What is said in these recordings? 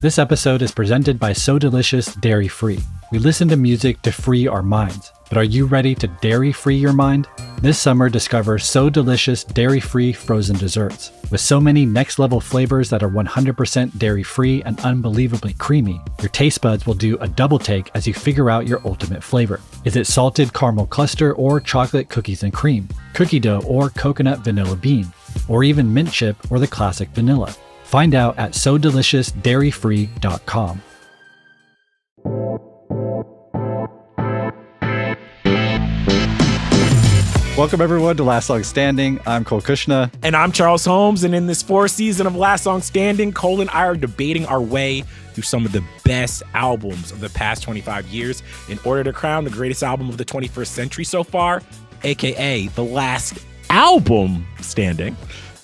This episode is presented by So Delicious Dairy Free. We listen to music to free our minds, but are you ready to dairy free your mind? This summer, discover So Delicious Dairy Free frozen desserts. With so many next level flavors that are 100% dairy free and unbelievably creamy, your taste buds will do a double take as you figure out your ultimate flavor. Is it salted caramel cluster or chocolate cookies and cream, cookie dough or coconut vanilla bean, or even mint chip or the classic vanilla? Find out at sodeliciousdairyfree.com. Welcome everyone to Last Song Standing. I'm Cole Cuchna. And I'm Charles Holmes. And in this fourth season of Last Song Standing, Cole and I are debating our way through some of the best albums of the past 25 years in order to crown the greatest album of the 21st century so far, aka the last album standing.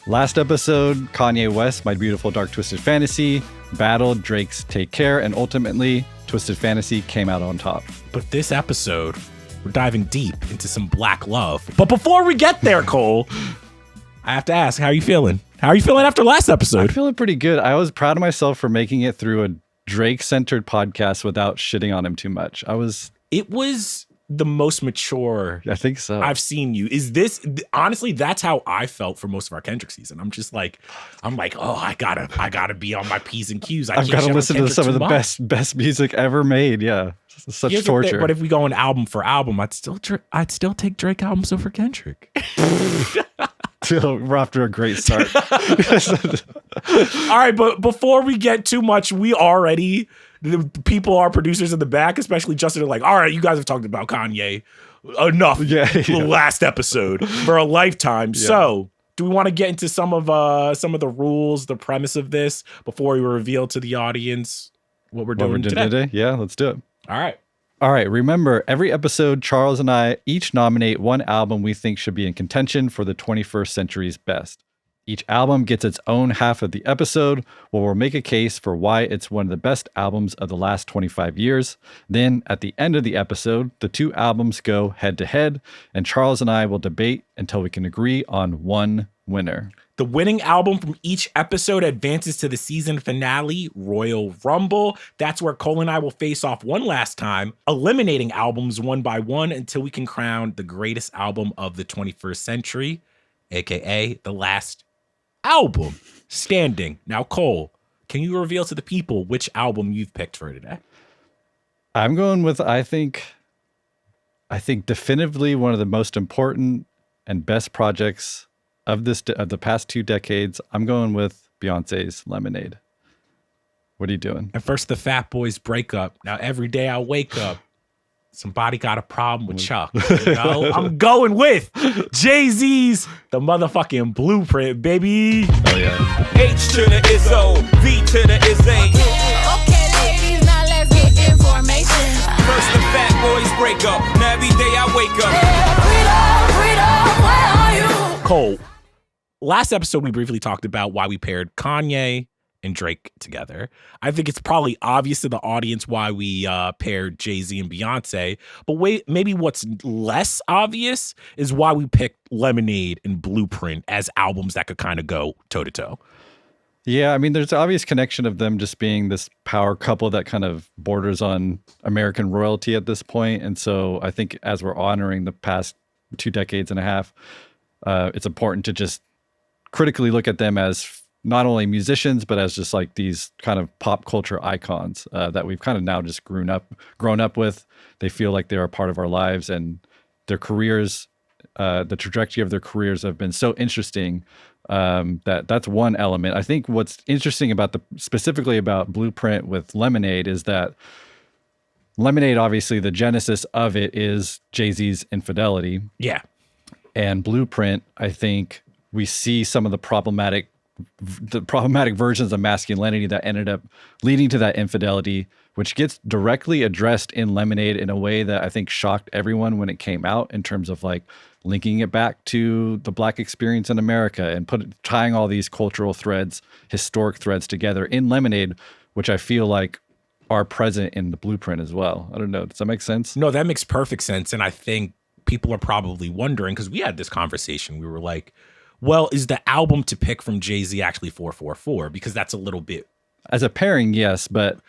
Last episode, Kanye West, My Beautiful Dark Twisted Fantasy, battled Drake's Take Care, and ultimately, Twisted Fantasy came out on top. But this episode, we're diving deep into some Black love. But before we get there, Cole, I have to ask, how are you feeling? How are you feeling after last episode? I'm feeling pretty good. I was proud of myself for making it through a Drake-centered podcast without shitting on him too much. It was the most mature I think so. I've seen you. Is this honestly? That's how I felt for most of our Kendrick season. I'm like, oh, I gotta be on my P's and Q's. I've got to listen to some of the best music ever made. Yeah, such Here's torture. But if we go on album for album, I'd still take Drake albums over Kendrick. We're off to a great start. All right, but before we get too much, the people, our producers in the back, especially Justin, are like, all right, you guys have talked about Kanye enough last episode for a lifetime. Yeah. So do we want to get into some of the rules, the premise of this before we reveal to the audience what we're doing today? Yeah, let's do it. All right. Remember, every episode, Charles and I each nominate one album we think should be in contention for the 21st century's best. Each album gets its own half of the episode, where we'll make a case for why it's one of the best albums of the last 25 years. Then, at the end of the episode, the two albums go head to head, and Charles and I will debate until we can agree on one winner. The winning album from each episode advances to the season finale, Royal Rumble. That's where Cole and I will face off one last time, eliminating albums one by one until we can crown the greatest album of the 21st century, aka the last album standing. Now, Cole, can you reveal to the people which album you've picked for today? I'm going with, I think definitively one of the most important and best projects of the past 2 decades. I'm going with Beyonce's Lemonade. What are you doing? And first, the Fat Boys breakup. Now, every day I wake up, somebody got a problem with Chuck. You know? I'm going with Jay-Z's The Motherfucking Blueprint, baby. Oh, yeah. H to the IZZO, V to the IZZO. Okay, ladies, now let's get information. First the Fat Boys break up. Now every day I wake up. Freedom, where are you? Cole, last episode we briefly talked about why we paired Kanye and Drake together. I think it's probably obvious to the audience why we paired Jay-Z and Beyonce, but maybe what's less obvious is why we picked Lemonade and Blueprint as albums that could kind of go toe-to-toe. Yeah, I mean, there's an obvious connection of them just being this power couple that kind of borders on American royalty at this point. And so I think as we're honoring the past 2 decades and a half, it's important to just critically look at them as not only musicians, but as just like these kind of pop culture icons that we've kind of now just grown up with. They feel like they're a part of our lives, and their careers, the trajectory of their careers have been so interesting that's one element. I think what's interesting specifically about Blueprint with Lemonade is that Lemonade, obviously the genesis of it is Jay-Z's infidelity. Yeah. And Blueprint, I think we see some of the problematic versions of masculinity that ended up leading to that infidelity, which gets directly addressed in Lemonade in a way that I think shocked everyone when it came out, in terms of like linking it back to the Black experience in America and tying all these cultural threads, historic threads together in Lemonade, which I feel like are present in the Blueprint as well. I don't know. Does that make sense? No, that makes perfect sense. And I think people are probably wondering, because we had this conversation. We were like, well, is the album to pick from Jay-Z actually 444? Because that's a little bit As a pairing, yes, but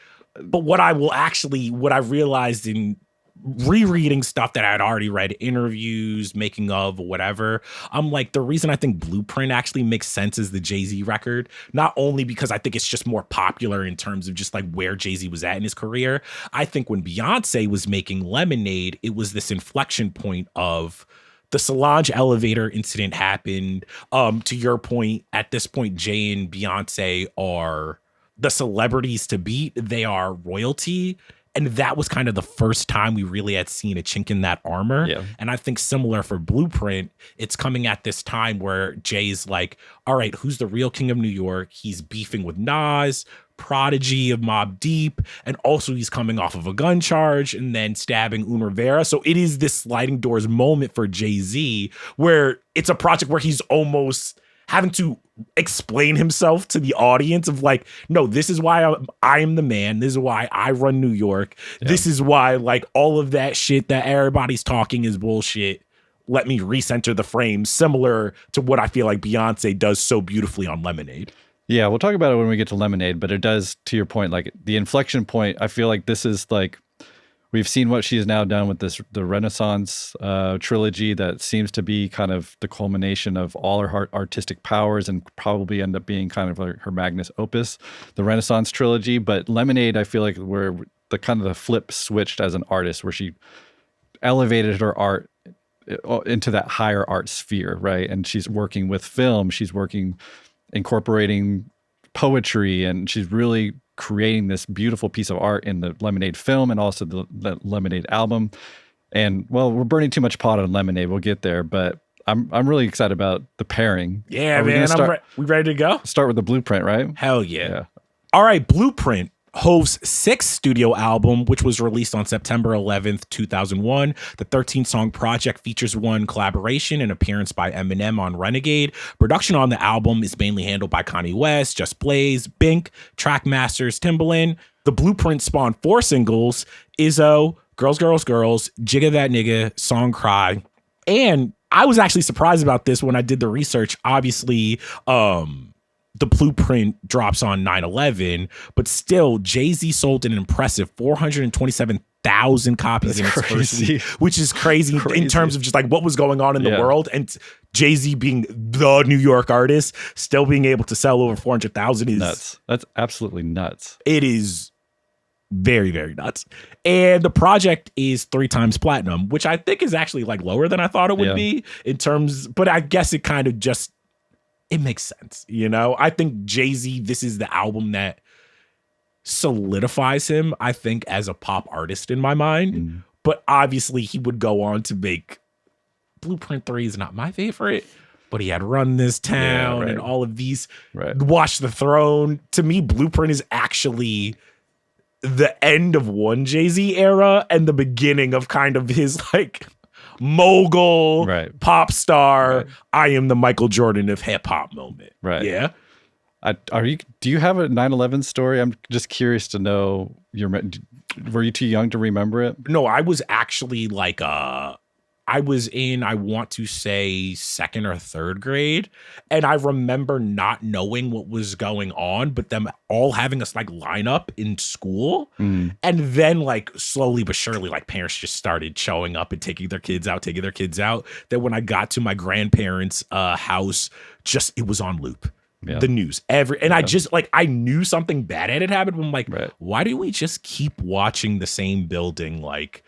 what I realized in rereading stuff that I'd already read, interviews, making of, whatever, I'm like, the reason I think Blueprint actually makes sense is the Jay-Z record, not only because I think it's just more popular in terms of just like where Jay-Z was at in his career. I think when Beyonce was making Lemonade, it was this inflection point of the Solange elevator incident happened. To your point, at this point, Jay and Beyonce are the celebrities to beat. They are royalty. And that was kind of the first time we really had seen a chink in that armor. Yeah. And I think similar for Blueprint, it's coming at this time where Jay's like, all right, who's the real king of New York? He's beefing with Nas, Prodigy of Mobb Deep, and also he's coming off of a gun charge and then stabbing Un Rivera. So it is this sliding doors moment for Jay-Z where it's a project where he's almost having to explain himself to the audience of like, no, this is why I am the man. This is why I run New York. Yeah. This is why like all of that shit that everybody's talking is bullshit. Let me recenter the frame, similar to what I feel like Beyonce does so beautifully on Lemonade. Yeah, we'll talk about it when we get to Lemonade, but it does, to your point, like the inflection point, I feel like this is like, we've seen what she has now done with the Renaissance trilogy that seems to be kind of the culmination of all her artistic powers and probably end up being kind of like her magnus opus, the Renaissance trilogy. But Lemonade, I feel like where the kind of the flip switched as an artist, where she elevated her art into that higher art sphere, right? And she's working with film, she's incorporating poetry, and she's really creating this beautiful piece of art in the Lemonade film and also the Lemonade album. And well, we're burning too much pot on Lemonade. We'll get there, but I'm really excited about the pairing. Yeah, man. We ready to go? Start with the Blueprint, right? Hell yeah. All right, Blueprint, Hove's sixth studio album, which was released on September 11th, 2001. The 13-song project features one collaboration and appearance by Eminem on Renegade. Production on the album is mainly handled by Kanye West, Just Blaze, Bink, Trackmasters, Timbaland. The Blueprint spawned 4 singles: IZZO, Girls, Girls, Girls, Jigga That Nigga, Song Cry. And I was actually surprised about this when I did the research. Obviously, the Blueprint drops on 9/11, but still, Jay-Z sold an impressive 427,000 copies in its first week, which is crazy in terms of just like what was going on in the world. And Jay-Z being the New York artist, still being able to sell over 400,000 is nuts. That's absolutely nuts. It is very, very nuts. And the project is 3 times platinum, which I think is actually like lower than I thought it would be in terms, but I guess it kind of just, it makes sense, you know? I think Jay-Z, this is the album that solidifies him, I think, as a pop artist in my mind. But obviously, he would go on to make Blueprint 3 is not my favorite, but he had Run This Town and all of these. Watch the Throne. To me, Blueprint is actually the end of one Jay-Z era and the beginning of kind of his like mogul, pop star, I am the Michael Jordan of hip hop moment. Yeah. Do you have a 9/11 story? I'm just curious to know. Were you too young to remember it? No, I was actually like I was in, I want to say 2nd or 3rd grade. And I remember not knowing what was going on, but them all having us like line up in school. And then like slowly but surely, like parents just started showing up and taking their kids out. Then when I got to my grandparents' house, it was on loop. The news I just like, I knew something bad had happened. I'm like, why do we just keep watching the same building like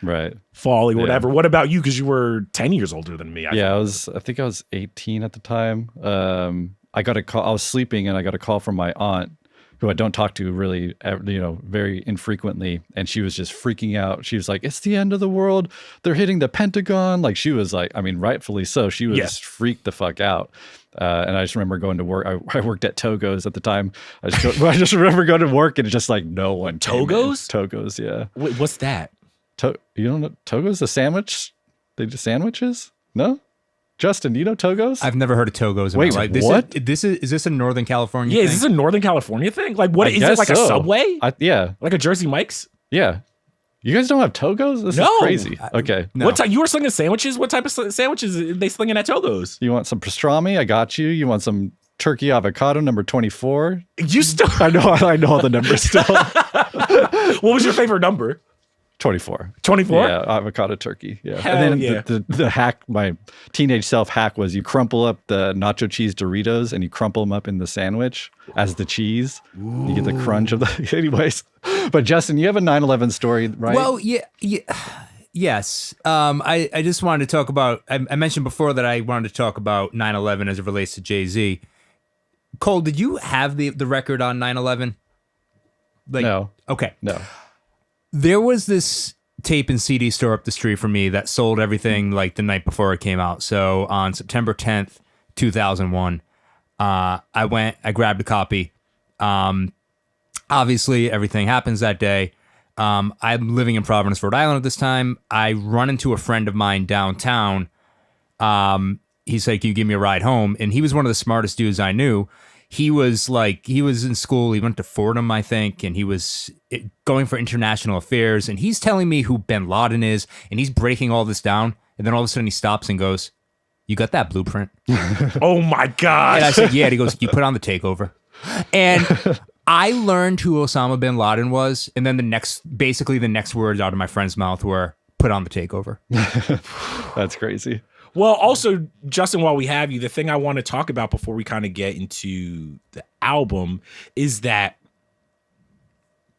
falling or whatever? What about you? Because you were 10 years older than me. I think I was 18 at the time. I got a call. I was sleeping and I got a call from my aunt, who I don't talk to really, very infrequently. And she was just freaking out. She was like, it's the end of the world. They're hitting the Pentagon. Like she was like, I mean, rightfully so. She was freaked the fuck out. And I just remember going to work. I worked at Togo's at the time. I just remember going to work and it's just like no one. Togo's? Togo's, yeah. Wait, what's that? You don't know Togo's? A sandwich? They do sandwiches? No? Justin, do you know Togo's? I've never heard of Togo's. Wait, what? Is this a Northern California thing? Yeah, is this a Northern California thing? Like, what is it, like a Subway? Yeah. Like a Jersey Mike's? Yeah. You guys don't have Togo's? This is crazy. Okay. No. What type? You were slinging sandwiches? What type of sandwiches are they slinging at Togo's? You want some pastrami? I got you. You want some Turkey Avocado, number 24. You still I know all the numbers still. What was your favorite number? 24. 24? Yeah, avocado turkey. Yeah. Hell and then yeah. the hack, my teenage self hack was you crumple up the nacho cheese Doritos and you crumple them up in the sandwich as the cheese. Ooh. You get the crunch of the. Anyways, but Justin, you have a 9/11 story, right? Well, yes. I just wanted to talk about. I mentioned before that I wanted to talk about 9/11 as it relates to Jay-Z. Cole, did you have the record on 9/11? No. Okay. No. There was this tape and CD store up the street from me that sold everything like the night before it came out. So on September 10th, 2001, I grabbed a copy. Obviously, everything happens that day. I'm living in Providence, Rhode Island at this time. I run into a friend of mine downtown. He's like, "Can you give me a ride home?" And he was one of the smartest dudes I knew. He was in school. He went to Fordham, I think, and he was going for international affairs. And he's telling me who bin Laden is, and he's breaking all this down. And then all of a sudden he stops and goes, "You got that blueprint?" Oh my God. And I said, "Yeah." And he goes, "You put on the Takeover." And I learned who Osama bin Laden was. And then the next words out of my friend's mouth were, "Put on the Takeover." That's crazy. Well, also, Justin, while we have you, the thing I want to talk about before we kind of get into the album is that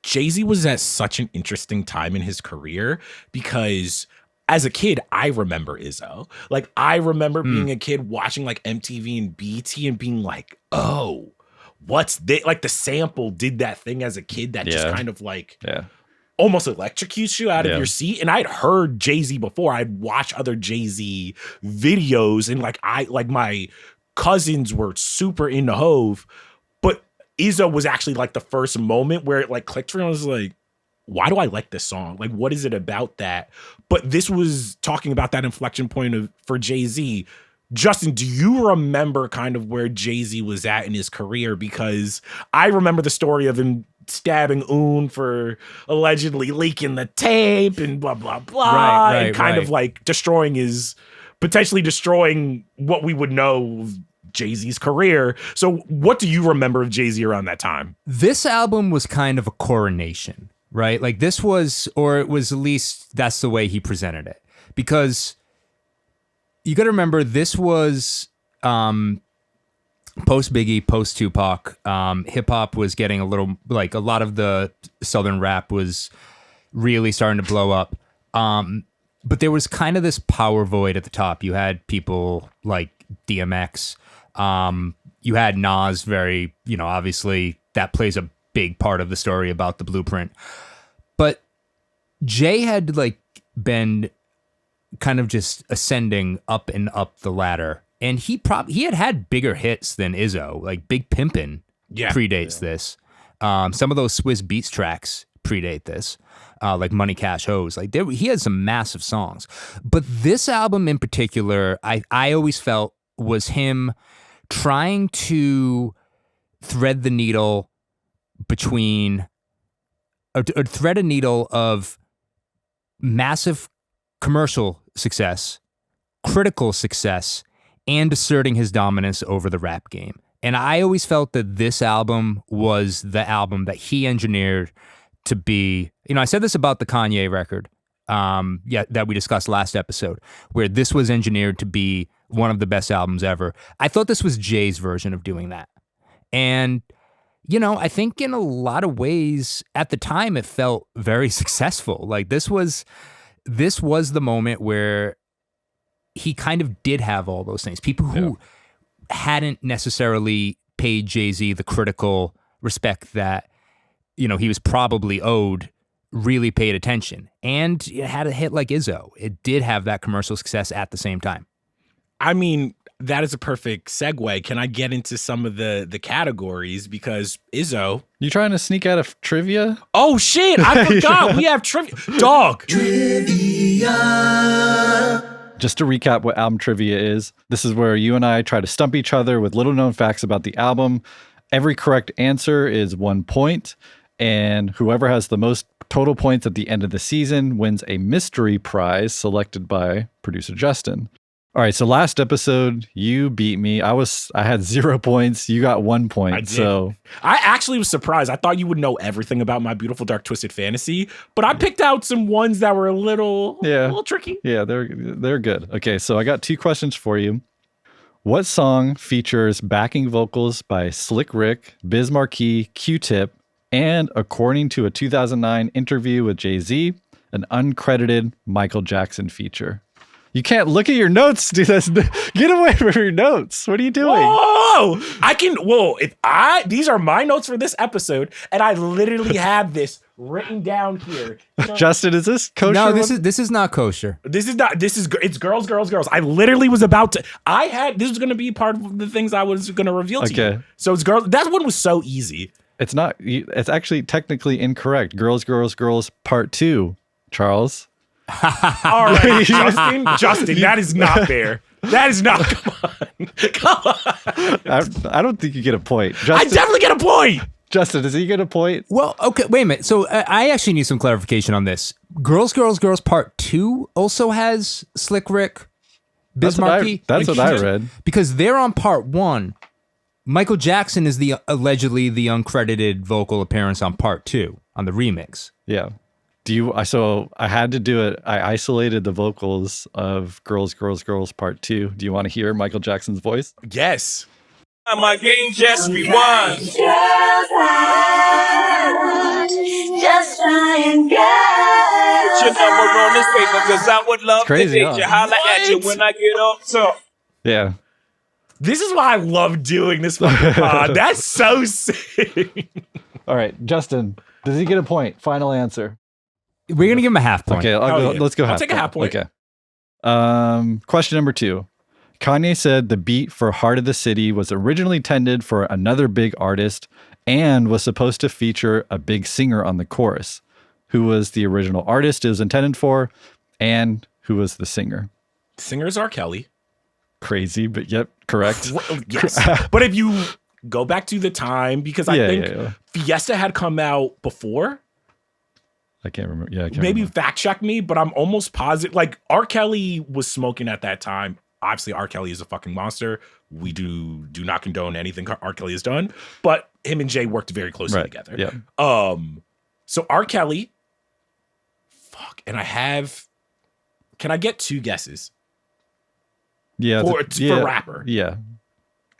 Jay-Z was at such an interesting time in his career because as a kid, I remember IZZO. Like, I remember being a kid watching like MTV and BET and being like, oh, what's this? Like, the sample did that thing as a kid that just kind of like... Yeah. Almost electrocutes you out of your seat. And I'd heard Jay-Z before. I'd watched other Jay-Z videos and like my cousins were super into Hove. But IZZO was actually like the first moment where it like clicked for me. I was like, why do I like this song? Like, what is it about that? But this was talking about that inflection point for Jay-Z. Justin, do you remember kind of where Jay-Z was at in his career? Because I remember the story of him stabbing Un for allegedly leaking the tape and blah, blah, blah. And kind of like potentially destroying what we would know of Jay-Z's career. So what do you remember of Jay-Z around that time? This album was kind of a coronation, right? Like this was, or it was at least that's the way he presented it. Because you got to remember, this was post Biggie, post Tupac. Hip hop was getting a lot of the Southern rap was really starting to blow up. But there was kind of this power void at the top. You had people like DMX. You had Nas, very, obviously that plays a big part of the story about the Blueprint. But Jay had been kind of just ascending up and up the ladder. And he had bigger hits than IZZO, like Big Pimpin' predates this. Some of those Swiss Beats tracks predate this, like Money Cash Hoes. He had some massive songs. But this album in particular, I always felt was him trying to thread the needle thread a needle of massive commercial success, critical success, and asserting his dominance over the rap game. And I always felt that this album was the album that he engineered to be, I said this about the Kanye record, that we discussed last episode, where this was engineered to be one of the best albums ever. I thought this was Jay's version of doing that. And, I think in a lot of ways at the time it felt very successful. Like this was the moment where he kind of did have all those things. People who hadn't necessarily paid Jay-Z the critical respect that, he was probably owed, really paid attention. And it had a hit like IZZO. It did have that commercial success at the same time. I mean, that is a perfect segue. Can I get into some of the categories? Because IZZO... You trying to sneak out of trivia? Oh, shit. I forgot. We have trivia. Dog. Trivia. Just to recap what album trivia is, this is where you and I try to stump each other with little known facts about the album. Every correct answer is 1 point, and whoever has the most total points at the end of the season wins a mystery prize selected by producer Justin. All right, so last episode you beat me. I had 0 points. You got 1 point. I did. So I actually was surprised. I thought you would know everything about My Beautiful Dark Twisted Fantasy, but I picked out some ones that were a little tricky. Yeah, they're good. Okay, so I got 2 questions for you. What song features backing vocals by Slick Rick, Biz Markie, Q-Tip, and according to a 2009 interview with Jay-Z, an uncredited Michael Jackson feature? You can't look at your notes, dude. Get away from your notes. What are you doing? Whoa! These are my notes for this episode, and I literally have this written down here. Justin, is this kosher? No, this is not kosher. It's girls. I literally was about to. This was going to be part of the things I was going to reveal to you. So it's girls. That one was so easy. It's not. It's actually technically incorrect. Girls, part 2. Charles. All right, Justin, that is not fair. That is not. Come on. I don't think you get a point. Justin, I definitely get a point. Justin, does he get a point? Well, okay, wait a minute. So I actually need some clarification on this. Girls Part 2 also has Slick Rick, Biz Markie. That's what I read. Because they're on Part 1. Michael Jackson is allegedly the uncredited vocal appearance on Part 2 on the remix. Yeah. So I had to do it. I isolated the vocals of Girls Part 2. Do you want to hear Michael Jackson's voice? Yes. My game just rewind. Just try and get Put your number on this paper, cause I would love crazy, to date huh? you. Holla at you when I get up top. Yeah. This is why I love doing this fucking pod. That's so sick. All right, Justin, does he get a point? Final answer. We're going to give him a half point. Okay, let's go half I'll take a half point. Okay. Question number 2. Kanye said the beat for Heart of the City was originally intended for another big artist and was supposed to feature a big singer on the chorus. Who was the original artist it was intended for, and who was the singer? Singer's R. Kelly. Crazy, but yep, correct. Yes. But if you go back to the time, because I think Fiesta had come out before. I can't remember. Yeah, I can't Maybe remember. fact check me, but I'm almost positive. Like, R. Kelly was smoking at that time. Obviously, R. Kelly is a fucking monster. We do not condone anything R. Kelly has done, but him and Jay worked very closely together. Yeah. So R. Kelly. Fuck, and can I get 2 guesses? Yeah. For rapper. Yeah.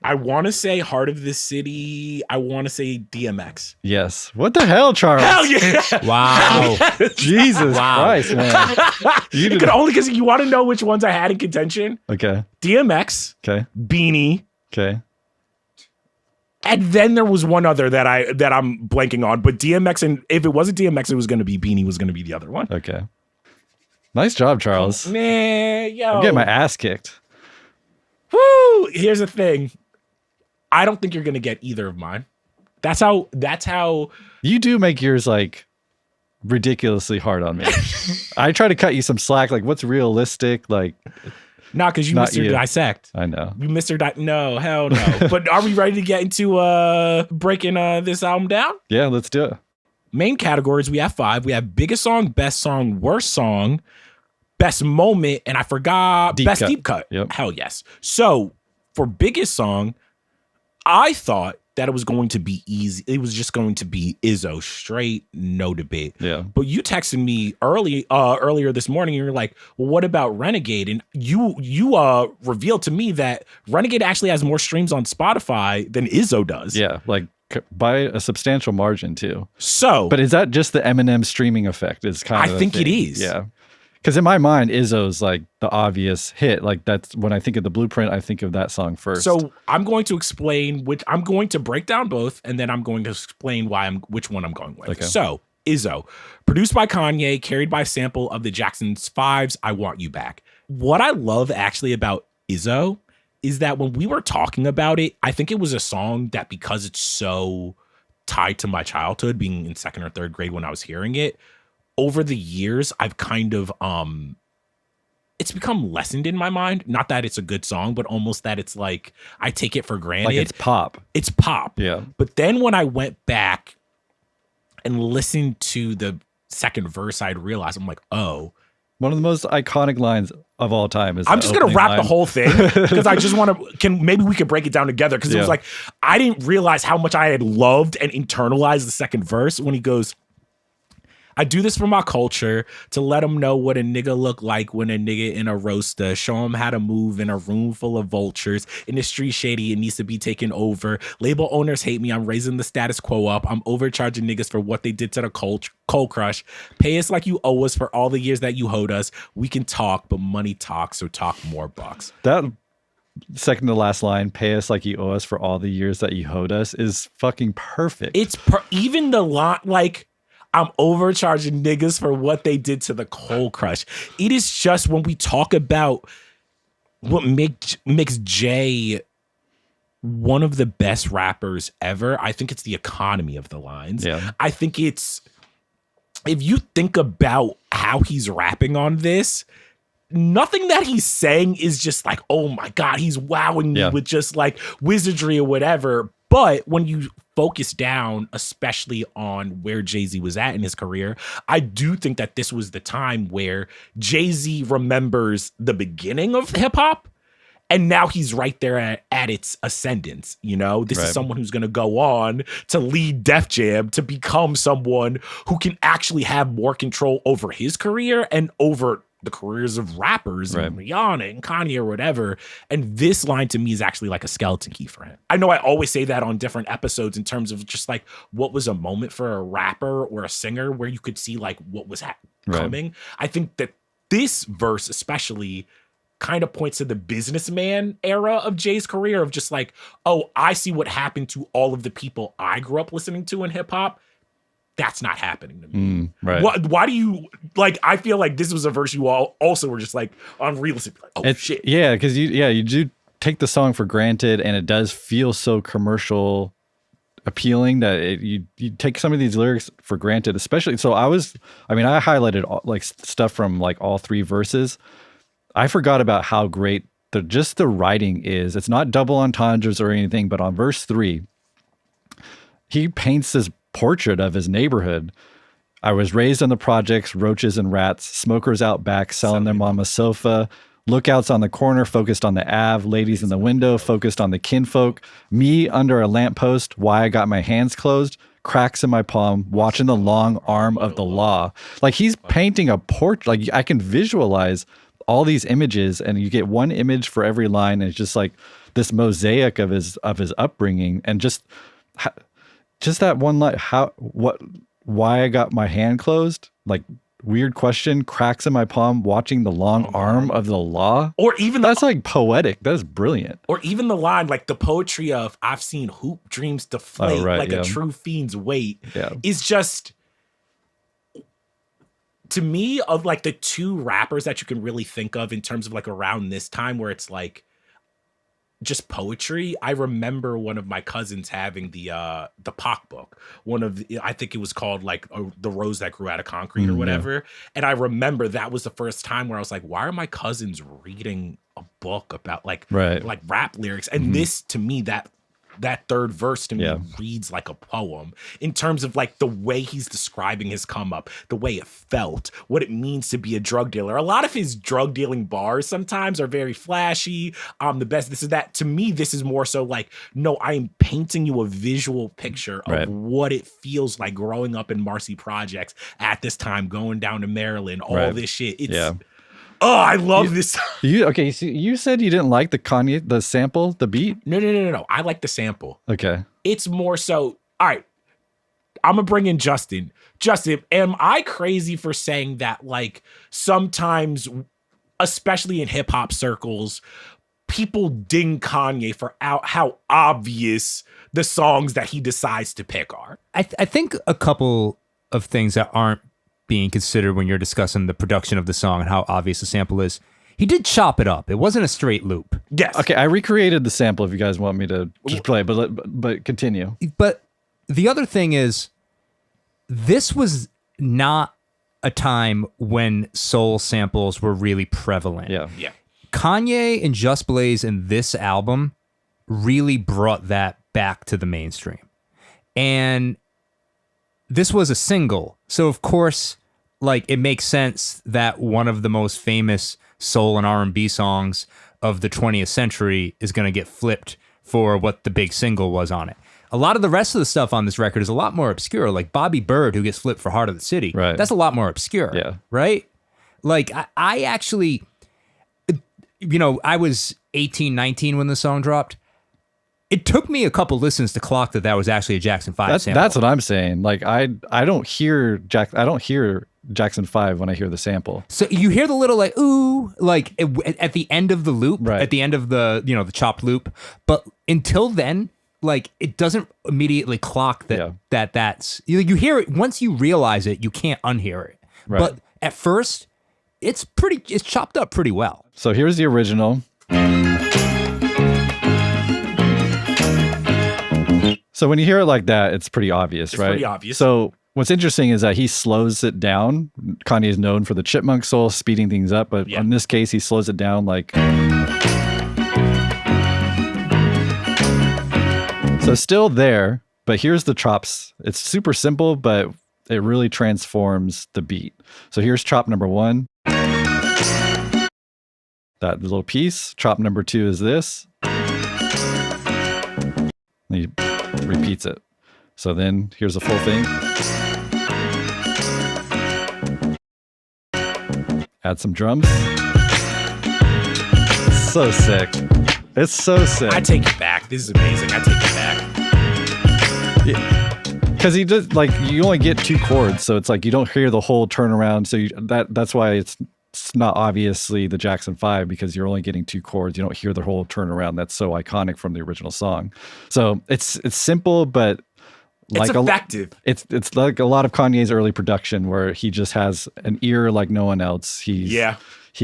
I want to say Heart of the City. I want to say DMX. Yes. What the hell, Charles? Hell yeah! Wow. Jesus Christ, man. You Only because you want to know which ones I had in contention. Okay. DMX. Okay. Beanie. Okay. And then there was one other that I'm blanking on. But DMX, and if it wasn't DMX, it was going to be Beanie. Was going to be the other one. Okay. Nice job, Charles. Man, yo. I'm getting my ass kicked. Woo! Here's the thing. I don't think you're gonna get either of mine. That's how You do make yours like ridiculously hard on me. I try to cut you some slack, like what's realistic, like not because you Not missed your you. dissect. I know. You missed your no, hell no. But are we ready to get into breaking this album down? Yeah, let's do it. Main categories, we have 5. We have biggest song, best song, worst song, best moment, and I forgot best deep cut. Yep. Hell yes. So for biggest song, I thought that it was going to be easy. It was just going to be IZZO, straight, no debate. Yeah. But you texted me earlier this morning, and you're like, well, what about Renegade? And you revealed to me that Renegade actually has more streams on Spotify than IZZO does. Yeah, like by a substantial margin too. So, but is that just the Eminem streaming effect? Is kind of I think it is. Yeah. Because in my mind, IZZO's like the obvious hit. Like that's when I think of the Blueprint, I think of that song first. So I'm going to explain I'm going to break down both, and then I'm going to explain which one I'm going with. Okay. So IZZO, produced by Kanye, carried by a sample of the Jackson's 5's "I Want You Back." What I love actually about IZZO is that when we were talking about it, I think it was a song that, because it's so tied to my childhood, being in 2nd or 3rd grade when I was hearing it, over the years, I've kind of, it's become lessened in my mind. Not that it's a good song, but almost that it's like, I take it for granted. Like it's pop. It's pop. Yeah. But then when I went back and listened to the second verse, I'd realized, I'm like, oh, One of the most iconic lines of all time is. I'm just gonna wrap the whole thing because I just want to. Maybe we could break it down together because it was like I didn't realize how much I had loved and internalized the second verse when he goes, I do this for my culture to let them know what a nigga look like when a nigga in a roaster. Show them how to move in a room full of vultures. In the street shady, it needs to be taken over. Label owners hate me. I'm raising the status quo up. I'm overcharging niggas for what they did to the Cold Crush. Pay us like you owe us for all the years that you hoed us. We can talk, but money talks, so talk more bucks. That second to last line, pay us like you owe us for all the years that you hoed us, is fucking perfect. It's even the line, like, I'm overcharging niggas for what they did to the Cold Crush. It is just when we talk about what makes Jay one of the best rappers ever, I think it's the economy of the lines. Yeah. I think it's, if you think about how he's rapping on this, nothing that he's saying is just like, oh my God, he's wowing me with just like wizardry or whatever. But when you focus down, especially on where Jay-Z was at in his career, I do think that this was the time where Jay-Z remembers the beginning of hip hop. And now he's right there at its ascendance. You know, this is someone who's going to go on to lead Def Jam, to become someone who can actually have more control over his career and over the careers of rappers and Rihanna and Kanye or whatever. And this line to me is actually like a skeleton key for him. I know I always say that on different episodes in terms of just like what was a moment for a rapper or a singer where you could see like what was coming. I think that this verse especially kind of points to the businessman era of Jay's career of just like, oh, I see what happened to all of the people I grew up listening to in hip hop. That's not happening to me. Why do you like? I feel like this was a verse you all also were just like unrealistic. Like, oh shit. Yeah, because you do take the song for granted, and it does feel so commercial appealing that you take some of these lyrics for granted, especially. So I highlighted like stuff from like all three verses. I forgot about how great the writing is. It's not double entendres or anything, but on verse 3, he paints this portrait of his neighborhood. I was raised on the projects, roaches and rats, smokers out back selling their mama's sofa, lookouts on the corner focused on the Ave, ladies in the window focused on the kinfolk, me under a lamppost, why I got my hands closed, cracks in my palm, watching the long arm of the law. Like he's painting a portrait. Like I can visualize all these images, and you get one image for every line, and it's just like this mosaic of his upbringing, and just that one line, why I got my hand closed, like weird question, cracks in my palm, watching the long arm of the law. Or even that's like poetic. That's brilliant. Or even the line, like the poetry of I've seen hoop dreams deflate a true fiend's weight is just, to me, of like the two rappers that you can really think of in terms of like around this time where it's like just poetry. I remember one of my cousins having the Pac book. I think it was called like The Rose That Grew Out of Concrete or whatever. Yeah. And I remember that was the first time where I was like, why are my cousins reading a book about like rap lyrics? And this, to me, that third verse to me reads like a poem in terms of like the way he's describing his come up, the way it felt, what it means to be a drug dealer. A lot of his drug dealing bars sometimes are very flashy. The best, this is that. To me, this is more so like, no, I am painting you a visual picture of what it feels like growing up in Marcy Projects at this time, going down to Maryland, all this shit. It's oh, I love this. Okay, so you said you didn't like the sample, the beat? No. I like the sample. Okay. It's more so, all right, I'm going to bring in Justin. Justin, am I crazy for saying that, like, sometimes, especially in hip-hop circles, people ding Kanye for how obvious the songs that he decides to pick are? I think a couple of things that aren't being considered when you're discussing the production of the song and how obvious the sample is. He did chop it up. It wasn't a straight loop. Yes. Okay, I recreated the sample if you guys want me to just play, but continue. But the other thing is, this was not a time when soul samples were really prevalent. Yeah. Kanye and Just Blaze in this album really brought that back to the mainstream. And this was a single. So, of course, like it makes sense that one of the most famous soul and R&B songs of the 20th century is going to get flipped for what the big single was on it. A lot of the rest of the stuff on this record is a lot more obscure. Like Bobby Bird, who gets flipped for Heart of the City. Right. That's a lot more obscure. Yeah. Right? Like I actually, I was 18, 19 when the song dropped. It took me a couple listens to clock that was actually a Jackson 5 sample. That's what I'm saying. Like I don't hear Jackson 5 when I hear the sample. So you hear the little like ooh, like at the end of the loop, Right. at the end of the the chopped loop, but until then, like it doesn't immediately clock that's you hear it once you realize it, you can't unhear it. Right. But at first, it's chopped up pretty well. So here's the original. So when you hear it like that, it's pretty obvious, right? Pretty obvious. So what's interesting is that he slows it down. Kanye is known for the chipmunk soul, speeding things up, but in this case, he slows it down like. So still there, but here's the chops. It's super simple, but it really transforms the beat. So here's chop number 1. That little piece. Chop number 2 is this. And he repeats it. So then here's the full thing. Add some drums. So sick. It's so sick. I take it back. This is amazing. I take it back. Because he does, like, you only get 2 chords, so it's like you don't hear the whole turnaround. So that's why it's not obviously the Jackson 5, because you're only getting 2 chords. You don't hear the whole turnaround. That's so iconic from the original song. So it's simple, but like it's effective. It's like a lot of Kanye's early production where he just has an ear like no one else. He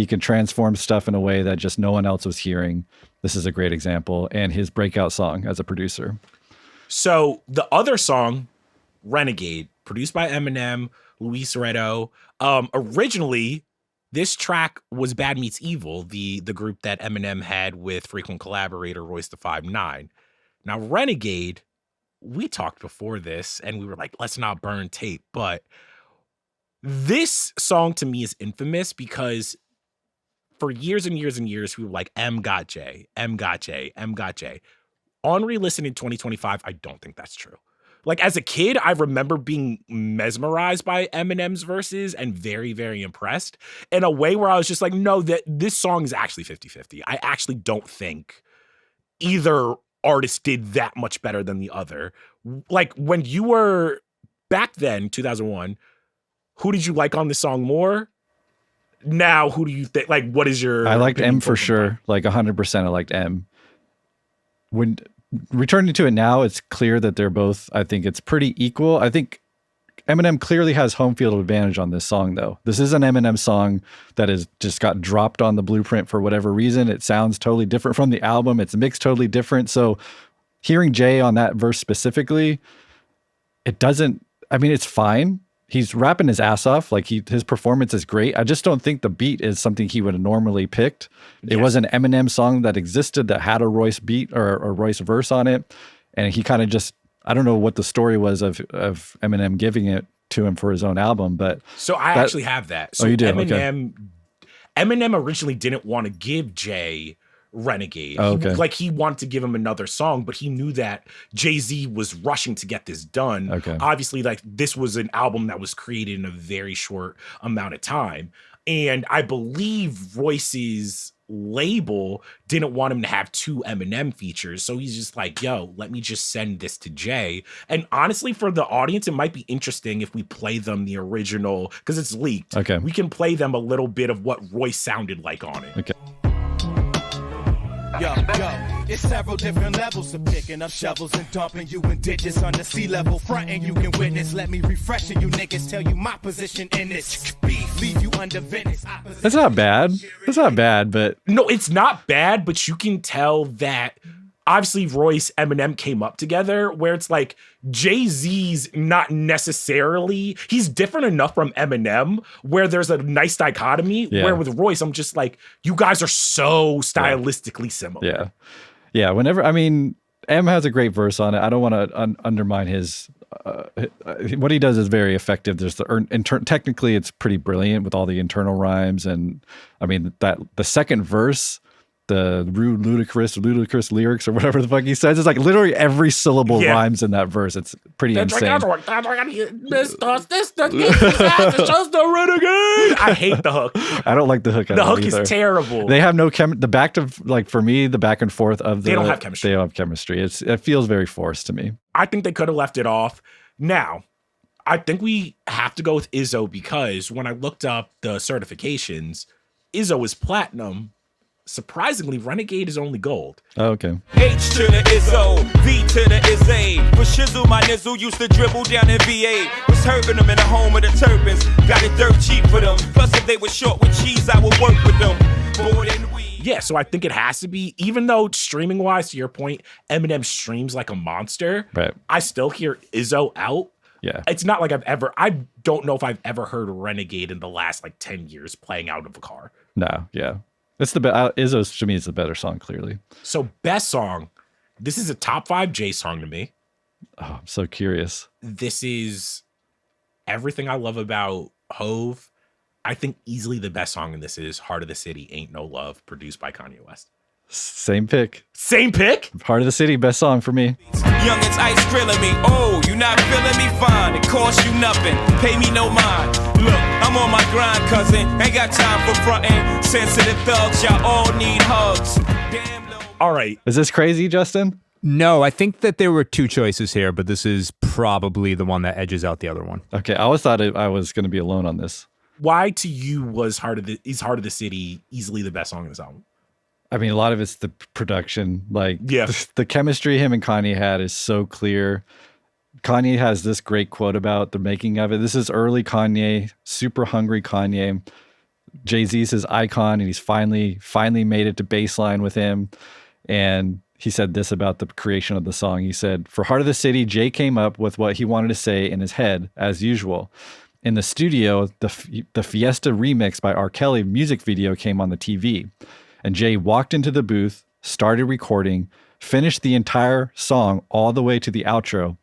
can transform stuff in a way that just no one else was hearing. This is a great example, and his breakout song as a producer. So the other song, Renegade, produced by Eminem, Luis Redo. Originally, this track was Bad Meets Evil, the group that Eminem had with frequent collaborator Royce da 5'9". Now, Renegade, we talked before this, and we were like, let's not burn tape. But this song to me is infamous because for years and years and years, we were like, M got J, M got J, M got J. On re-listening 2025, I don't think that's true. Like, as a kid, I remember being mesmerized by Eminem's verses and very, very impressed in a way where I was just like, no, this song is actually 50-50. I actually don't think either artist did that much better than the other. Like, when you were back then, 2001, who did you like on this song more? Now, who do you think, like, what is your... I liked M for sure. Like 100% I liked M. When returning to it now, it's clear that they're both, I think it's pretty equal. I think Eminem clearly has home field advantage on this song, though. This is an Eminem song that is just got dropped on the Blueprint for whatever reason. It sounds totally different from the album. It's mixed totally different. So hearing Jay on that verse specifically, it doesn't, I mean, it's fine. He's rapping his ass off. Like his performance is great. I just don't think the beat is something he would have normally picked. It was an Eminem song that existed that had a Royce beat or a Royce verse on it. And he kind of just, I don't know what the story was of Eminem giving it to him for his own album, but. So I actually have that. So you do? Eminem originally didn't want to give Jay Renegade. Oh, okay. He wanted to give him another song, but he knew that Jay-Z was rushing to get this done. Okay. Obviously, like, this was an album that was created in a very short amount of time. And I believe Royce's label didn't want him to have 2 Eminem features. So he's just like, yo, let me just send this to Jay. And honestly, for the audience, it might be interesting if we play them the original, because it's leaked. Okay. We can play them a little bit of what Royce sounded like on it. Okay. Yo, it's several different levels of picking up shovels and dumping you in ditches under sea level. Fronting you can witness. Let me refresh you niggas. Tell you my position in this beef. Leave you under Venice. That's not bad. That's not bad, but. No, it's not bad, but you can tell that obviously Royce, Eminem came up together, where it's like Jay-Z's not necessarily, he's different enough from Eminem where there's a nice dichotomy, where with Royce, I'm just like, you guys are so stylistically similar. Yeah. Yeah. Whenever, I mean, M has a great verse on it. I don't want to undermine his what he does is very effective. There's technically it's pretty brilliant with all the internal rhymes, and I mean that the second verse, the rude, ludicrous lyrics or whatever the fuck he says, is like literally every syllable rhymes in that verse. It's pretty insane. This shows the Renegade. I hate the hook. I don't like the hook. The hook is terrible. They have no the back and forth of the. They don't have chemistry. They don't have chemistry. It feels very forced to me. I think they could have left it off. Now, I think we have to go with IZZO because when I looked up the certifications, IZZO is platinum. Surprisingly, Renegade is only gold. Oh, okay. H to the IZZO, V to the IZZA. With Shizzle, my nizzle used to dribble down in VA. Was hurting them in the home of the turbans. Got it dirt cheap for them. Plus, if they were short with cheese, I would work with them. More than weed. Yeah, so I think it has to be, even though streaming wise, to your point, Eminem streams like a monster. Right. I still hear IZZO out. Yeah. It's not like I don't know if I've ever heard Renegade in the last like 10 years playing out of a car. No, yeah. It's the best. IZZO to me is the better song, clearly. So best song. This is a top 5 J song to me. Oh, I'm so curious. This is everything I love about Hove. I think easily the best song in this is Heart of the City, Ain't No Love, produced by Kanye West. Same pick. Same pick? Heart of the City, best song for me. Youngins ice grilling me. Oh, you not feeling me? Fine. It costs you nothing. Pay me no mind. Look, I'm on my grind, cousin. Ain't got time for frontin'. Sensitive thugs, y'all all need hugs. Damn low. All right. Is this crazy, Justin? No, I think that there were 2 choices here, but this is probably the one that edges out the other one. Okay, I always thought I was going to be alone on this. Why to you was Heart of the City easily the best song in this album? I mean, a lot of it's the production. Like, yeah. The chemistry him and Kanye had is so clear. Kanye has this great quote about the making of it. This is early Kanye, super hungry Kanye. Jay-Z's his icon, and he's finally made it to baseline with him. And he said this about the creation of the song. He said, for Heart of the City, Jay came up with what he wanted to say in his head, as usual. In the studio, the Fiesta remix by R. Kelly music video came on the TV. And Jay walked into the booth, started recording, finished the entire song all the way to the outro,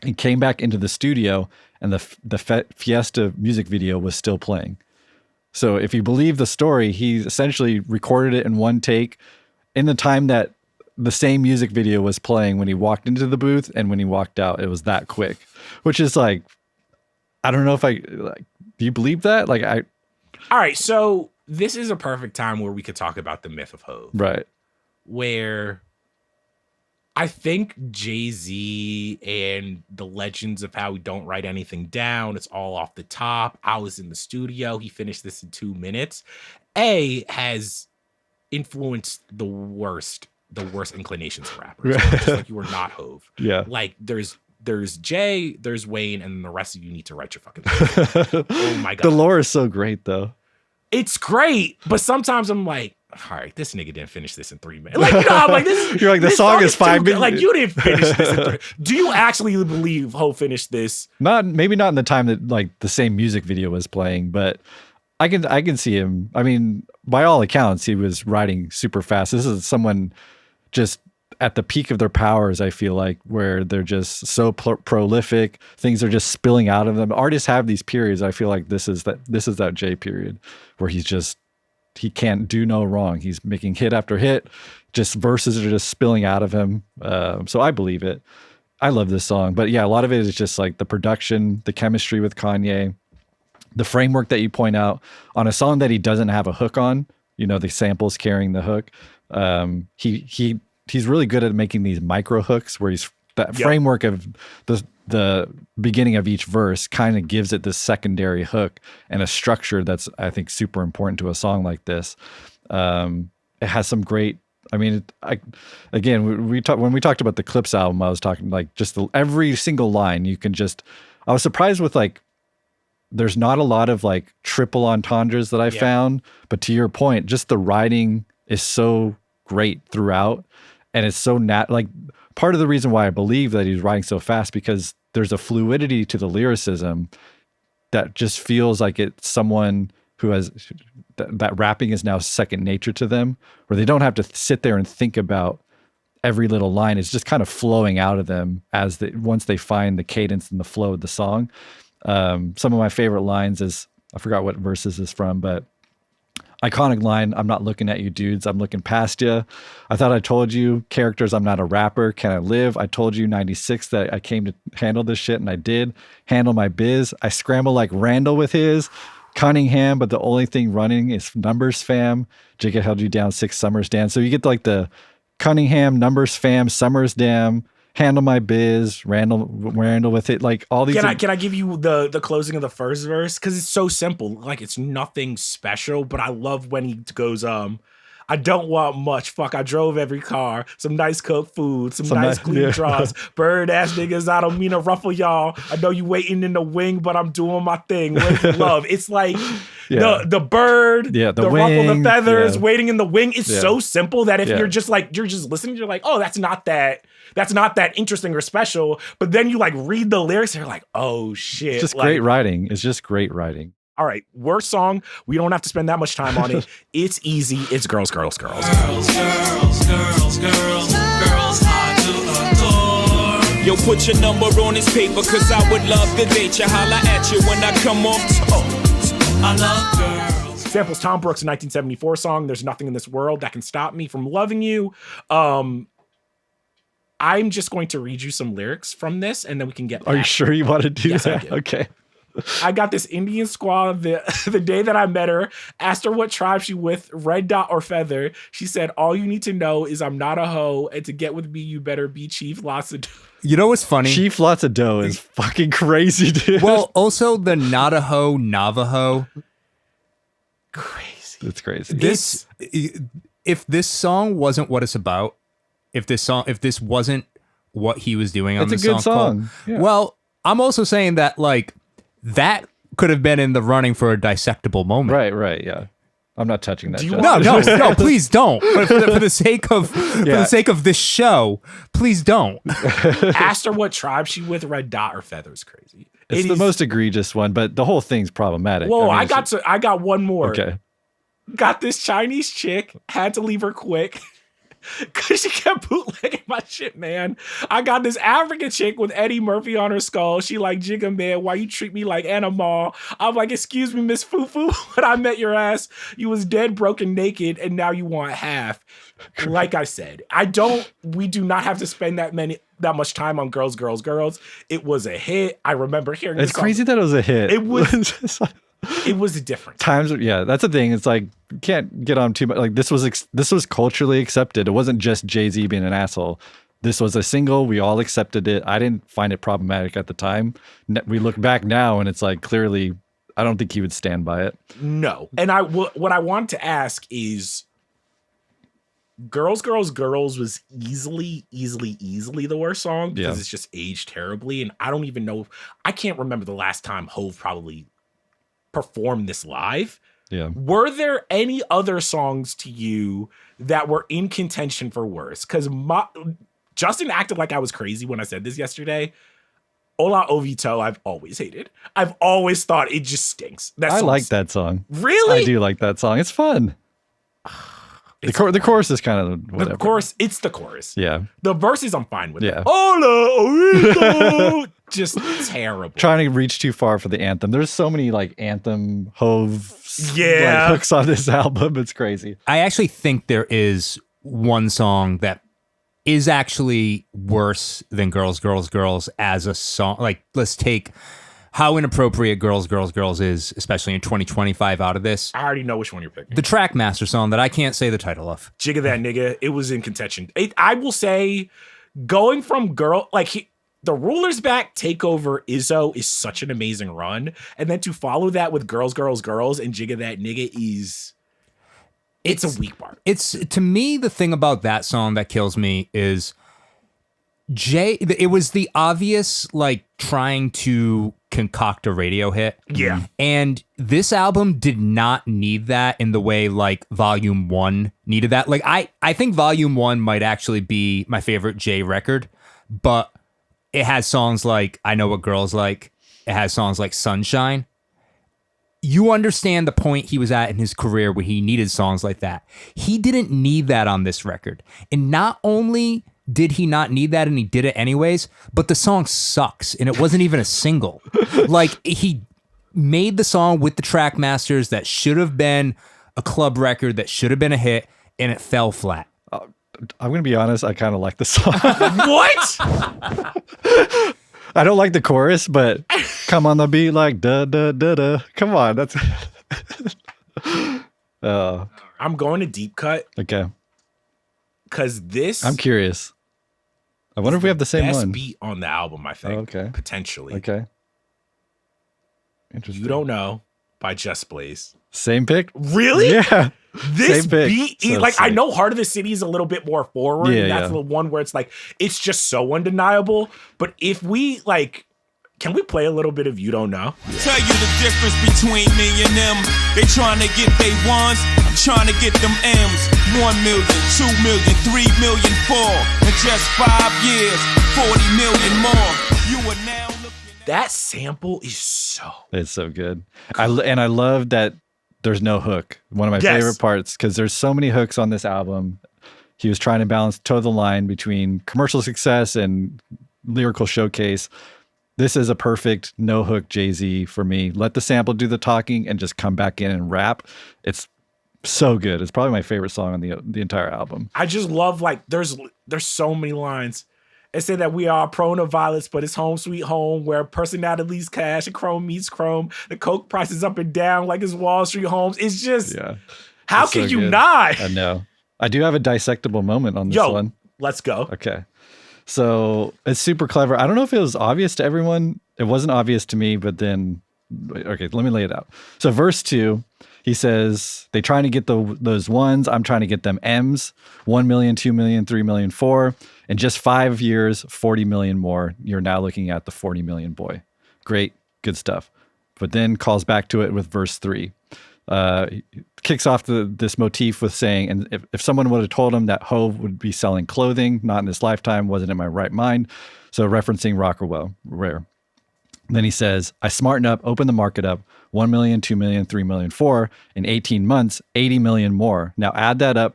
and came back into the studio, and the Fiesta music video was still playing. So if you believe the story, he essentially recorded it in one take in the time that the same music video was playing when he walked into the booth and when he walked out. It was that quick, which is like, I don't know if do you believe that? All right, so this is a perfect time where we could talk about the myth of Hove. Right. Where I think Jay-Z and the legends of how we don't write anything down, it's all off the top. I was in the studio, he finished this in 2 minutes. Has influenced the worst inclinations of rappers. Just like you are not Hove. Yeah. Like there's Jay, there's Wayne, and the rest of you need to write your fucking thing. Oh my God. The lore is so great though. It's great, but sometimes I'm like, all right, this nigga didn't finish this in 3 minutes. Like, you know, I'm like, this. You're like, the song is 5 minutes. Like, you didn't finish this in 3. Do you actually believe Ho finished this? Maybe not in the time that like the same music video was playing, but I can see him. I mean, by all accounts, he was writing super fast. This is someone just at the peak of their powers, I feel like, where they're just so prolific. Things are just spilling out of them. Artists have these periods. I feel like this is that J period where he can't do no wrong. He's making hit after hit. Just verses are just spilling out of him. So I believe it. I love this song. But yeah, a lot of it is just like the production, the chemistry with Kanye, the framework that you point out on a song that he doesn't have a hook on, you know, the samples carrying the hook. He's really good at making these micro hooks where that framework of the beginning of each verse kind of gives it this secondary hook and a structure that's, I think, super important to a song like this. It has some great, I mean, when we talked about the Clips album, I was talking like just every single line you can I was surprised with like, there's not a lot of like triple entendres that I found, but to your point, just the writing is so great throughout. And it's so like part of the reason why I believe that he's writing so fast, because there's a fluidity to the lyricism that just feels like it's someone who has that rapping is now second nature to them, where they don't have to sit there and think about every little line is just kind of flowing out of them once they find the cadence and the flow of the song. Some of my favorite lines is, I forgot what verse this is from, but iconic line, "I'm not looking at you dudes, I'm looking past you. I thought I told you, characters, I'm not a rapper. Can I live? I told you 96 that I came to handle this shit, and I did. Handle my biz. I scramble like Randall with his. Cunningham, but the only thing running is numbers, fam. Jigga held you down 6 summers, Dan." So you get like the Cunningham, numbers, fam, summers, damn. Handle my biz, Randall with it, like all these. Can I give you the closing of the first verse? Because it's so simple, like it's nothing special. But I love when he goes, "I don't want much. Fuck, I drove every car. Some nice cooked food. Some nice clean draws. Bird ass niggas. I don't mean to ruffle y'all. I know you waiting in the wing, but I'm doing my thing. With love." It's like the bird, the wing, ruffle, the feathers, waiting in the wing. It's so simple that if you're just listening, you're like, oh, that's not that interesting or special. But then you like read the lyrics, and you're like, oh shit. It's just great writing. It's just great writing. All right, worst song. We don't have to spend that much time on it. It's easy. It's Girls, Girls, Girls. Girls, girls, girls, girls, girls hard to adore. Yo, put your number on this paper, cause I would love to date you. Holla at you when I come off toes. I love girls. Samples Tom Brooks' 1974 song, "There's Nothing in This World That Can Stop Me From Loving You." I'm just going to read you some lyrics from this, and then we can get Are you sure you want to do Yes, that? I do. Okay. "I got this Indian squaw the day that I met her. Asked her what tribe she with, red dot or feather. She said, all you need to know is I'm not a hoe, and to get with me, you better be Chief Lots of..." You know what's funny? Chief Lots of Dough is fucking crazy, dude. Well, also the Navajo, Navajo. Crazy. It's crazy. If this song wasn't what it's about, if this wasn't what he was doing on It's the a good song. Yeah. Well, I'm also saying that like that could have been in the running for a dissectable moment. Right, yeah. I'm not touching that. No, please don't. For the sake of this show, please don't. Asked her what tribe she with, red dot or feather is crazy. It's the most egregious one, but the whole thing's problematic. Whoa, I I got one more. Okay. Got this Chinese chick, had to leave her quick. Cause she kept bootlegging my shit, man. I got this African chick with Eddie Murphy on her skull. She like, "Jigga, man, why you treat me like animal?" I'm like, "Excuse me, Miss Fufu. When I met your ass, you was dead, broken, naked, and now you want half." Like I said, we do not have to spend that much time on Girls, Girls, Girls. It was a hit. I remember hearing It's crazy that it was a hit. It was it was a difference. Times, yeah, that's the thing. It's like you can't get on too much. Like this was culturally accepted. It wasn't just Jay-Z being an asshole. This was a single. We all accepted it. I didn't find it problematic at the time. We look back now, and it's like clearly, I don't think he would stand by it. No. And what I want to ask is, Girls, Girls, Girls was easily the worst song because it's just aged terribly. And I don't even know. I can't remember the last time Hove probably performed this live. Yeah. Were there any other songs to you that were in contention for worse? Because Justin acted like I was crazy when I said this yesterday. Hola Ovito, I've always hated. I've always thought it just stinks. I like that song. Really? I do like that song. It's fun. The chorus is kind of whatever. It's the chorus. Yeah. The verses I'm fine with. Yeah. Hola Ovito. Just terrible. Trying to reach too far for the anthem. There's so many like anthem Hove hooks on this album. It's crazy. I actually think there is one song that is actually worse than Girls, Girls, Girls as a song. Like, let's take how inappropriate Girls, Girls, Girls is, especially in 2025 out of this. I already know which one you're picking. The Trackmaster song that I can't say the title of. Jigga That Nigga. It was in contention. I will say, going from the Rulers Back, Takeover, IZZO is such an amazing run. And then to follow that with Girls, Girls, Girls and Jigga That Nigga it's a weak part. It's, to me, the thing about that song that kills me is it was the obvious, like, trying to concoct a radio hit. Yeah. And this album did not need that in the way, like, Volume 1 needed that. Like, I think Volume 1 might actually be my favorite Jay record, but it has songs like I Know What Girls Like. It has songs like Sunshine. You understand the point he was at in his career where he needed songs like that. He didn't need that on this record. And not only did he not need that and he did it anyways? But the song sucks and it wasn't even a single. Like he made the song with the track masters that should have been a club record, that should have been a hit, and it fell flat. I'm going to be honest. I kind of like the song. What? I don't like the chorus, but come on the beat like da da da da. Come on, that's. I'm going to deep cut Okay. because this. I'm curious. I wonder if we have the same best one. beat on the album. I think. Okay. Potentially. Okay. Interesting. You Don't Know by Just Blaze. Same pick? Really? Yeah. This Same pick. beat, So like I sick. know Heart of the City is a little bit more forward. Yeah, and that's yeah. the one where it's like it's just so undeniable. But if we like, can we play a little bit of You Don't Know? Tell you the difference between me and them. They trying to get they ones, I'm trying to get them M's. 1 million, 2 million, 3 million, 4. In just 5 years, 40 million more. You are now looking at That sample is so. It's so good. I love that there's no hook. One of my Yes. favorite parts, because there's so many hooks on this album. He was trying to toe the line between commercial success and lyrical showcase. This is a perfect no hook Jay-Z for me. Let the sample do the talking and just come back in and rap. It's so good. It's probably my favorite song on the entire album. I just love like there's so many lines. It said that we are prone to violence, but it's home sweet home where personality leaves cash and chrome meets chrome. The coke price is up and down like it's Wall Street Holmes. It's just Yeah. how It's so can you good. not? I know. I do have a dissectable moment on this Yo, one. let's go. Okay. So it's super clever. I don't know if it was obvious to everyone. It wasn't obvious to me, but then, okay, let me lay it out. So verse 2, he says, they trying to get those ones. I'm trying to get them M's, 1 million, 2 million, 3 million, 4. In just 5 years, 40 million more. You're now looking at the 40 million boy. Great, good stuff. But then calls back to it with verse 3. He kicks off this motif with saying, and if someone would have told him that Hove would be selling clothing, not in his lifetime, wasn't in my right mind. So referencing Rockwell, Rare. Then he says, I smarten up, open the market up, 1 million, 2 million, 3 million, 4. In 18 months, 80 million more. Now add that up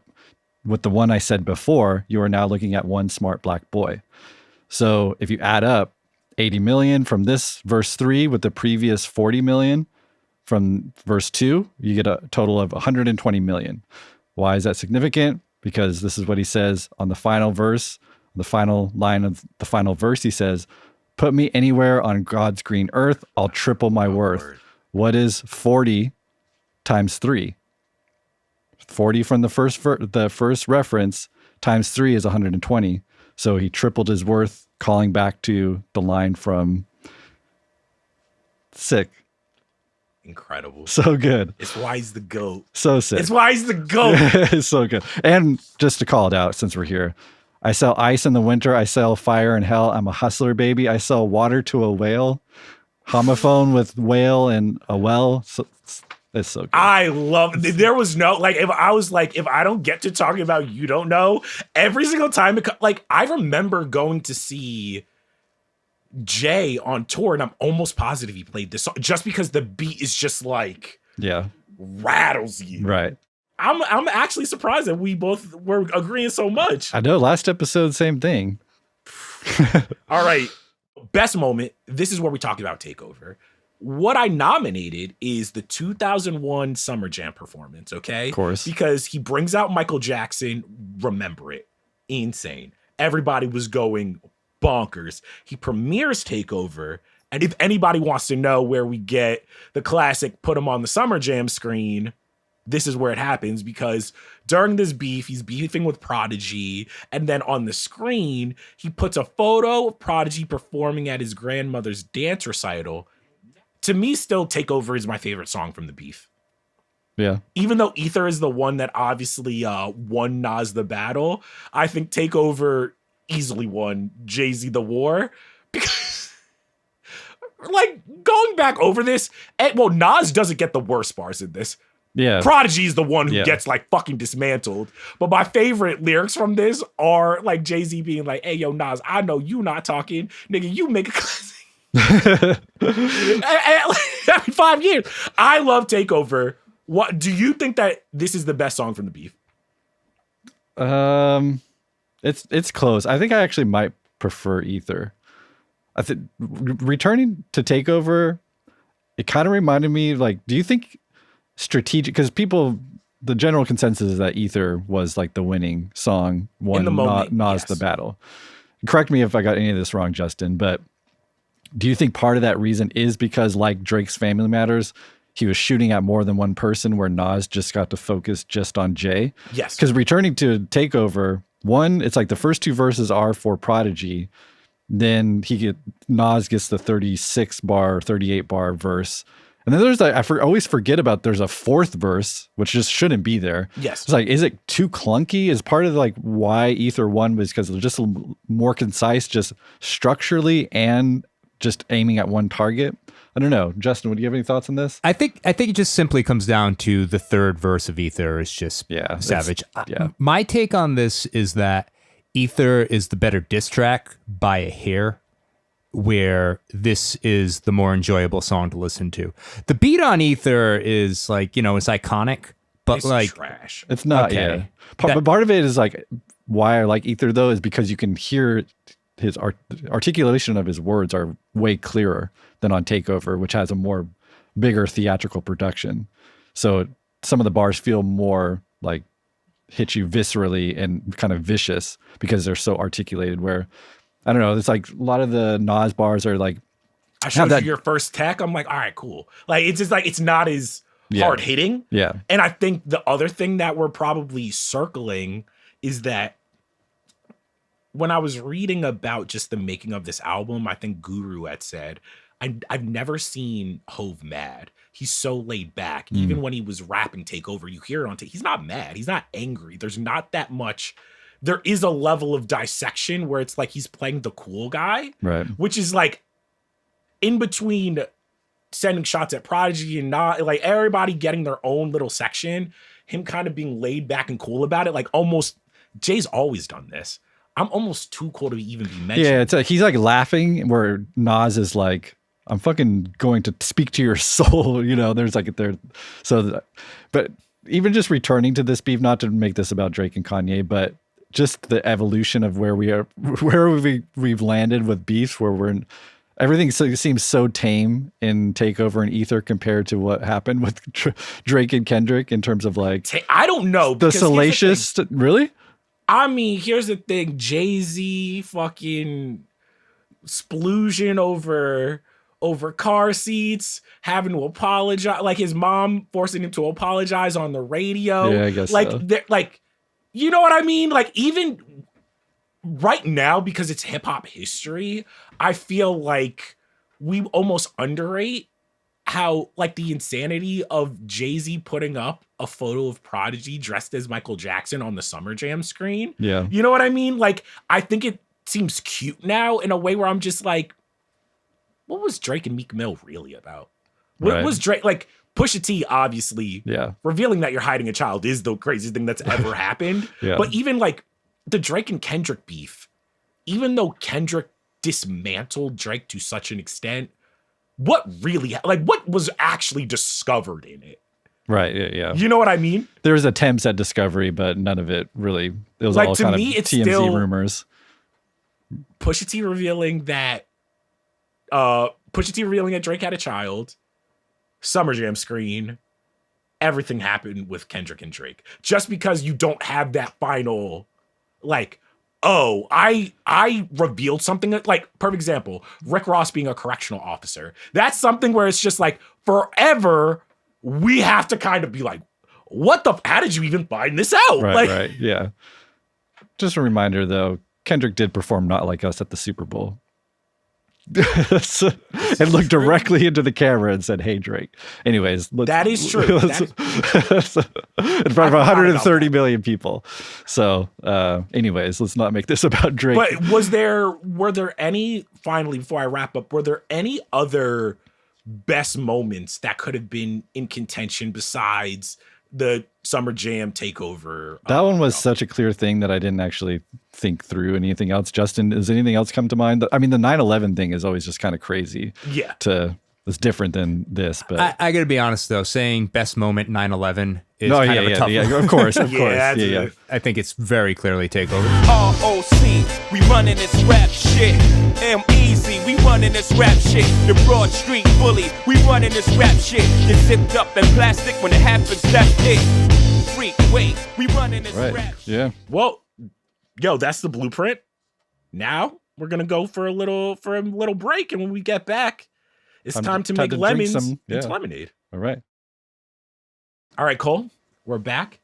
with the one I said before, you are now looking at one smart black boy. So if you add up 80 million from this verse 3 with the previous 40 million from verse 2, you get a total of 120 million. Why is that significant? Because this is what he says on the final verse, the final line of the final verse. He says, put me anywhere on God's green earth, I'll triple my worth. What is 40 times 3? 40 from the first reference times 3 is 120. So he tripled his worth, calling back to the line from Sick. Incredible. So good. It's why he's the GOAT. So sick. It's why he's the GOAT. It's so good. And just to call it out since we're here, I sell ice in the winter. I sell fire in hell. I'm a hustler, baby. I sell water to a whale. Homophone with whale and a well. So, it's so good. I love there was no like if I don't get to talking about You Don't Know every single time like I remember going to see Jay on tour and I'm almost positive he played this song just because the beat is just like Yeah. rattles you. Right. I'm actually surprised that we both were agreeing so much. I know. Last episode, same thing. All right. Best moment. This is where we talked about Takeover. What I nominated is the 2001 Summer Jam performance, okay? Of course. Because he brings out Michael Jackson. Remember it. Insane. Everybody was going bonkers. He premieres Takeover. And if anybody wants to know where we get the classic put him on the Summer Jam screen, this is where it happens because during this beef, he's beefing with Prodigy. And then on the screen, he puts a photo of Prodigy performing at his grandmother's dance recital. To me, still Takeover is my favorite song from the beef. Yeah. Even though Ether is the one that obviously won Nas the battle, I think Takeover easily won Jay-Z the war. Because, like, going back over this, well, Nas doesn't get the worst bars in this. Yeah. Prodigy is the one who gets like fucking dismantled. But my favorite lyrics from this are like Jay-Z being like, hey, yo, Nas, I know you not talking. Nigga, you make a classic. Every 5 years. I love Takeover. What do you think that this is the best song from the beef? It's close. I think I actually might prefer Ether. I think returning to Takeover, it kind of reminded me, like, do you think strategic, because the general consensus is that Ether was like the winning song, won Nas the battle. Correct me if I got any of this wrong, Justin, but do you think part of that reason is because, like Drake's Family Matters, he was shooting at more than one person, where Nas just got to focus just on Jay? Yes. Because returning to Takeover, one, it's like the first two verses are for Prodigy. Then Nas gets the 38 bar verse. And then there's always forget about there's a fourth verse, which just shouldn't be there. Yes. It's like, is it too clunky? Is part of like why Ether won was because it was just more concise, just structurally and just aiming at one target. I don't know. Justin, would you have any thoughts on this? I think it just simply comes down to the third verse of Ether is just savage. My take on this is that Ether is the better diss track by a hair, where this is the more enjoyable song to listen to. The beat on Ether is like, it's iconic, but It's like trash. It's not. Okay. Yeah. But part of it is like why I like Ether though is because you can hear his articulation of his words are way clearer than on Takeover, which has a more bigger theatrical production. So some of the bars feel more like hit you viscerally and kind of vicious because they're so articulated, where I don't know, it's like a lot of the Nas bars are like, I showed you your first tech. I'm like, all right, cool. Like, it's just like, it's not as hard hitting. Yeah. And I think the other thing that we're probably circling is that when I was reading about just the making of this album, I think Guru had said, I've never seen Hove mad. He's so laid back. Even when he was rapping Takeover, you hear it on he's not mad. He's not angry. There's not that much. There is a level of dissection where it's like he's playing the cool guy, right? Which is like in between sending shots at Prodigy and not like everybody getting their own little section, him kind of being laid back and cool about it. Like almost Jay's always done this. I'm almost too cool to even be mentioned. Yeah, it's like he's like laughing where Nas is like, I'm fucking going to speak to your soul. There's like but even just returning to this beef, not to make this about Drake and Kanye, but just the evolution of where we are, where we've landed with beefs, where everything seems so tame in Takeover and Ether compared to what happened with Drake and Kendrick in terms of like, I don't know. The salacious, really? I mean, here's the thing. Jay-Z fucking splusion over car seats, having to apologize, like his mom forcing him to apologize on the radio. Yeah, I guess like, so. Like, you know what I mean? Like, even right now, because it's hip hop history, I feel like we almost underrate how, like, the insanity of Jay-Z putting up a photo of Prodigy dressed as Michael Jackson on the Summer Jam screen. Yeah. You know what I mean? Like, I think it seems cute now in a way where I'm just like, what was Drake and Meek Mill really about? What was Drake, like, Pusha T, obviously, revealing that you're hiding a child is the craziest thing that's ever happened. Yeah. But even, like, the Drake and Kendrick beef, even though Kendrick dismantled Drake to such an extent, what was actually discovered in it? Right, yeah. You know what I mean? There was attempts at discovery, but none of it really, it was like, all to kind me, of it's TMZ still rumors. Pusha T revealing that Drake had a child, Summer Jam screen, everything happened with Kendrick and Drake. Just because you don't have that final, like, oh, I revealed something that, like, perfect example, Rick Ross being a correctional officer. That's something where it's just like, forever, we have to kind of be like, how did you even find this out? Right, yeah. Just a reminder, though, Kendrick did perform Not Like Us at the Super Bowl. And looked directly into the camera and said, "Hey, Drake." Anyways, that is true. In front of 130 million people. So, anyways, let's not make this about Drake. But were there any, finally, before I wrap up, were there any other best moments that could have been in contention besides the Summer Jam Takeover? That one was such a clear thing that I didn't actually think through anything else. Justin, does anything else come to mind? I mean, the 9/11 thing is always just kind of crazy. Yeah. To was different than this. But I got to be honest though, saying best moment 9/11 is no, kind of a tough one. of course, of course, that's yeah. I think it's very clearly Takeover. ROC, we running this rap shit. M-Easy, we running this rap shit. The Broad Street Bully, we running this rap shit. Get zipped up in plastic when it happens, that's it. Freak, wait, we running this Right, rap shit. yeah. Well, yo, that's the blueprint. Now we're gonna go for a little break, and when we get back, it's time to make drink lemons some- into yeah. lemonade. All right. All right, Cole, we're back.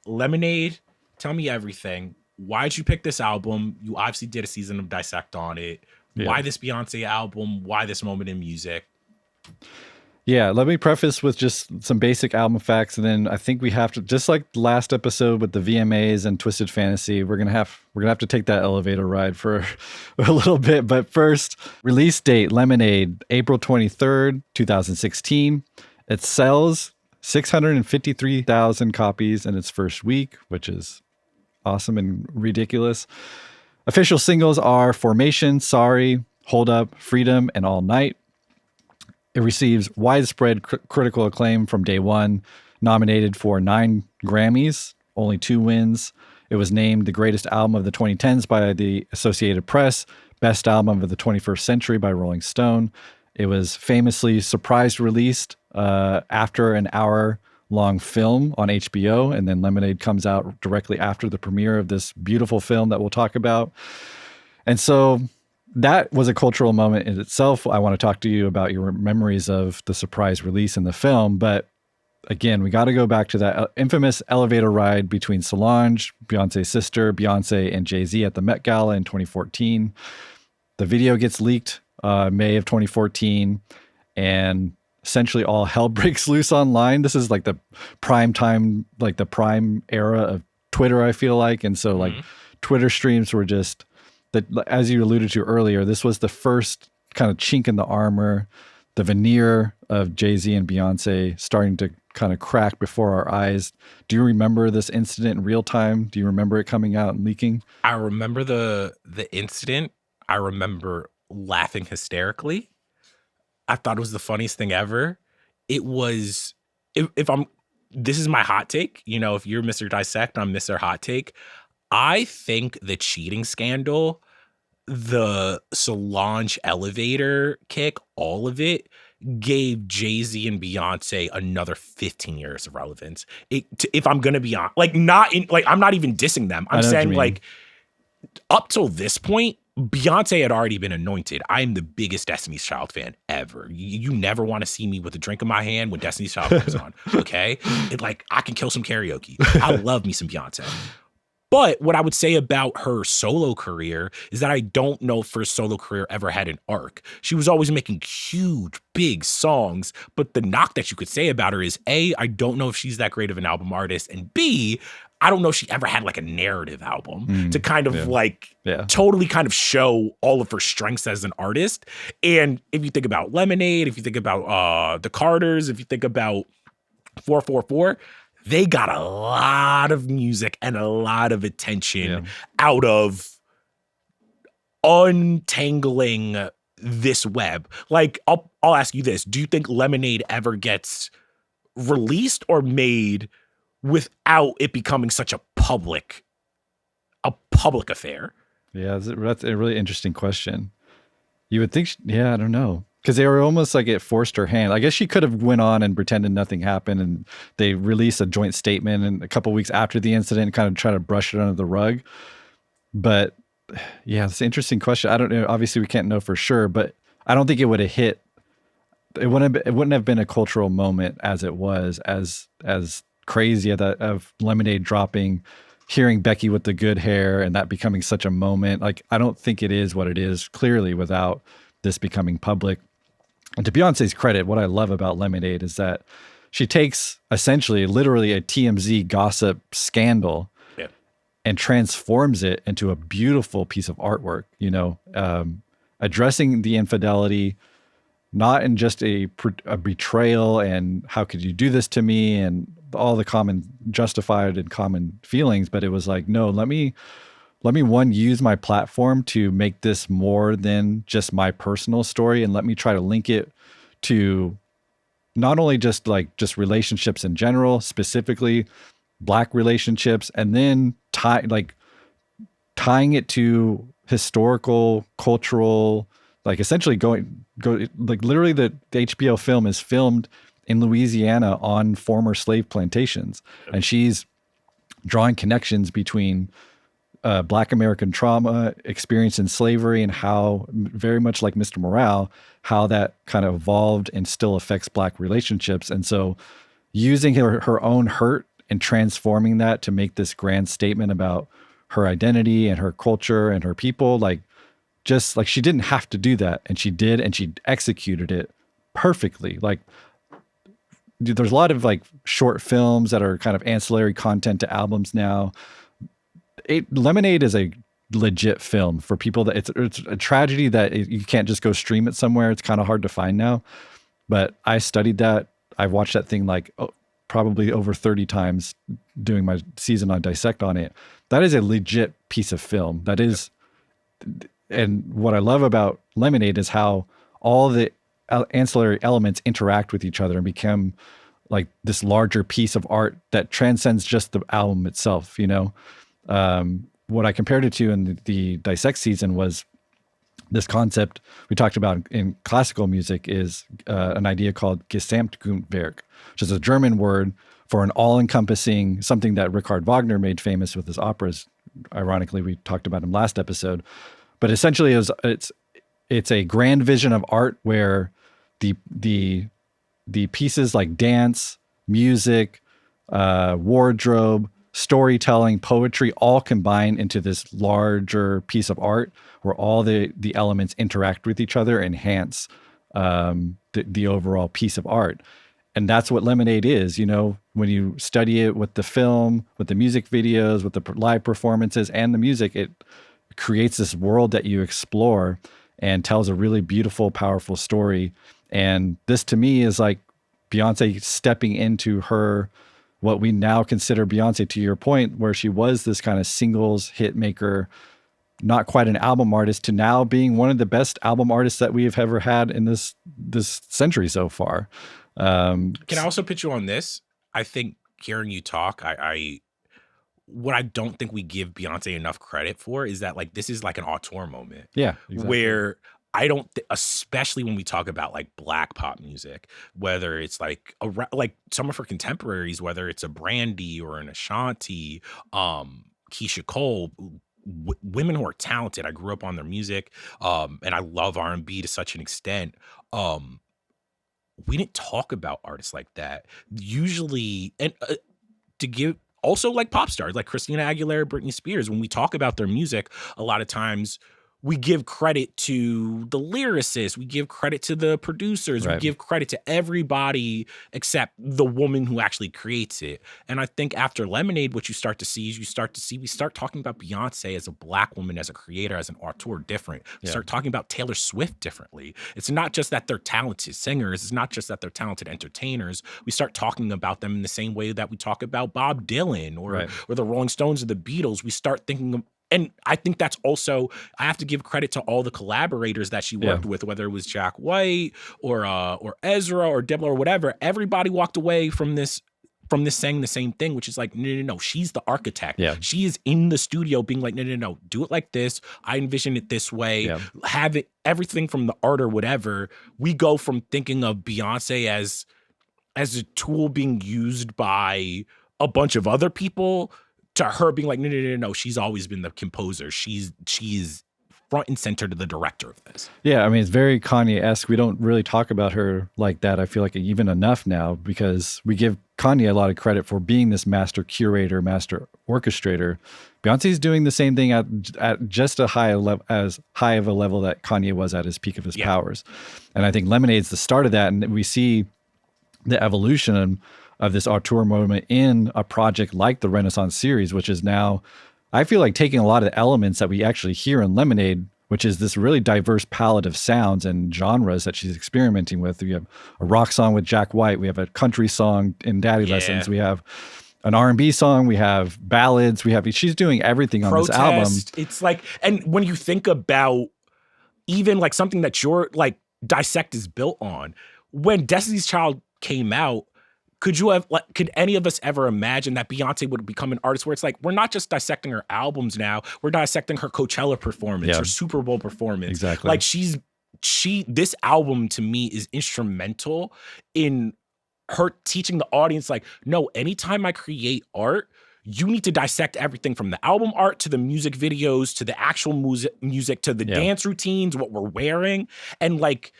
Lemonade, tell me everything. Why'd you pick this album? You obviously did a season of Dissect on it. Yeah. Why this Beyonce album? Why this moment in music? Yeah, let me preface with just some basic album facts, and then I think we have to, just like the last episode with the VMAs and Twisted Fantasy, we're gonna have to take that elevator ride for a little bit. But first, release date: Lemonade, April 23rd, 2016. It sells 653,000 copies in its first week, which is awesome and ridiculous. Official singles are Formation, Sorry, Hold Up, Freedom, and All Night. It receives widespread critical acclaim from day one, nominated for 9 Grammys, only 2 wins. It was named the greatest album of the 2010s by the Associated Press, best album of the 21st century by Rolling Stone. It was famously surprise released after an hour-long film on HBO, and then Lemonade comes out directly after the premiere of this beautiful film that we'll talk about. And so that was a cultural moment in itself. I want to talk to you about your memories of the surprise release in the film. But again, we got to go back to that infamous elevator ride between Solange, Beyonce's sister, Beyonce, and Jay-Z at the Met Gala in 2014. The video gets leaked May of 2014, and essentially all hell breaks loose online. This is like the prime time, like the prime era of Twitter, I feel like. And so like Twitter streams were just, that, as you alluded to earlier, this was the first kind of chink in the armor, the veneer of Jay-Z and Beyonce starting to kind of crack before our eyes. Do you remember this incident in real time? Do you remember it coming out and leaking? I remember the incident. I remember laughing hysterically. I thought it was the funniest thing ever. It was, this is my hot take. You know, if you're Mr. Dissect, I'm Mr. Hot Take. I think the cheating scandal, the Solange elevator kick, all of it gave Jay-Z and Beyonce another 15 years of relevance. If I'm going to be on, like, I'm not even dissing them. I'm saying, like, up till this point, Beyonce had already been anointed. I am the biggest Destiny's Child fan ever. You never want to see me with a drink in my hand when Destiny's Child comes on, okay? I can kill some karaoke. I love me some Beyonce. But what I would say about her solo career is that I don't know if her solo career ever had an arc. She was always making huge, big songs, but the knock that you could say about her is A, I don't know if she's that great of an album artist, and B, I don't know if she ever had like a narrative album to kind of totally kind of show all of her strengths as an artist. And if you think about Lemonade, if you think about The Carters, if you think about 444, they got a lot of music and a lot of attention out of untangling this web. Like, I'll ask you this. Do you think Lemonade ever gets released or made without it becoming such a public affair? Yeah, that's a really interesting question. You would think, I don't know. Because they were almost like it forced her hand. I guess she could have went on and pretended nothing happened, and they released a joint statement and a couple of weeks after the incident kind of try to brush it under the rug. But yeah, it's an interesting question. I don't know. Obviously, we can't know for sure, but I don't think it would have hit. It wouldn't have been a cultural moment as it was, as crazy of Lemonade dropping, hearing Becky with the good hair, and that becoming such a moment. Like, I don't think it is what it is clearly without this becoming public. And to Beyonce's credit, what I love about Lemonade is that she takes essentially literally a TMZ gossip scandal and transforms it into a beautiful piece of artwork, addressing the infidelity, not in just a betrayal and how could you do this to me and all the common justified and common feelings, but it was like, no, let me use my platform to make this more than just my personal story, and let me try to link it to not only just relationships in general, specifically Black relationships, and then tying it to historical, cultural, like essentially literally the HBO film is filmed in Louisiana on former slave plantations. And she's drawing connections between Black American trauma, experience in slavery, and how, very much like Mr. Morale, how that kind of evolved and still affects Black relationships. And so using her own hurt and transforming that to make this grand statement about her identity and her culture and her people, just like she didn't have to do that. And she did, and she executed it perfectly. Like, there's a lot of short films that are kind of ancillary content to albums now. Lemonade is a legit film for people that it's a tragedy that you can't just go stream it somewhere. It's kind of hard to find now, but I studied that. I've watched that thing probably over 30 times doing my season on Dissect on it. That is a legit piece of film. That is, and what I love about Lemonade is how all the ancillary elements interact with each other and become like this larger piece of art that transcends just the album itself, you know? What I compared it to in the Dissect season was this concept we talked about in classical music is an idea called Gesamtkunstwerk, which is a German word for an all-encompassing, something that Richard Wagner made famous with his operas. Ironically, we talked about him last episode. But essentially, it's a grand vision of art where the pieces like dance, music, wardrobe, storytelling, poetry all combine into this larger piece of art where all the elements interact with each other, enhance the overall piece of art. And that's what Lemonade is, you know, when you study it with the film, with the music videos, with the live performances and the music, it creates this world that you explore and tells a really beautiful, powerful story. And this to me is like Beyonce stepping into her, what we now consider Beyonce, to your point, where she was this kind of singles hit maker, not quite an album artist, to now being one of the best album artists that we have ever had in this century so far. Can I also pitch you on this? I think hearing you talk, what I don't think we give Beyonce enough credit for is that this is like an auteur moment. Yeah, exactly. Where I don't, especially when we talk about Black pop music, whether it's like some of her contemporaries, whether it's a Brandy or an Ashanti, Keisha Cole, women who are talented. I grew up on their music, and I love R&B to such an extent. We didn't talk about artists like that usually, and to give also pop stars like Christina Aguilera, Britney Spears. When we talk about their music, a lot of times we give credit to the lyricists, we give credit to the producers, right. We give credit to everybody except the woman who actually creates it. And I think after Lemonade, what you start to see is we start talking about Beyonce as a Black woman, as a creator, as an auteur different. We start talking about Taylor Swift differently. It's not just that they're talented singers. It's not just that they're talented entertainers. We start talking about them in the same way that we talk about Bob Dylan or the Rolling Stones or the Beatles. We start thinking of, and I think that's also, I have to give credit to all the collaborators that she worked with, whether it was Jack White or Ezra or Debla or whatever. Everybody walked away from this saying the same thing, which is no, she's the architect. Yeah. She is in the studio being no, do it like this. I envision it this way. Yeah. Have it, everything from the art or whatever. We go from thinking of Beyonce as a tool being used by a bunch of other people to her being no, she's always been the composer. She's front and center to the director of this. Yeah, I mean, it's very Kanye-esque. We don't really talk about her like that, I feel like, even enough now, because we give Kanye a lot of credit for being this master curator, master orchestrator. Beyonce's doing the same thing at just as high of a level that Kanye was at his peak of his powers. And I think Lemonade's the start of that, and we see the evolution of this auteur moment in a project like the Renaissance series, which is now, I feel like, taking a lot of the elements that we actually hear in Lemonade, which is this really diverse palette of sounds and genres that she's experimenting with. We have a rock song with Jack White. We have a country song in Daddy Lessons. We have an R&B song. We have ballads. She's doing everything on this album. It's and when you think about even something that your Dissect is built on, when Destiny's Child came out, could any of us ever imagine that Beyonce would become an artist where it's like, we're not just dissecting her albums now, we're dissecting her Coachella performance, her Super Bowl performance. Exactly. Like this album to me is instrumental in her teaching the audience, like, no, anytime I create art, you need to dissect everything from the album art to the music videos, to the actual music, to the dance routines, what we're wearing. And like,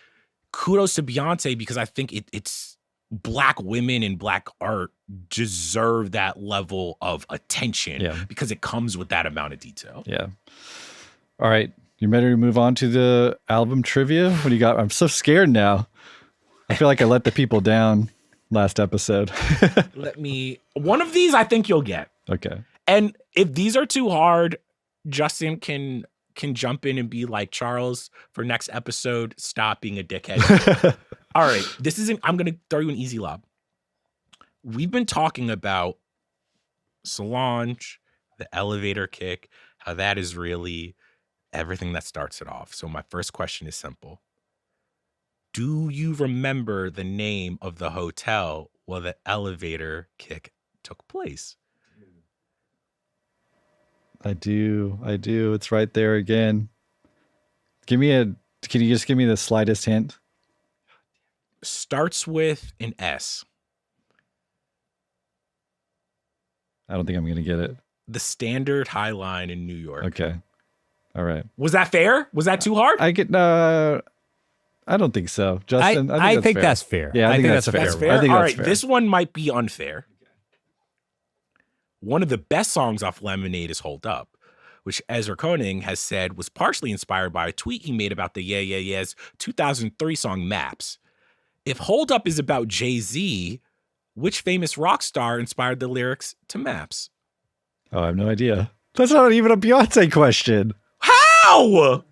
kudos to Beyonce, because I think it's Black women and Black art deserve that level of attention because it comes with that amount of detail. Yeah. All right. You ready to move on to the album trivia? What do you got? I'm so scared now. I feel like I let the people down last episode. One of these I think you'll get. Okay. And if these are too hard, Justin can jump in and be like, Charles, for next episode, stop being a dickhead. All right, I'm going to throw you an easy lob. We've been talking about Solange, the elevator kick, how that is really everything that starts it off. So my first question is simple. Do you remember the name of the hotel where the elevator kick took place? I do. It's right there again. Can you just give me the slightest hint? Starts with an S. I don't think I'm going to get it. The Standard High Line in New York. Okay. All right. Was that fair? Was that too hard? I don't think so. Justin, I think that's fair. Yeah, I think that's fair. That's fair. I think All that's right, fair. this one might be unfair. One of the best songs off Lemonade is Hold Up, which Ezra Koenig has said was partially inspired by a tweet he made about the Yeah Yeah Yeahs 2003 song Maps. If Hold Up is about Jay-Z, which famous rock star inspired the lyrics to Maps? Oh, I have no idea. That's not even a Beyonce question. How?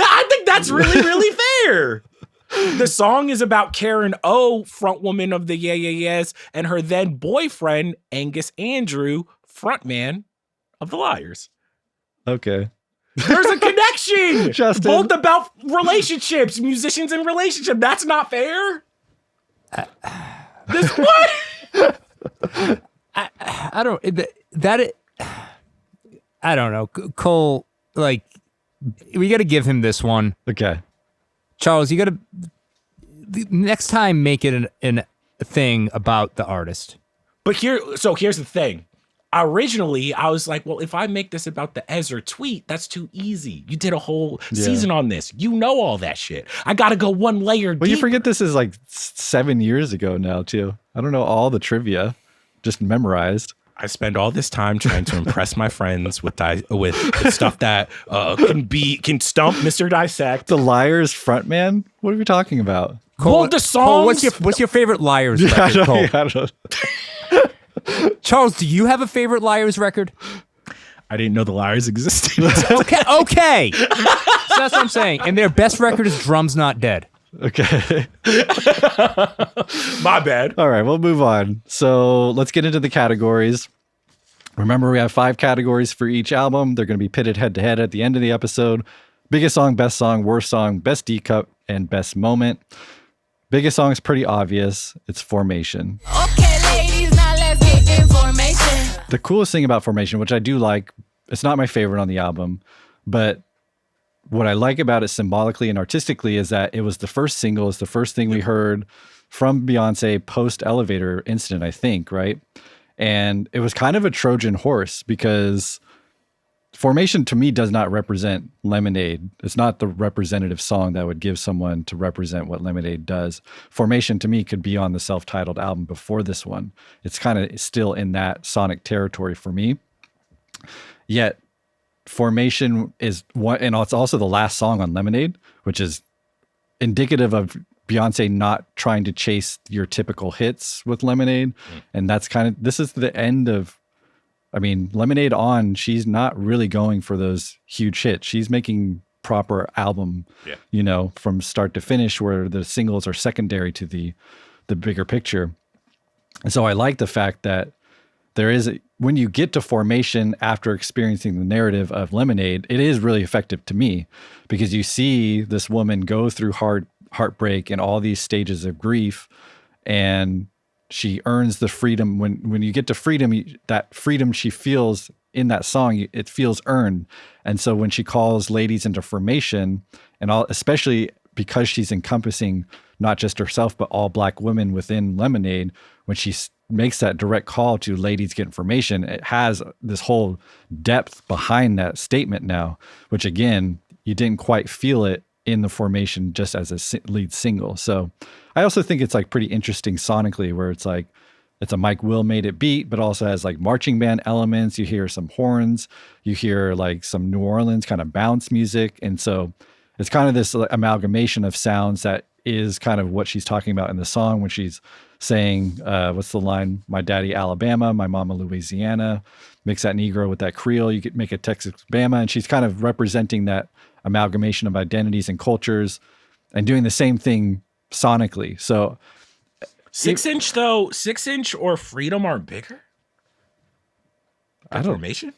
I think that's really, really fair. The song is about Karen O, frontwoman of the Yeah Yeah Yeahs, and her then boyfriend, Angus Andrew, frontman of the Liars. Okay. There's a connection. Justin. Both about relationships, musicians and relationship. That's not fair. This what? I don't know. Cole, like, we got to give him this one. Okay. Charles, you got to next time make it a thing about the artist. But here's the thing. Originally, I was like, well, if I make this about the Ezra tweet, that's too easy. You did a whole season on this. You know all that shit. I got to go one layer deeper. Well, you forget this is like 7 years ago now, too. I don't know all the trivia, just memorized. I spend all this time trying to impress my friends with stuff that can stump Mr. Dissect. The Liars frontman? What are we talking about? Cole, well, the songs. Cole, what's your favorite Liars record, Cole? I don't Charles, do you have a favorite Liars record? I didn't know the Liars existed. Okay. So that's what I'm saying. And their best record is Drums Not Dead. Okay. My bad. All right, we'll move on. So let's get into the categories. Remember, we have 5 categories for each album. They're going to be pitted head to head at the end of the episode. Biggest song, best song, worst song, best D-Cup, and best moment. Biggest song is pretty obvious. It's Formation. Okay, ladies, now let's get information. The coolest thing about Formation, which I do like, it's not my favorite on the album, but what I like about it symbolically and artistically is that it was the first single, it's the first thing we heard from Beyonce post Elevator incident, I think, right? And it was kind of a Trojan horse because Formation to me does not represent Lemonade. It's not the representative song that would give someone to represent what Lemonade does. Formation to me could be on the self-titled album before this one. It's kind of still in that sonic territory for me. Yet Formation is one, and it's also the last song on Lemonade, which is indicative of Beyonce not trying to chase your typical hits with Lemonade. And that's this is the end of, Lemonade on, she's not really going for those huge hits. She's making proper album, from start to finish, where the singles are secondary to the bigger picture. And so I like the fact that there is, when you get to Formation after experiencing the narrative of Lemonade, it is really effective to me because you see this woman go through hard heartbreak and all these stages of grief, and she earns the freedom. When you get to freedom, that freedom she feels in that song, it feels earned. And so when she calls ladies into formation, and all, especially because she's encompassing not just herself but all Black women within Lemonade, when she makes that direct call to ladies get information, it has this whole depth behind that statement now, which again, you didn't quite feel it in the formation just as a lead single. So I also think it's like pretty interesting sonically, where it's like, it's a Mike Will made it beat, but also has like marching band elements. You hear some horns, you hear like some New Orleans kind of bounce music. And so it's kind of this amalgamation of sounds that is kind of what she's talking about in the song when she's saying, what's the line? My daddy, Alabama, my mama, Louisiana, mix that Negro with that Creole, you could make a Texas Bama. And she's kind of representing that amalgamation of identities and cultures and doing the same thing sonically. So 6-inch though, 6-inch or Freedom are bigger? Formation?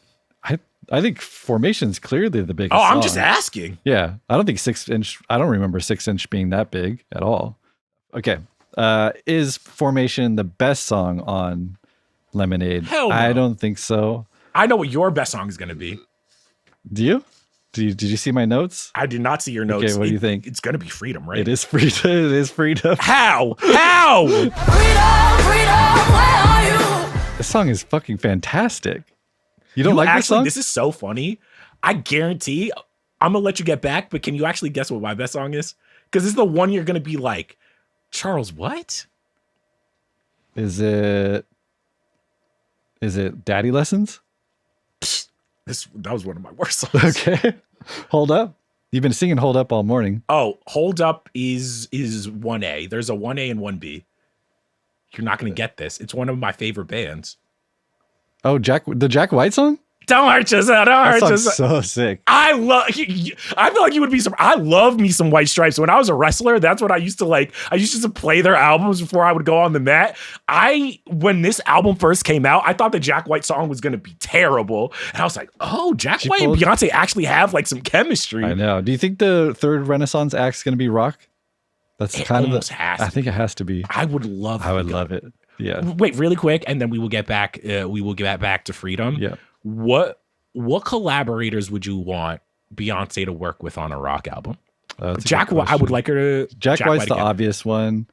I think Formation's clearly the biggest. Oh, I'm song. just asking. Yeah. I don't think 6-inch, I don't remember 6-inch being that big at all. Okay. Is Formation the best song on Lemonade? Hell no. I don't think so. I know what your best song is going to be. Do you? Did you see my notes? I did not see your notes. Okay, what do you think? It's going to be Freedom, right? It is Freedom. It is Freedom. How? Freedom, freedom, where are you? This song is fucking fantastic. You don't like this song? This is so funny. I guarantee I'm going to let you get back, but can you actually guess what my best song is? Because this is the one you're going to be like, Charles, what? Is it Daddy Lessons? That was one of my worst songs. Okay. Hold Up. You've been singing Hold Up all morning. Oh, Hold Up is 1A. There's a 1A and 1B. You're not going to get this. It's one of my favorite bands. Oh, the Jack White song? Don't hurt yourself. Don't hurt That yourself. song's so sick. I feel like you would be I love me some White Stripes. When I was a wrestler, that's what I used to like. I used to play their albums before I would go on the mat. When this album first came out, I thought the Jack White song was going to be terrible. And I was like, oh, Jack White and Beyonce actually have like some chemistry. I know. Do you think the third Renaissance act's going to be rock? That's kind of I think it has to be. I would love love it. Yeah. Wait, really quick, and then we will get back to Freedom. Yeah. What collaborators would you want Beyonce to work with on a rock album? Jack White. I would like her to. Jack White's the again. obvious one.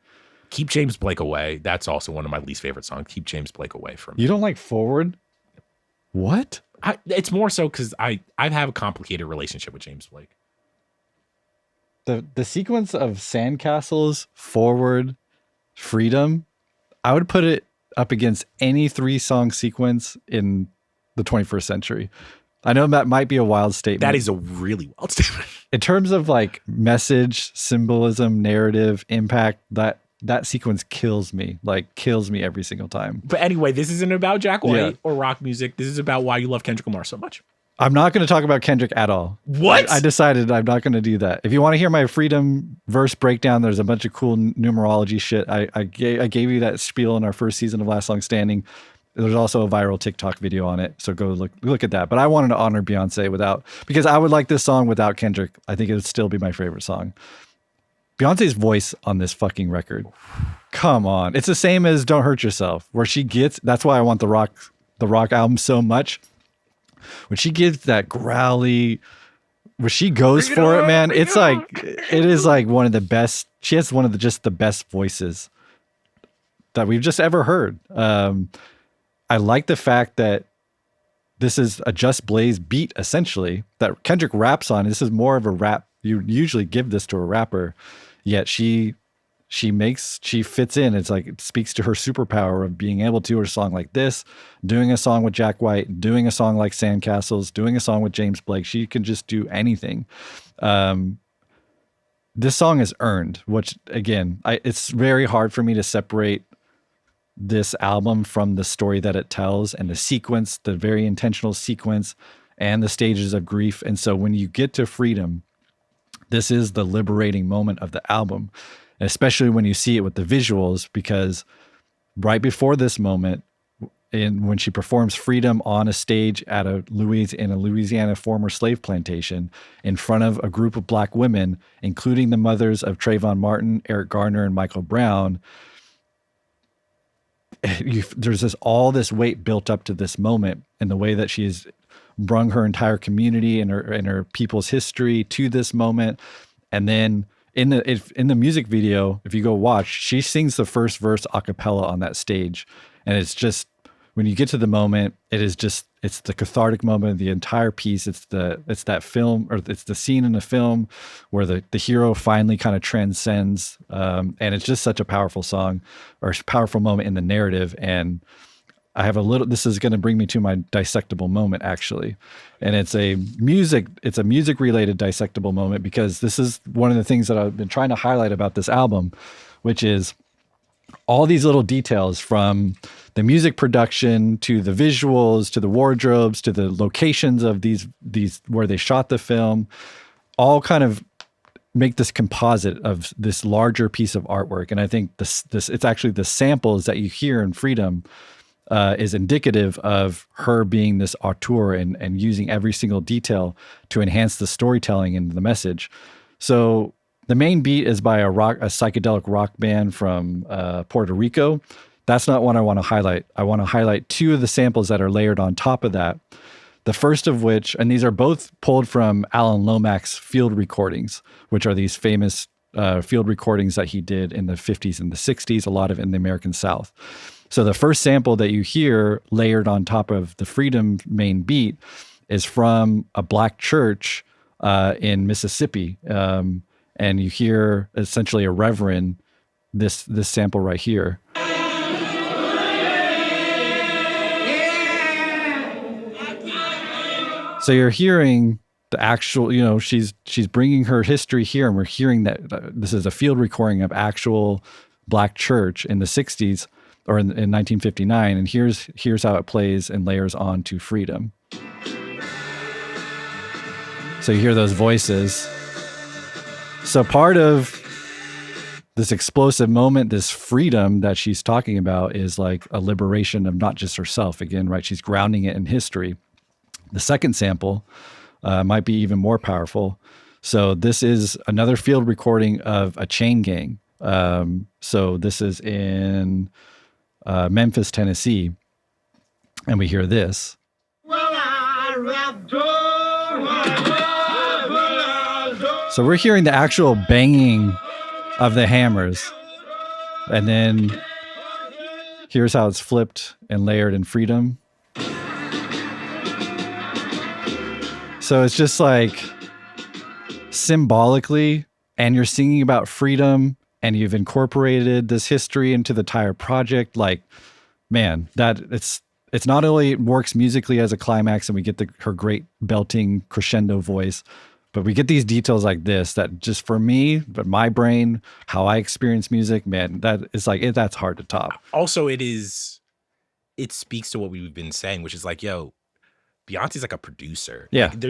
Keep James Blake Away. That's also one of my least favorite songs. Keep James Blake Away from me. You don't like Forward? What? It's more so because I have a complicated relationship with James Blake. The sequence of Sandcastles, Forward, Freedom, I would put it up against any 3-song sequence in the 21st century. I know that might be a wild statement. That is a really wild statement. In terms of like message, symbolism, narrative, impact, that sequence kills me every single time. But anyway, this isn't about Jack White or rock music. This is about why you love Kendrick Lamar so much. I'm not going to talk about Kendrick at all. What? I decided I'm not going to do that. If you want to hear my Freedom verse breakdown, there's a bunch of cool numerology shit. I gave you that spiel in our first season of Last Song Standing. There's also a viral TikTok video on it, so go look at that. But I wanted to honor Beyonce because I would like this song without Kendrick. I think it would still be my favorite song. Beyonce's voice on this fucking record. Come on. It's the same as Don't Hurt Yourself, where she gets, that's why I want the rock album so much. When she gives that growly, where she goes for it, man, it's like, it is like one of the best. She has one of the best voices that we've just ever heard. I like the fact that this is a Just Blaze beat, essentially, that Kendrick raps on. This is more of a rap. You usually give this to a rapper, yet she fits in. It's like, it speaks to her superpower of being able to do a song like this, doing a song with Jack White, doing a song like Sandcastles, doing a song with James Blake. She can just do anything. This song is earned, which again, it's very hard for me to separate this album from the story that it tells and the sequence, the very intentional sequence and the stages of grief. And so when you get to Freedom, this is the liberating moment of the album, especially when you see it with the visuals, because right before this moment, when she performs Freedom on a stage at a Louisiana former slave plantation in front of a group of black women, including the mothers of Trayvon Martin, Eric Garner, and Michael Brown. There's all this weight built up to this moment, and the way that she's brung her entire community and her people's history to this moment. And then in the music video, if you go watch, she sings the first verse a cappella on that stage. And it's just, when you get to the moment, it's the cathartic moment of the entire piece. It's that film, or it's the scene in the film where the hero finally kind of transcends. And it's just such a powerful song, or powerful moment in the narrative. And I have this is going to bring me to my dissectable moment, actually. And it's a music related dissectable moment, because this is one of the things that I've been trying to highlight about this album, which is all these little details, from the music production to the visuals, to the wardrobes, to the locations of these where they shot the film, all kind of make this composite of this larger piece of artwork. And I think this it's actually the samples that you hear in Freedom is indicative of her being this auteur and using every single detail to enhance the storytelling and the message. So the main beat is by a psychedelic rock band from Puerto Rico. That's not one I want to highlight. I want to highlight two of the samples that are layered on top of that. The first of which, and these are both pulled from Alan Lomax's field recordings, which are these famous field recordings that he did in the 50s and the 60s, a lot of it in the American South. So the first sample that you hear layered on top of the Freedom main beat is from a black church in Mississippi. And you hear essentially a reverend, this sample right here. So you're hearing the actual, she's bringing her history here, and we're hearing that this is a field recording of actual black church in the 60s, or in 1959. And here's how it plays and layers on to Freedom. So you hear those voices. So part of this explosive moment, this freedom that she's talking about, is like a liberation of not just herself. Again, right? She's grounding it in history. The second sample might be even more powerful. So this is another field recording of a chain gang. So this is in Memphis, Tennessee. And we hear this. So we're hearing the actual banging of the hammers. And then here's how it's flipped and layered in Freedom. So it's just like symbolically, and you're singing about freedom, and you've incorporated this history into the entire project. Like, man, that it's not only it works musically as a climax, and we get her great belting crescendo voice, but we get these details like this that just for me, but my brain, how I experience music, man, that is like that's hard to top. Also, it speaks to what we've been saying, which is like, yo, Beyonce's like a producer. Yeah. Like,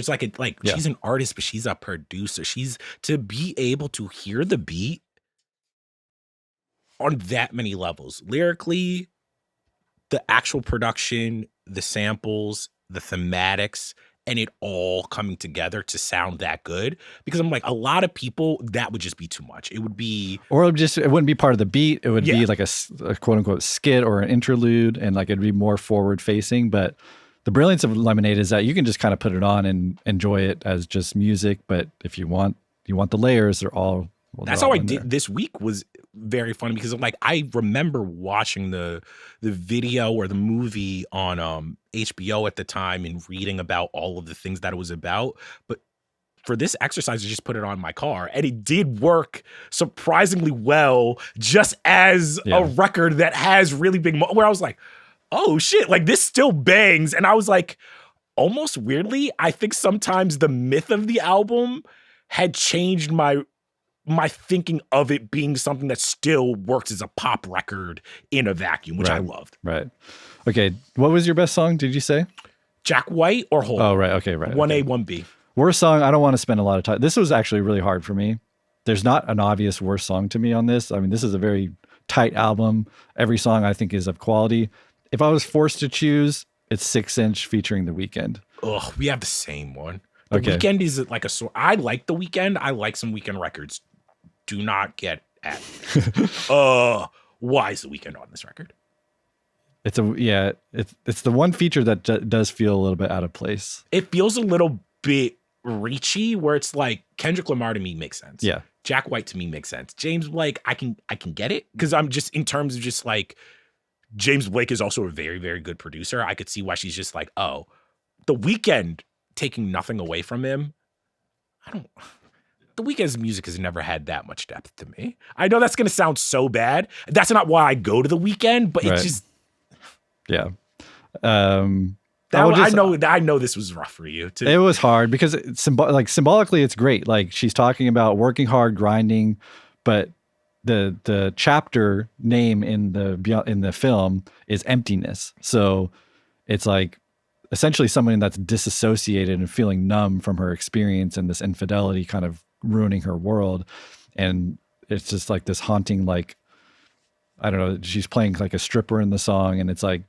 there's she's an artist, but she's a producer. She's to be able to hear the beat on that many levels. Lyrically, the actual production, the samples, the thematics, and it all coming together to sound that good. Because I'm like, a lot of people, that would just be too much. It would be... Or it wouldn't be part of the beat. It would be like a quote unquote skit or an interlude, and like it'd be more forward facing. But the brilliance of Lemonade is that you can just kind of put it on and enjoy it as just music. But if you want the layers, they're all... That's how I did this week. Was very funny because I'm like, I remember watching the video or the movie on HBO at the time and reading about all of the things that it was about. But for this exercise, I just put it on my car, and it did work surprisingly well, just as a record that has really big where I was like, oh shit, like this still bangs. And I was like, almost weirdly, I think sometimes the myth of the album had changed my thinking of it being something that still works as a pop record in a vacuum, which I loved. Right. Okay. What was your best song, did you say? Jack White or Holmes? Oh, right. Okay, right. 1A, 1B. Worst song, I don't want to spend a lot of time. This was actually really hard for me. There's not an obvious worst song to me on this. I mean, this is a very tight album. Every song I think is of quality. if I was forced to choose, it's 6 Inch featuring The Weeknd. Ugh, we have the same one. The Okay. Weeknd is like a sort. I like The Weeknd. I like some Weeknd records. Do not get at me. Why is The Weeknd on this record? It's the one feature that does feel a little bit out of place. It feels a little bit reachy, where it's like Kendrick Lamar to me makes sense. Yeah. Jack White to me makes sense. James Blake, I can get it, because I'm just, in terms of just like, James Blake is also a very, very good producer. I could see why she's just like, oh, The Weeknd, taking nothing away from him. The Weeknd's music has never had that much depth to me. I know that's going to sound so bad. That's not why I go to The Weeknd, but Right. it just, Yeah. I know this was rough for you too. It was hard because symbolically it's great. Like she's talking about working hard, grinding, but the chapter name in the film is emptiness. So it's like essentially someone that's disassociated and feeling numb from her experience and this infidelity kind of ruining her world. And it's just like this haunting, like, I don't know, she's playing like a stripper in the song, and it's like,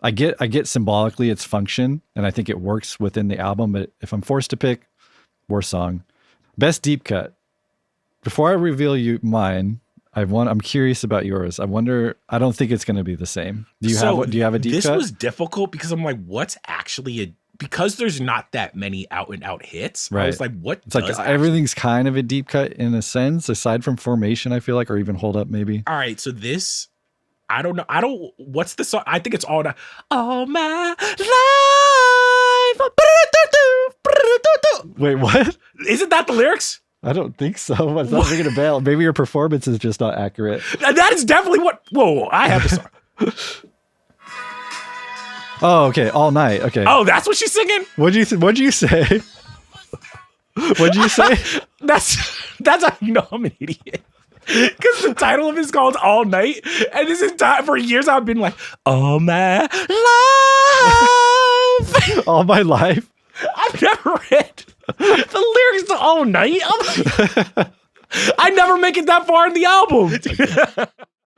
I get symbolically its function, and I think it works within the album, but if I'm forced to pick, worst song. Best deep cut. Before I reveal you mine, I'm curious about yours. I don't think it's going to be the same. Do you have a deep cut? This was difficult because I'm like, what's actually because there's not that many out and out hits. Right. I was like, what? It's like everything's kind of a deep cut in a sense, aside from Formation, I feel like, or even Hold Up maybe. All right, so this, I don't know. What's the song? I think it's all my life. Wait, what? Isn't that the lyrics? I don't think so. It's not ringing a bell. Maybe your performance is just not accurate. That is definitely what. Whoa, I have the song. Oh, okay. All Night. Okay. Oh, that's what she's singing? What'd you say? What'd you say? That's how you know I'm an idiot. Because the title of it is called All Night. And this is for years I've been like, all my life. All my life. I've never read the lyrics to All Night. I never make it that far in the album.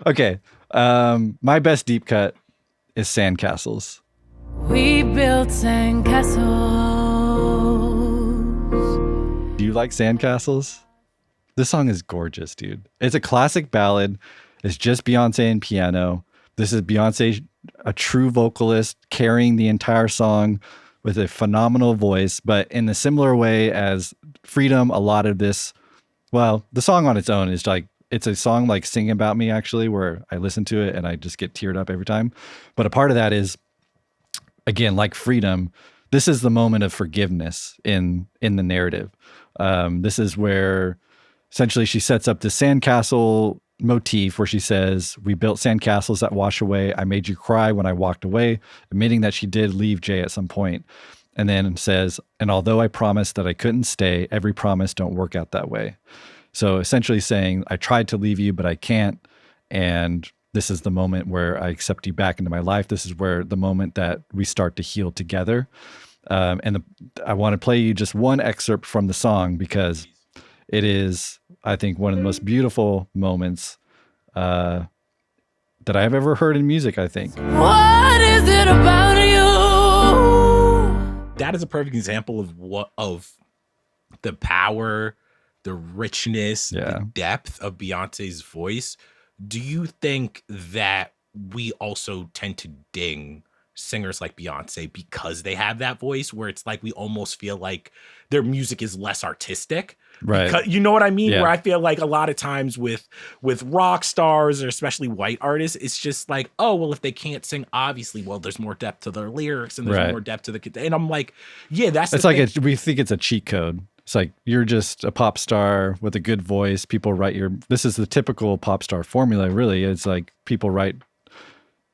Okay. My best deep cut is Sandcastles. We built sandcastles. Do you like Sandcastles? This song is gorgeous, dude. It's a classic ballad. It's just Beyonce and piano. This is Beyonce, a true vocalist, carrying the entire song with a phenomenal voice. But in a similar way as Freedom, a lot of this, well, the song on its own is like, it's a song like Sing About Me, actually, where I listen to it and I just get teared up every time. But a part of that is, again, like Freedom, this is the moment of forgiveness in the narrative. This is where essentially she sets up the sandcastle motif where she says, we built sandcastles that wash away. I made you cry when I walked away, admitting that she did leave Jay at some point. And then says, and although I promised that I couldn't stay, every promise don't work out that way. So essentially saying, I tried to leave you, but I can't. And this is the moment where I accept you back into my life. This is where the moment that we start to heal together. I want to play you just one excerpt from the song because it is, I think, one of the most beautiful moments that I've ever heard in music, I think. What is it about you? That is a perfect example of the power, the richness, the depth of Beyonce's voice. Do you think that we also tend to ding singers like Beyonce because they have that voice where it's like we almost feel like their music is less artistic? Right. Because, you know what I mean? Yeah. Where I feel like a lot of times with rock stars or especially white artists, it's just like, oh, well, if they can't sing, obviously, well, there's more depth to their lyrics and there's more depth to and I'm like, yeah, that's it's like we think it's a cheat code. It's like you're just a pop star with a good voice. People write this is the typical pop star formula, really. It's like people write,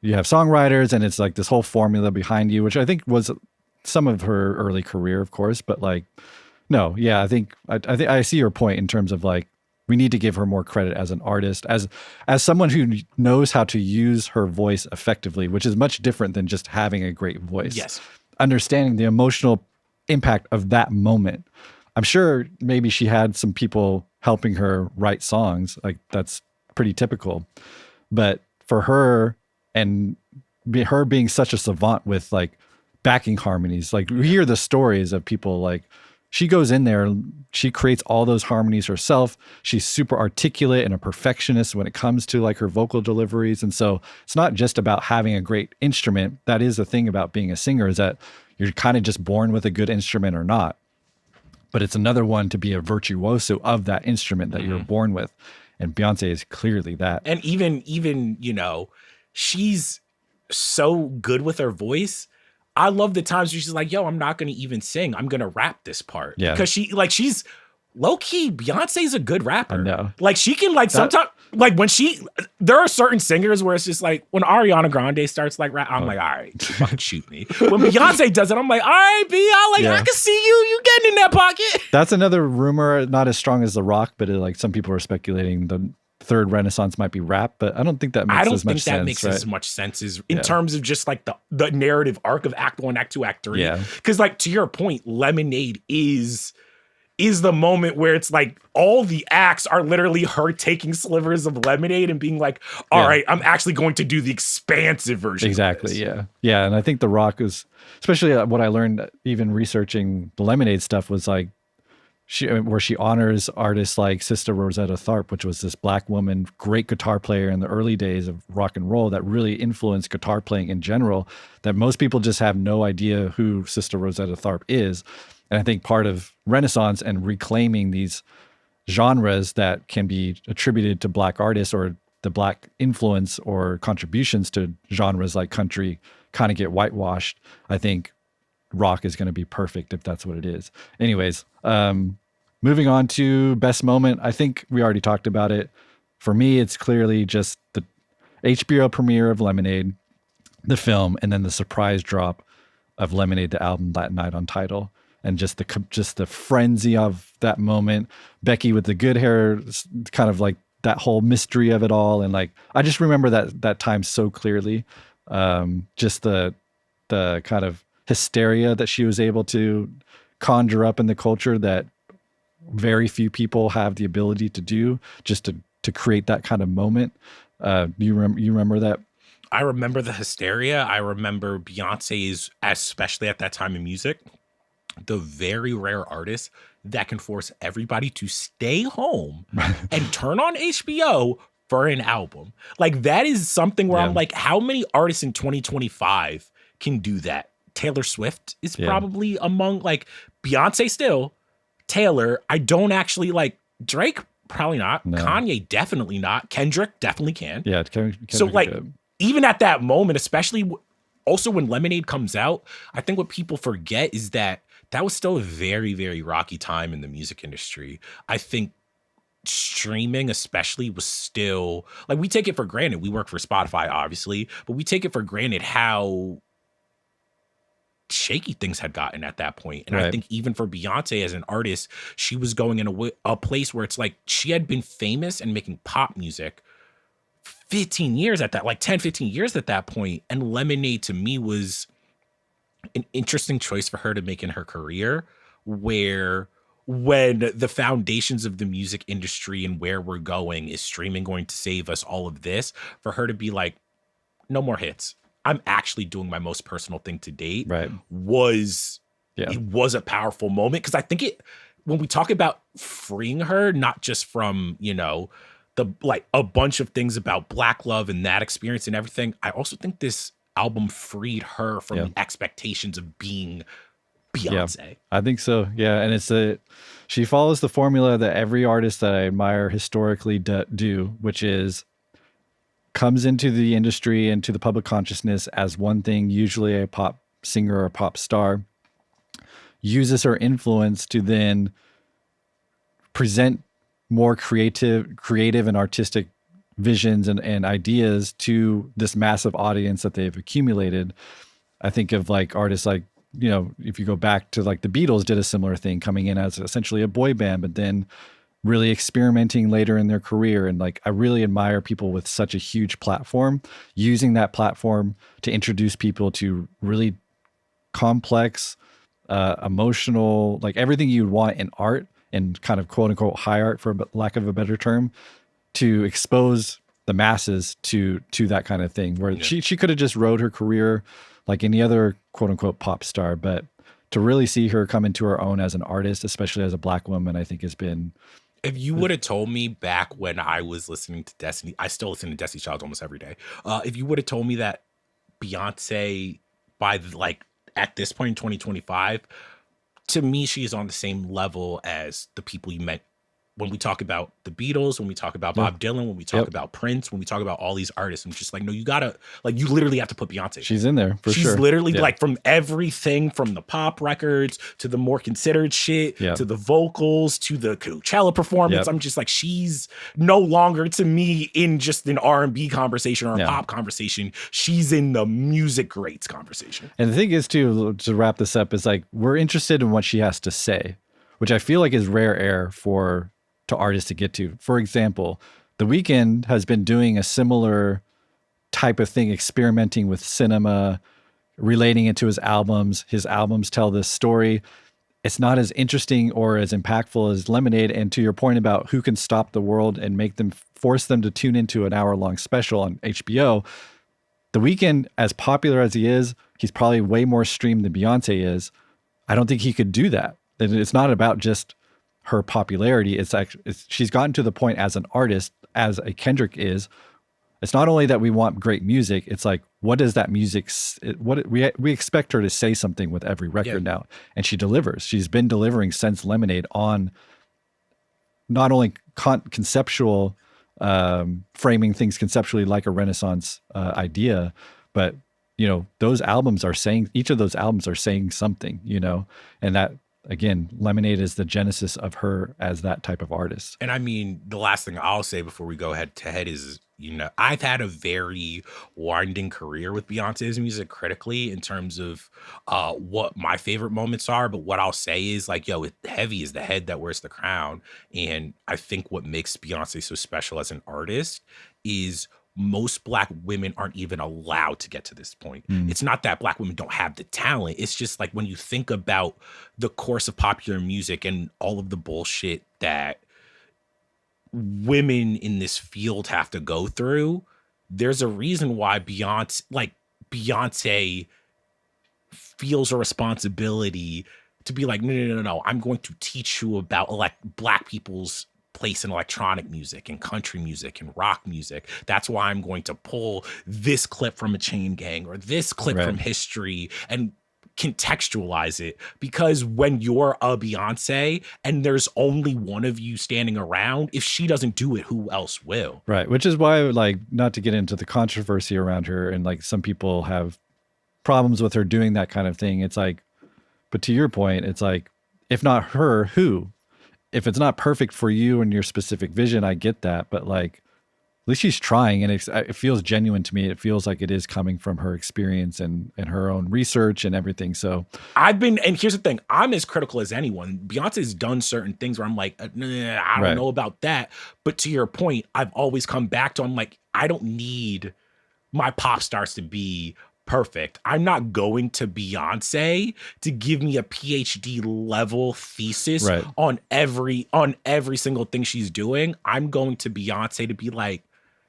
you have songwriters and it's like this whole formula behind you, which I think was some of her early career, of course, but like, no, yeah, I think I see your point in terms of like, we need to give her more credit as an artist, as someone who knows how to use her voice effectively, which is much different than just having a great voice. Yes. Understanding the emotional impact of that moment. I'm sure maybe she had some people helping her write songs. Like that's pretty typical. But for her and her being such a savant with like backing harmonies. Like we hear the stories of people like she goes in there, she creates all those harmonies herself. She's super articulate and a perfectionist when it comes to like her vocal deliveries. And so it's not just about having a great instrument. That is the thing about being a singer, is that you're kind of just born with a good instrument or not. But it's another one to be a virtuoso of that instrument that you're born with. And Beyonce is clearly that. And even, you know, she's so good with her voice. I love the times where she's like, yo, I'm not going to even sing. I'm going to rap this part. Yeah. Because she's low key. Beyonce's a good rapper. I know. Like she can like sometimes, like when there are certain singers where it's just like when Ariana Grande starts like rap, I'm like, all right, fucking shoot me. When Beyonce does it, I'm like, all right, I can see you getting in that pocket. That's another rumor, not as strong as The Rock, but like some people are speculating the third renaissance might be rap, but I don't think that makes as much sense. I don't think that makes as much sense as in terms of just like the narrative arc of Act 1, Act 2, Act 3. Yeah. Because like to your point, Lemonade is the moment where it's like all the acts are literally her taking slivers of lemonade and being like, all right, I'm actually going to do the expansive version. Exactly. Of this. Yeah. Yeah. And I think The Rock is, especially what I learned even researching the Lemonade stuff, was like where she honors artists like Sister Rosetta Tharpe, which was this Black woman, great guitar player in the early days of rock and roll that really influenced guitar playing in general, that most people just have no idea who Sister Rosetta Tharpe is. And I think part of Renaissance and reclaiming these genres that can be attributed to Black artists or the Black influence or contributions to genres like country kind of get whitewashed. I think rock is going to be perfect if that's what it is. Anyways, moving on to best moment. I think we already talked about it. For me, it's clearly just the HBO premiere of Lemonade, the film, and then the surprise drop of Lemonade, the album, that night on Tidal. And just the frenzy of that moment. Becky with the good hair, kind of like that whole mystery of it all. And like, I just remember that time so clearly. Just the kind of hysteria that she was able to conjure up in the culture that very few people have the ability to do, just to create that kind of moment. You remember that? I remember the hysteria. I remember Beyonce's, especially at that time in music, the very rare artist that can force everybody to stay home and turn on HBO for an album. Like that is something where I'm like, how many artists in 2025 can do that? Taylor Swift is probably among, like, Beyonce still, Taylor. I don't actually like Drake. Probably not. No. Kanye definitely not. Kendrick definitely can. Yeah. Kendrick so like even at that moment, especially also when Lemonade comes out, I think what people forget is that was still a very, very rocky time in the music industry. I think streaming especially was still, like, we take it for granted. We work for Spotify, obviously, but we take it for granted how shaky things had gotten at that point. And I think even for Beyonce as an artist, she was going in a place where it's like she had been famous and making pop music 15 years at that, like 10, 15 years at that point. And Lemonade to me was an interesting choice for her to make in her career, where when the foundations of the music industry and where we're going, is streaming going to save us all of this, for her to be like, no more hits. I'm actually doing my most personal thing to date. It was a powerful moment. Cause I think when we talk about freeing her, not just from, a bunch of things about Black love and that experience and everything, I also think this album freed her from the expectations of being Beyonce. Yeah, I think so. Yeah. And she follows the formula that every artist that I admire historically do, which is comes into the industry and to the public consciousness as one thing, usually a pop singer or a pop star, uses her influence to then present more creative and artistic visions and ideas to this massive audience that they've accumulated. I think of like artists like, if you go back to like the Beatles did a similar thing, coming in as essentially a boy band, but then really experimenting later in their career. And like, I really admire people with such a huge platform, using that platform to introduce people to really complex, emotional, like everything you'd want in art and kind of quote unquote high art, for lack of a better term, to expose the masses to that kind of thing, where she could have just rode her career like any other quote unquote pop star, but to really see her come into her own as an artist, especially as a Black woman, I think has been. If you would have told me back when I was listening to Destiny, I still listen to Destiny Child almost every day. If you would have told me that Beyonce at this point in 2025, to me, she is on the same level as the people you met when we talk about the Beatles, when we talk about Bob Dylan, when we talk about Prince, when we talk about all these artists. I'm just like, no, you gotta, like, you literally have to put Beyonce. She's in there for sure. She's literally like from everything from the pop records to the more considered shit to the vocals to the Coachella performance. I'm just like, she's no longer to me in just an R&B conversation or a pop conversation. She's in the music greats conversation. And the thing is too, to wrap this up, is like, we're interested in what she has to say, which I feel like is rare air to artists to get to. For example, The Weeknd has been doing a similar type of thing, experimenting with cinema, relating it to his albums. His albums tell this story. It's not as interesting or as impactful as Lemonade. And to your point about who can stop the world and force them to tune into an hour-long special on HBO, The Weeknd, as popular as he is, he's probably way more streamed than Beyonce is. I don't think he could do that. And it's not about just her popularity. It's she's gotten to the point as an artist, as a Kendrick is. It's not only that we want great music, it's like, what does that music, we expect her to say something with every record now. And she delivers. She's been delivering since Lemonade on not only conceptual, framing things conceptually like a Renaissance idea, but, you know, each of those albums are saying something, you know, and that, again, Lemonade is the genesis of her as that type of artist. And I mean, the last thing I'll say before we go head to head is, you know, I've had a very winding career with Beyonce's music critically in terms of what my favorite moments are. But what I'll say is like, yo, heavy is the head that wears the crown. And I think what makes Beyonce so special as an artist is most Black women aren't even allowed to get to this point. It's not that Black women don't have the talent. It's just like when you think about the course of popular music and all of the bullshit that women in this field have to go through, there's a reason why Beyonce feels a responsibility to be like, no, I'm going to teach you about Black people's place in electronic music and country music and rock music. That's why I'm going to pull this clip from a Chain Gang or this clip from history and contextualize it, because when you're a Beyonce and there's only one of you standing around, if she doesn't do it, who else will? Right. Which is why, like, not to get into the controversy around her, and like some people have problems with her doing that kind of thing. It's like, but to your point, it's like, if not her, who? If it's not perfect for you and your specific vision, I get that. But like, at least she's trying, and it feels genuine to me. It feels like it is coming from her experience and her own research and everything. So and here's the thing, I'm as critical as anyone. Beyonce's done certain things where I'm like, I don't know about that. But to your point, I've always come back to, I'm like, I don't need my pop stars to be perfect. I'm not going to Beyonce to give me a PhD level thesis on every single thing she's doing. I'm going to Beyonce to be like,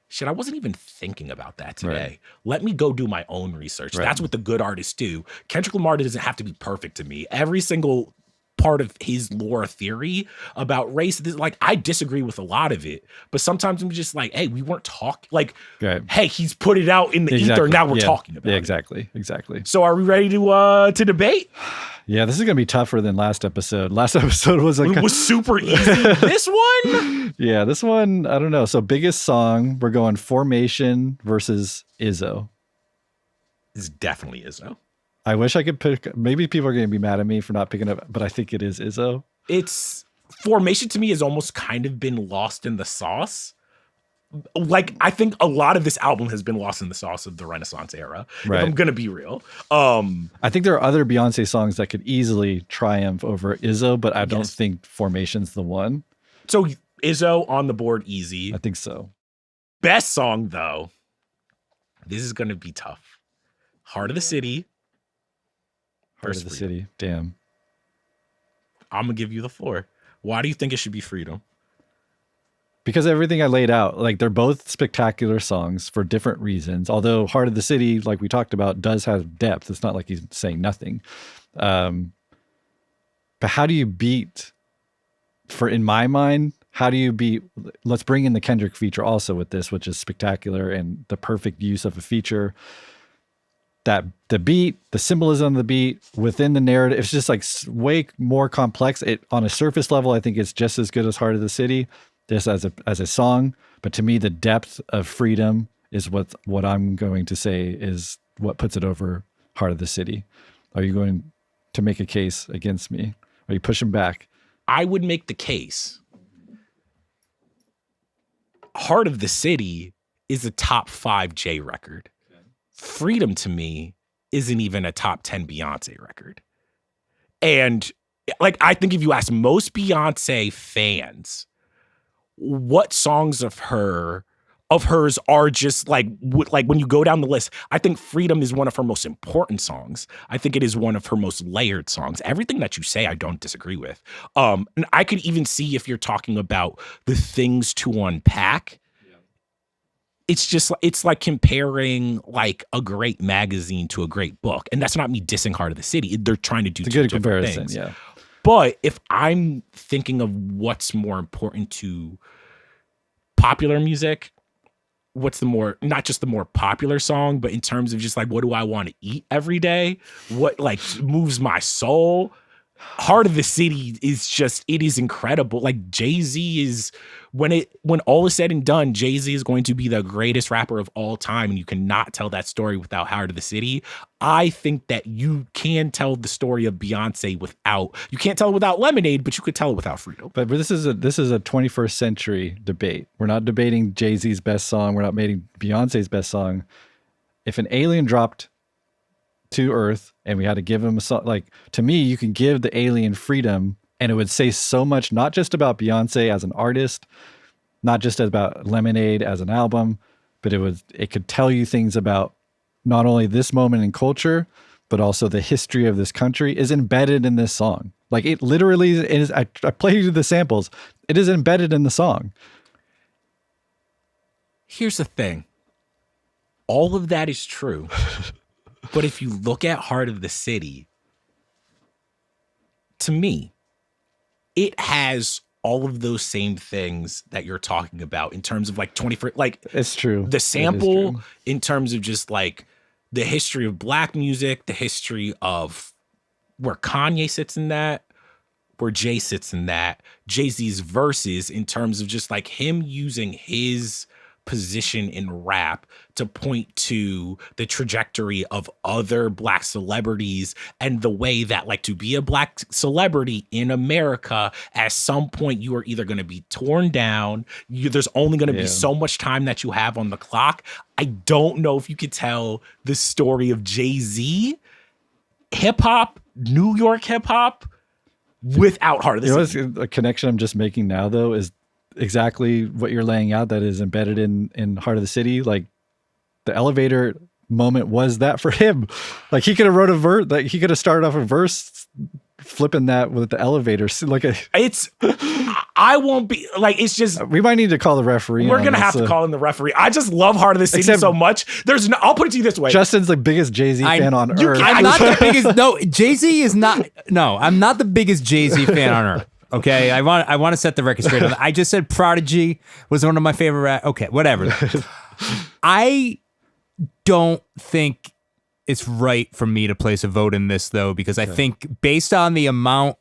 shit, I wasn't even thinking about that today. Let me go do my own research. That's what the good artists do. Kendrick Lamar doesn't have to be perfect to me. Every single part of his lore theory about race, like, I disagree with a lot of it, but sometimes I'm just like, hey, we weren't talking, like, hey, he's put it out in the ether, now we're talking about it. Exactly. So are we ready to debate? Yeah, this is gonna be tougher than last episode. Last episode was like, it was super easy. This one, this one, I don't know. So biggest song, we're going Formation versus IZZO. It's definitely IZZO. I wish I could pick. Maybe people are going to be mad at me for not picking up, but I think it is IZZO. It's Formation to me has almost kind of been lost in the sauce. Like, I think a lot of this album has been lost in the sauce of the Renaissance era. Right. If I'm going to be real. I think there are other Beyonce songs that could easily triumph over IZZO, but I don't think Formation's the one. So IZZO on the board, easy. I think so. Best song, though. This is going to be tough. Heart of the City. Heart of the City. Damn. I'm going to give you the floor. Why do you think it should be Freedom? because everything I laid out, like they're both spectacular songs for different reasons. Although Heart of the City, like we talked about, does have depth. It's not like he's saying nothing. But how do you beat, in my mind, how do you beat, let's bring in the Kendrick feature also with this, which is spectacular and the perfect use of a feature. That the beat, the symbolism of the beat within the narrative, it's just like way more complex. It on a surface level, I think it's just as good as Heart of the City, just as a song. But to me, the depth of Freedom is what I'm going to say is what puts it over Heart of the City. Are you going to make a case against me? Are you pushing back? I would make the case. Heart of the City is a top 5 J record. Freedom to me isn't even a top 10 Beyonce record. And like, I think if you ask most Beyonce fans, what songs of hers are just like when you go down the list, I think Freedom is one of her most important songs. I think it is one of her most layered songs. Everything that you say, I don't disagree with. And I could even see if you're talking about the things to unpack. It's like comparing like a great magazine to a great book. And that's not me dissing Heart of the City. They're trying to do two different comparison, things. Yeah. But if I'm thinking of what's more important to popular music, what's not just the more popular song, but in terms of just like, what do I want to eat every day? What like moves my soul? Heart of the City it is incredible. Like Jay-Z is, when all is said and done, Jay-Z is going to be the greatest rapper of all time. And you cannot tell that story without Heart of the City. I think that you can tell the story of Beyonce you can't tell it without Lemonade, but you could tell it without Freedom. But this is a 21st century debate. We're not debating Jay-Z's best song. We're not debating Beyonce's best song. If an alien dropped to Earth and we had to give him a song, like, to me, you can give the alien Freedom and it would say so much, not just about Beyonce as an artist, not just about Lemonade as an album, but it could tell you things about not only this moment in culture, but also the history of this country is embedded in this song. Like, it literally is. I played you the samples. It is embedded in the song. Here's the thing. All of that is true. But if you look at Heart of the City, to me, it has all of those same things that you're talking about in terms of like 21st, like it's true. The sample in terms of just like the history of Black music, the history of where Kanye sits in that, where Jay sits in that, Jay-Z's verses in terms of just like him using his position in rap to point to the trajectory of other Black celebrities and the way that like to be a Black celebrity in America, at some point you are either going to be torn down. There's only going to be so much time that you have on the clock. I don't know if you could tell the story of Jay-Z hip hop, New York hip hop, without Heart of the City. A connection I'm just making now though is exactly what you're laying out that is embedded in Heart of the City. Like, the elevator moment was that for him. Like, he could have wrote a verse, like he could have started off a verse flipping that with the elevator. Like, I won't be like, it's just, we might need to call the referee. We're going to have to call in the referee. I just love Heart of the City so much. I'll put it to you this way. Justin's the biggest Jay-Z fan on earth. I'm not the biggest. No, Jay-Z is not. No, I'm not the biggest Jay-Z fan on earth. Okay, I want to set the record straight on that. I just said Prodigy was one of my favorite okay, whatever. I don't think it's right for me to place a vote in this, though, because I think based on the amount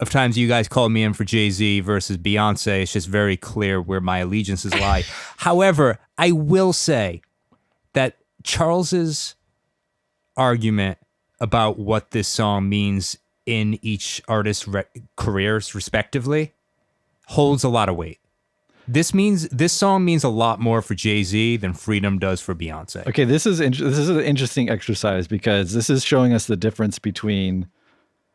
of times you guys called me in for Jay-Z versus Beyonce, it's just very clear where my allegiances lie. However, I will say that Charles's argument about what this song means in each artist's careers respectively holds a lot of weight. This song means a lot more for Jay-Z than Freedom does for Beyonce. Okay, this is an interesting exercise because this is showing us the difference between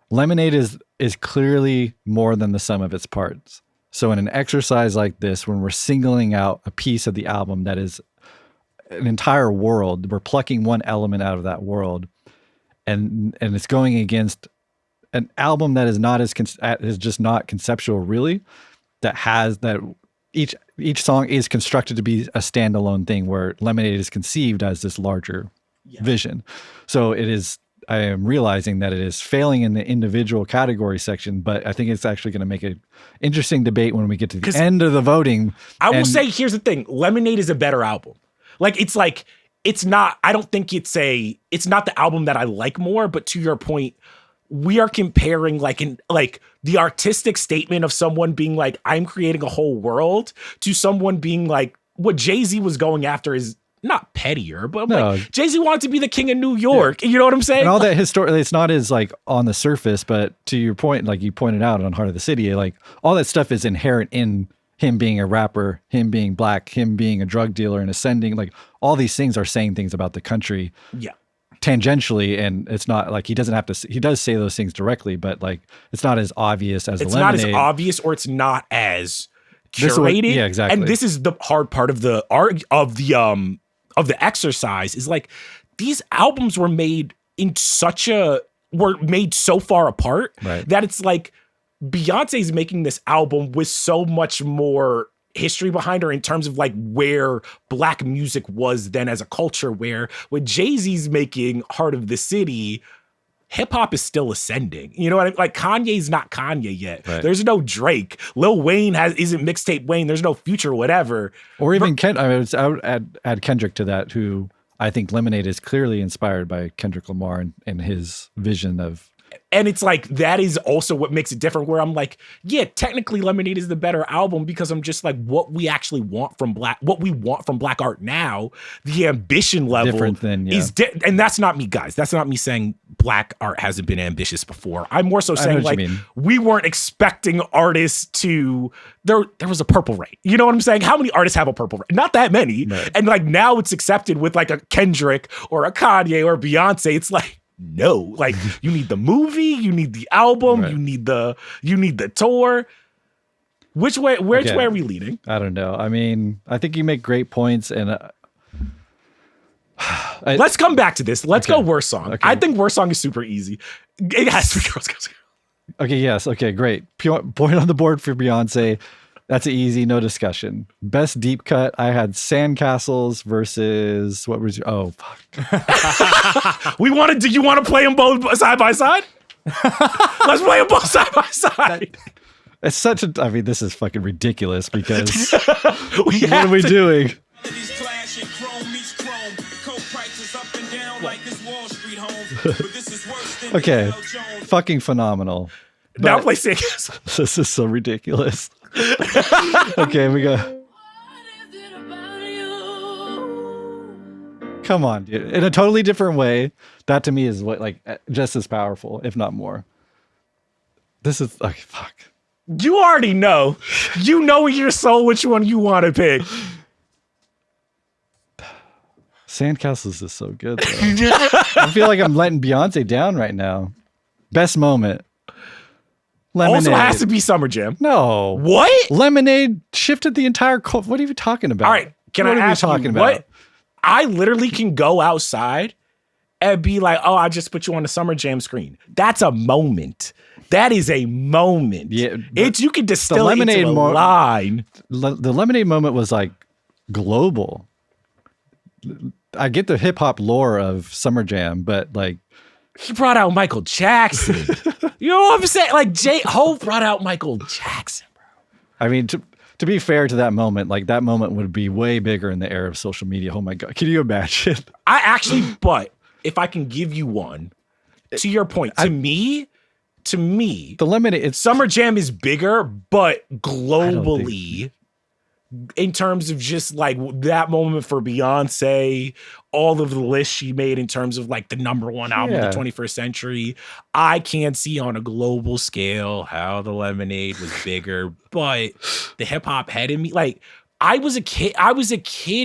Lemonade is clearly more than the sum of its parts. So in an exercise like this, when we're singling out a piece of the album that is an entire world, we're plucking one element out of that world, and it's going against an album that is not is just not conceptual, really, that each song is constructed to be a standalone thing, where Lemonade is conceived as this larger vision. So it is. I am realizing that it is failing in the individual category section, but I think it's actually going to make an interesting debate when we get to the end of the voting. I will say, here's the thing: Lemonade is a better album. It's not. I don't think it's not the album that I like more. But to your point, we are comparing the artistic statement of someone being like, I'm creating a whole world, to someone being like, what Jay-Z was going after is not pettier, but like Jay-Z wanted to be the king of New York. Yeah. You know what I'm saying? And all that historically, it's not as like on the surface, but to your point, like you pointed out on Heart of the City, like all that stuff is inherent in him being a rapper, him being black, him being a drug dealer and ascending. Like all these things are saying things about the country. Yeah. Tangentially, and it's not like he doesn't have to. He does say those things directly, but like it's not as obvious as it's the Lemonade. Not as obvious, or it's not as curated. Yeah, exactly. And this is the hard part of the exercise, is like these albums were made so far apart that it's like Beyonce's making this album with so much more history behind her in terms of like where black music was then as a culture, where when Jay-Z's making Heart of the City, hip hop is still ascending. You know what I mean? Like Kanye's not Kanye yet. Right. There's no Drake. Lil Wayne isn't mixtape Wayne. There's no Future, whatever. Or even I would add Kendrick to that, who I think Lemonade is clearly inspired by Kendrick Lamar and his vision of. And it's like, that is also what makes it different, where I'm like, yeah, technically Lemonade is the better album, because I'm just like, what we want from black art now, the ambition level different than, is, and that's not me, guys. That's not me saying black art hasn't been ambitious before. I'm more so saying like, we weren't expecting artists to, there was a Purple Rain. You know what I'm saying? How many artists have a Purple Rain? Not that many. Right. And like now it's accepted with like a Kendrick or a Kanye or Beyonce. It's like, no, like you need the movie, you need the album, you need the tour. Which way are we leading? I don't know. I mean, I think you make great points, and let's come back to this. Let's go worst song. Okay. I think worst song is super easy. It has to be Girls. Okay, yes. Okay, great. Point on the board for Beyonce. That's easy, no discussion. Best deep cut, I had Sandcastles versus what was your, oh fuck. You want to play them both side by side? Let's play them both side by side. It's such a, I mean, this is fucking ridiculous because what are we doing? Okay, fucking phenomenal. Now play Sandcastles. This is so ridiculous. Okay, we go. Come on, dude. In a totally different way. That to me is what, like, just as powerful, if not more. This is like, fuck. You already know. You know in your soul which one you want to pick. Sandcastles is so good, though. I feel like I'm letting Beyonce down right now. Best moment. Lemonade. Also has to be Summer Jam. No. What? Lemonade shifted the entire what are you talking about? All right. What are you talking about? What? I literally can go outside and be like, oh, I just put you on the Summer Jam screen. That's a moment. That is a moment. Yeah, you can distill it into a line. The Lemonade moment was like global. I get the hip hop lore of Summer Jam, but like, he brought out Michael Jackson. You know what I'm saying? Like Hope brought out Michael Jackson, bro. I mean, to be fair to that moment, like that moment would be way bigger in the era of social media. Oh my God. Can you imagine? But if I can give you one, to your point, to me, the Lemonade, Summer Jam is bigger, but globally, in terms of just like that moment for Beyonce, all of the lists she made in terms of like the number one album of the 21st century, I can't see on a global scale how the Lemonade was bigger, but the hip hop head in me, like I was a kid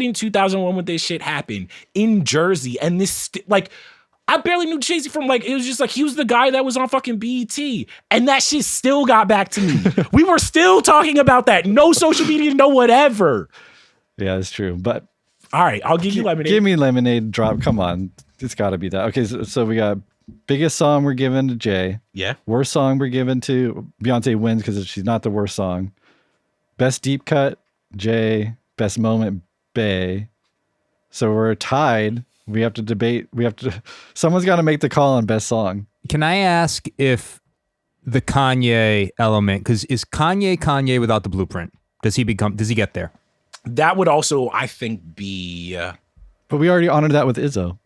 in 2001 when this shit happened in Jersey, and this like I barely knew Jay-Z from like, it was just like, he was the guy that was on fucking BET. And that shit still got back to me. We were still talking about that. No social media, no whatever. Yeah, that's true. But all right, I'll give you Lemonade. Give me Lemonade drop. Come on. It's got to be that. Okay, so we got biggest song we're giving to Jay. Yeah. Worst song we're giving to Beyonce wins because she's not the worst song. Best deep cut, Jay. Best moment, Bay. So we're tied. We have to debate. Someone's got to make the call on best song. Can I ask if the Kanye element, because is Kanye without the Blueprint? Does he get there? That would also, I think, be... But we already honored that with IZZO.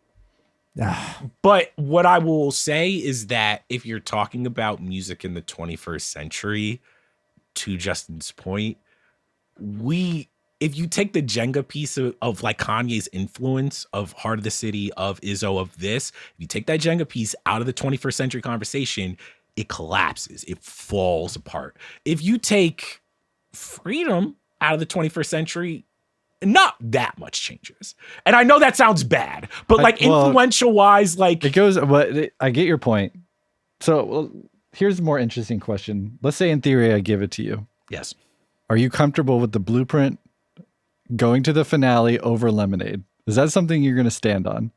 But what I will say is that if you're talking about music in the 21st century, to Justin's point, if you take the Jenga piece of like Kanye's influence of Heart of the City, of IZZO, of this, if you take that Jenga piece out of the 21st century conversation, it collapses. It falls apart. If you take Freedom out of the 21st century, not that much changes. And I know that sounds bad, but like influential wise, like it goes, but I get your point. So here's a more interesting question. Let's say in theory, I give it to you. Yes. Are you comfortable with the Blueprint going to the finale over Lemonade? Is that something you're going to stand on?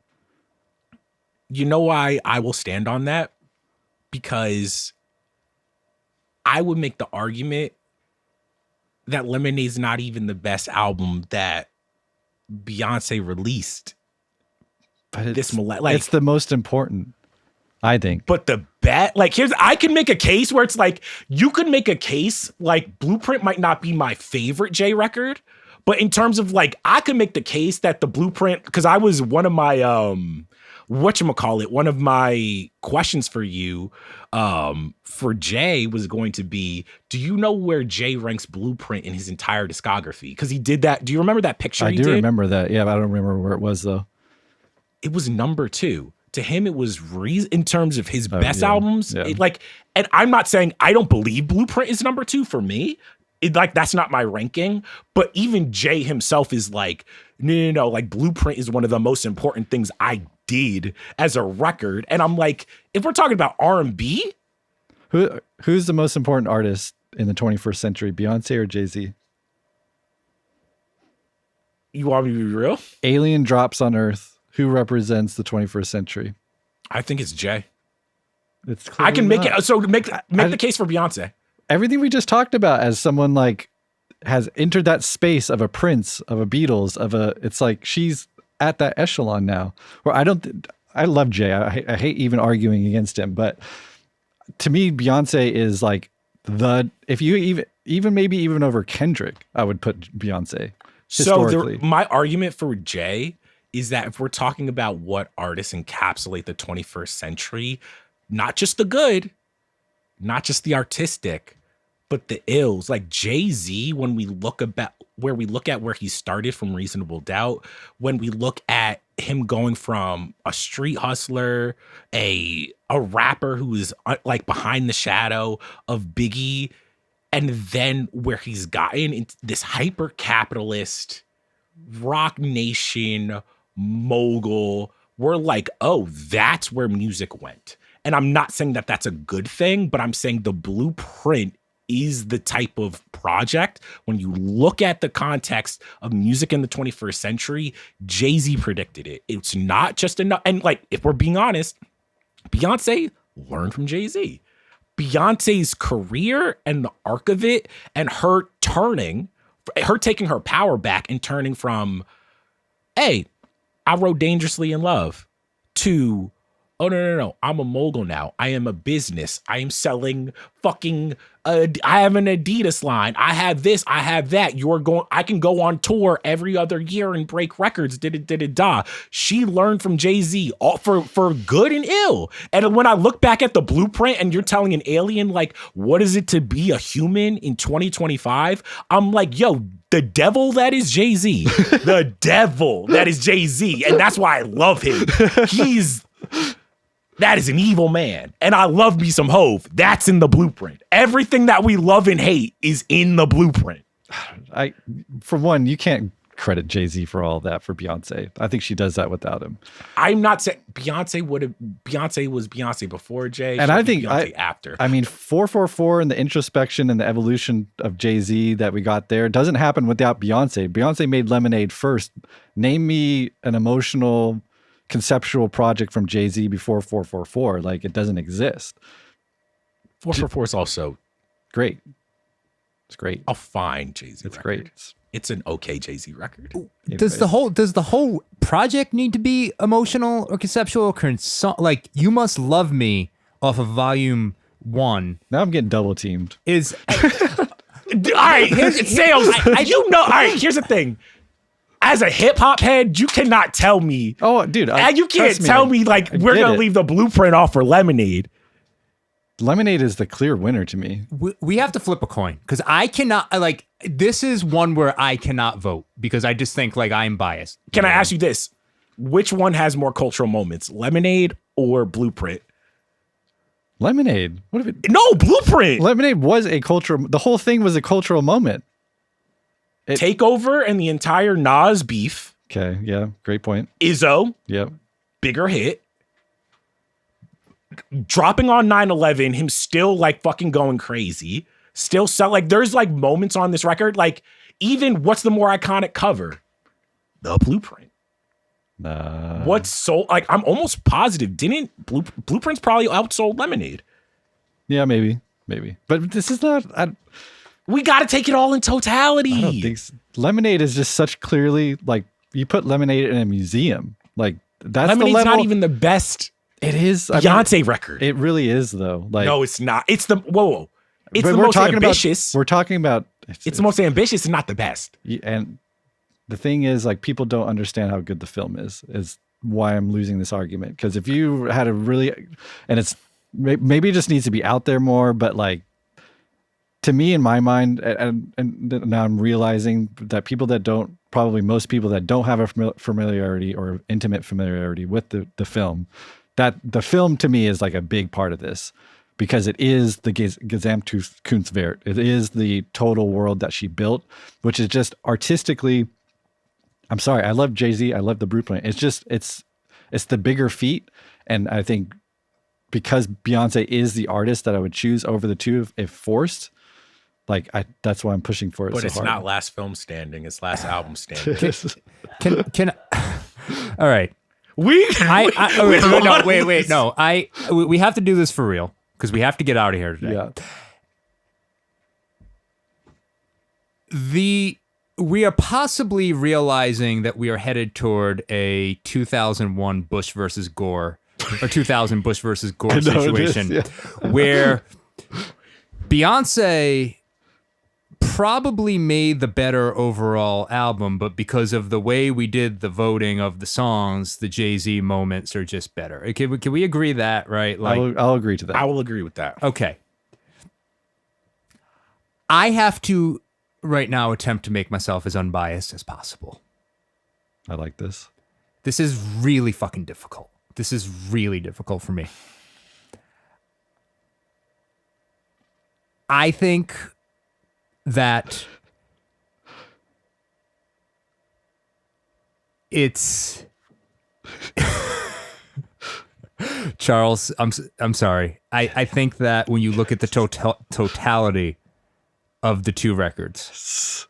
You know why I will stand on that? Because I would make the argument that Lemonade's not even the best album that Beyonce released. But it's the most important, I think. But the bet, like, I can make a case where it's like, you could make a case like Blueprint might not be my favorite Jay record, but in terms of like, I could make the case that the Blueprint, because I was one of my, one of my questions for you for Jay was going to be, do you know where Jay ranks Blueprint in his entire discography? Because he did that. Do you remember that picture I do remember that. Yeah, but I don't remember where it was though. It was number 2. To him, it was in terms of his best albums. Yeah. And I'm not saying I don't believe Blueprint is number 2 for me. That's not my ranking. But even Jay himself is like, no. Like Blueprint is one of the most important things I did as a record. And I'm like, if we're talking about R&B, who's the most important artist in the 21st century, Beyonce or Jay-Z? You want me to be real? Alien drops on Earth. Who represents the 21st century? I think it's Jay. It's I can make it. So make the case for Beyonce. Everything we just talked about as someone like has entered that space of a Prince, of a Beatles, it's like she's at that echelon now. Where I love Jay. I hate even arguing against him, but to me, Beyonce is like if you even over Kendrick, I would put Beyonce. So my argument for Jay is that if we're talking about what artists encapsulate the 21st century, not just the good, not just the artistic, but the ills, like Jay-Z, when we look at where he started from Reasonable Doubt, when we look at him going from a street hustler, a rapper who is like behind the shadow of Biggie, and then where he's gotten into this hyper capitalist Rock Nation mogul, we're like, oh, that's where music went. And I'm not saying that that's a good thing, but I'm saying the Blueprint is the type of project, when you look at the context of music in the 21st century, Jay-Z predicted it. It's not just enough. And like, if we're being honest, Beyonce learned from Jay-Z. Beyonce's career and the arc of it, and her taking her power back and turning from, hey, I wrote Dangerously in Love, to, oh, no, I'm a mogul now. I am a business. I am selling fucking, I have an Adidas line. I have this, I have that. I can go on tour every other year and break records. She learned from Jay-Z, all for good and ill. And when I look back at the Blueprint and you're telling an alien, like, what is it to be a human in 2025? I'm like, yo, the devil that is Jay-Z. The devil that is Jay-Z. And that's why I love him. That is an evil man. And I love me some Hove. That's in the Blueprint. Everything that we love and hate is in the Blueprint. For one, you can't credit Jay-Z for all that for Beyonce. I think she does that without him. I'm not saying Beyonce was Beyonce before Jay. And I think Beyonce after. I mean, 444 and the introspection and the evolution of Jay-Z that we got there doesn't happen without Beyonce. Beyonce made Lemonade first. Name me an emotional, conceptual project from Jay-Z before 444. Like, it doesn't exist. 444 is also great. It's great. I'll find Jay-Z. It's great. It's an okay Jay-Z record. Does the whole project need to be emotional or conceptual? Like You Must Love Me off of Volume 1 Now I'm getting double teamed. is All right, here's sales. All right, here's the thing. As a hip hop head, you cannot tell me. Oh, dude. And you can't tell me like we're going to leave the Blueprint off for Lemonade. Lemonade is the clear winner to me. we have to flip a coin because I cannot this is one where I cannot vote because I just think like I'm biased. Can I ask you this? Which one has more cultural moments, Lemonade or Blueprint? Lemonade. What if it? No, Blueprint. Lemonade was a cultural. The whole thing was a cultural moment. Takeover and the entire Nas beef. Okay. Yeah. Great point. IZZO, Yep. bigger hit. Dropping on 9/11, him still like fucking going crazy. Still sell like there's like moments on this record. Like even what's the more iconic cover? The Blueprint. What's sold? Like I'm almost positive. Didn't Blueprint's probably outsold Lemonade? Yeah, maybe. But this is not. We got to take it all in totality. I don't think so. Lemonade is just such clearly like you put Lemonade in a museum. Like that's Lemonade's the level. not even the best. It is Beyonce record. It really is though. Like no, it's not. It's the whoa. It's but the we're most talking ambitious. We're talking about. It's the most ambitious and not the best. And the thing is, like, people don't understand how good the film is why I'm losing this argument. Because if you had a really, and it's maybe it just needs to be out there more, but like, to me, in my mind, and now I'm realizing that most people that don't have a familiarity or intimate familiarity with the film, that the film to me is like a big part of this. Because it is the Gesamtkunstwerk. It is the total world that she built, which is just artistically. I'm sorry, I love Jay-Z. I love the Blueprint. It's just it's the bigger feat, and I think because Beyonce is the artist that I would choose over the two if forced. Like that's why I'm pushing for it. But so it's hard. not last film standing. It's last album standing. Can all right. We have to do this for real. Because we have to get out of here today. Yeah. We are possibly realizing that we are headed toward a 2001 Bush versus Gore, or 2000 Bush versus Gore situation, where Beyonce probably made the better overall album, but because of the way we did the voting of the songs, the Jay-Z moments are just better. Can we agree that, right? Like, I'll agree to that. I will agree with that. Okay. I have to right now attempt to make myself as unbiased as possible. I like this. This is really fucking difficult. This is really difficult for me. I think that it's Charles, I'm sorry. I think that when you look at the totality of the two records,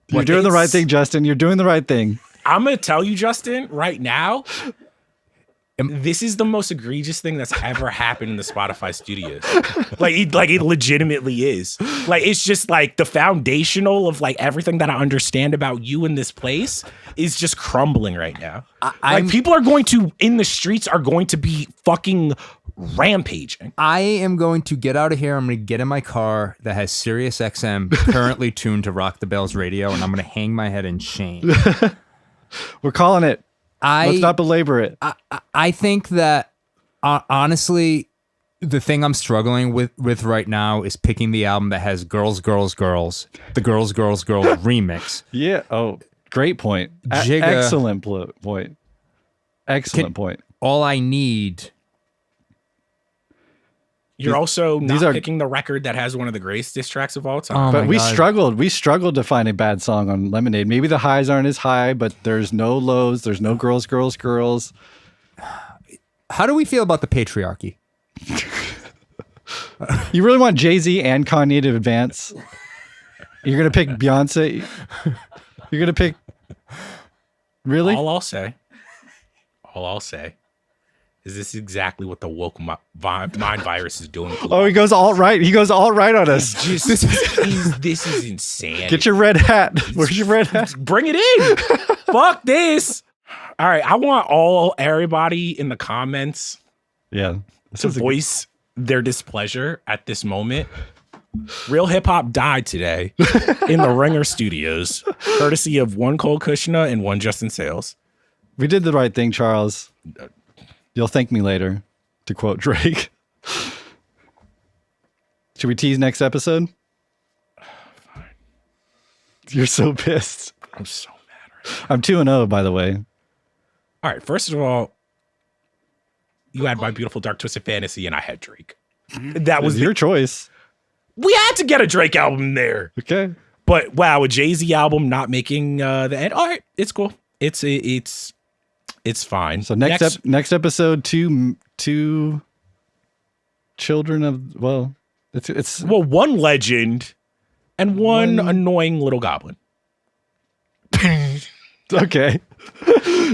you're doing the right thing, Justin. You're doing the right thing. I'm going to tell you, Justin, right now, this is the most egregious thing that's ever happened in the Spotify studios. Like it legitimately is. Like, it's just like the foundational of like everything that I understand about you in this place is just crumbling right now. Like people are going to, in the streets, are going to be fucking rampaging. I am going to get out of here. I'm going to get in my car that has Sirius XM currently tuned to Rock the Bells radio, and I'm going to hang my head in shame. We're calling it. Let's not belabor it. I think that honestly, the thing I'm struggling with right now is picking the album that has Girls, Girls, Girls, the Girls, Girls, Girls remix. Yeah. Oh, great point. Jigga. Excellent point. Excellent point. All I need. You're also not picking the record that has one of the greatest diss tracks of all time. But we struggled to find a bad song on Lemonade. Maybe the highs aren't as high, but there's no lows. There's no Girls, Girls, Girls. How do we feel about the patriarchy? You really want Jay-Z and Kanye to advance? You're going to pick Beyonce? You're going to pick... Really? All I'll say is this exactly what the woke mind virus is doing? Oh, he goes all right. He goes all right on us. This is insane. Get your red hat. Where's your red hat? Bring it in. Fuck this. All right. I want everybody in the comments Yeah. to voice their displeasure at this moment. Real hip hop died today in the Ringer Studios, courtesy of one Cole Cuchna and one Justin Sales. We did the right thing, Charles. You'll thank me later, to quote Drake. Should we tease next episode? Fine. You're so pissed. I'm so mad right now. I'm 2-0, by the way. All right. First of all, you had My Beautiful Dark Twisted Fantasy and I had Drake. That was your choice. We had to get a Drake album there. Okay. But wow, a Jay-Z album not making the end. All right, it's cool. It's fine. So next episode, two children of it's one legend and one annoying little goblin. okay.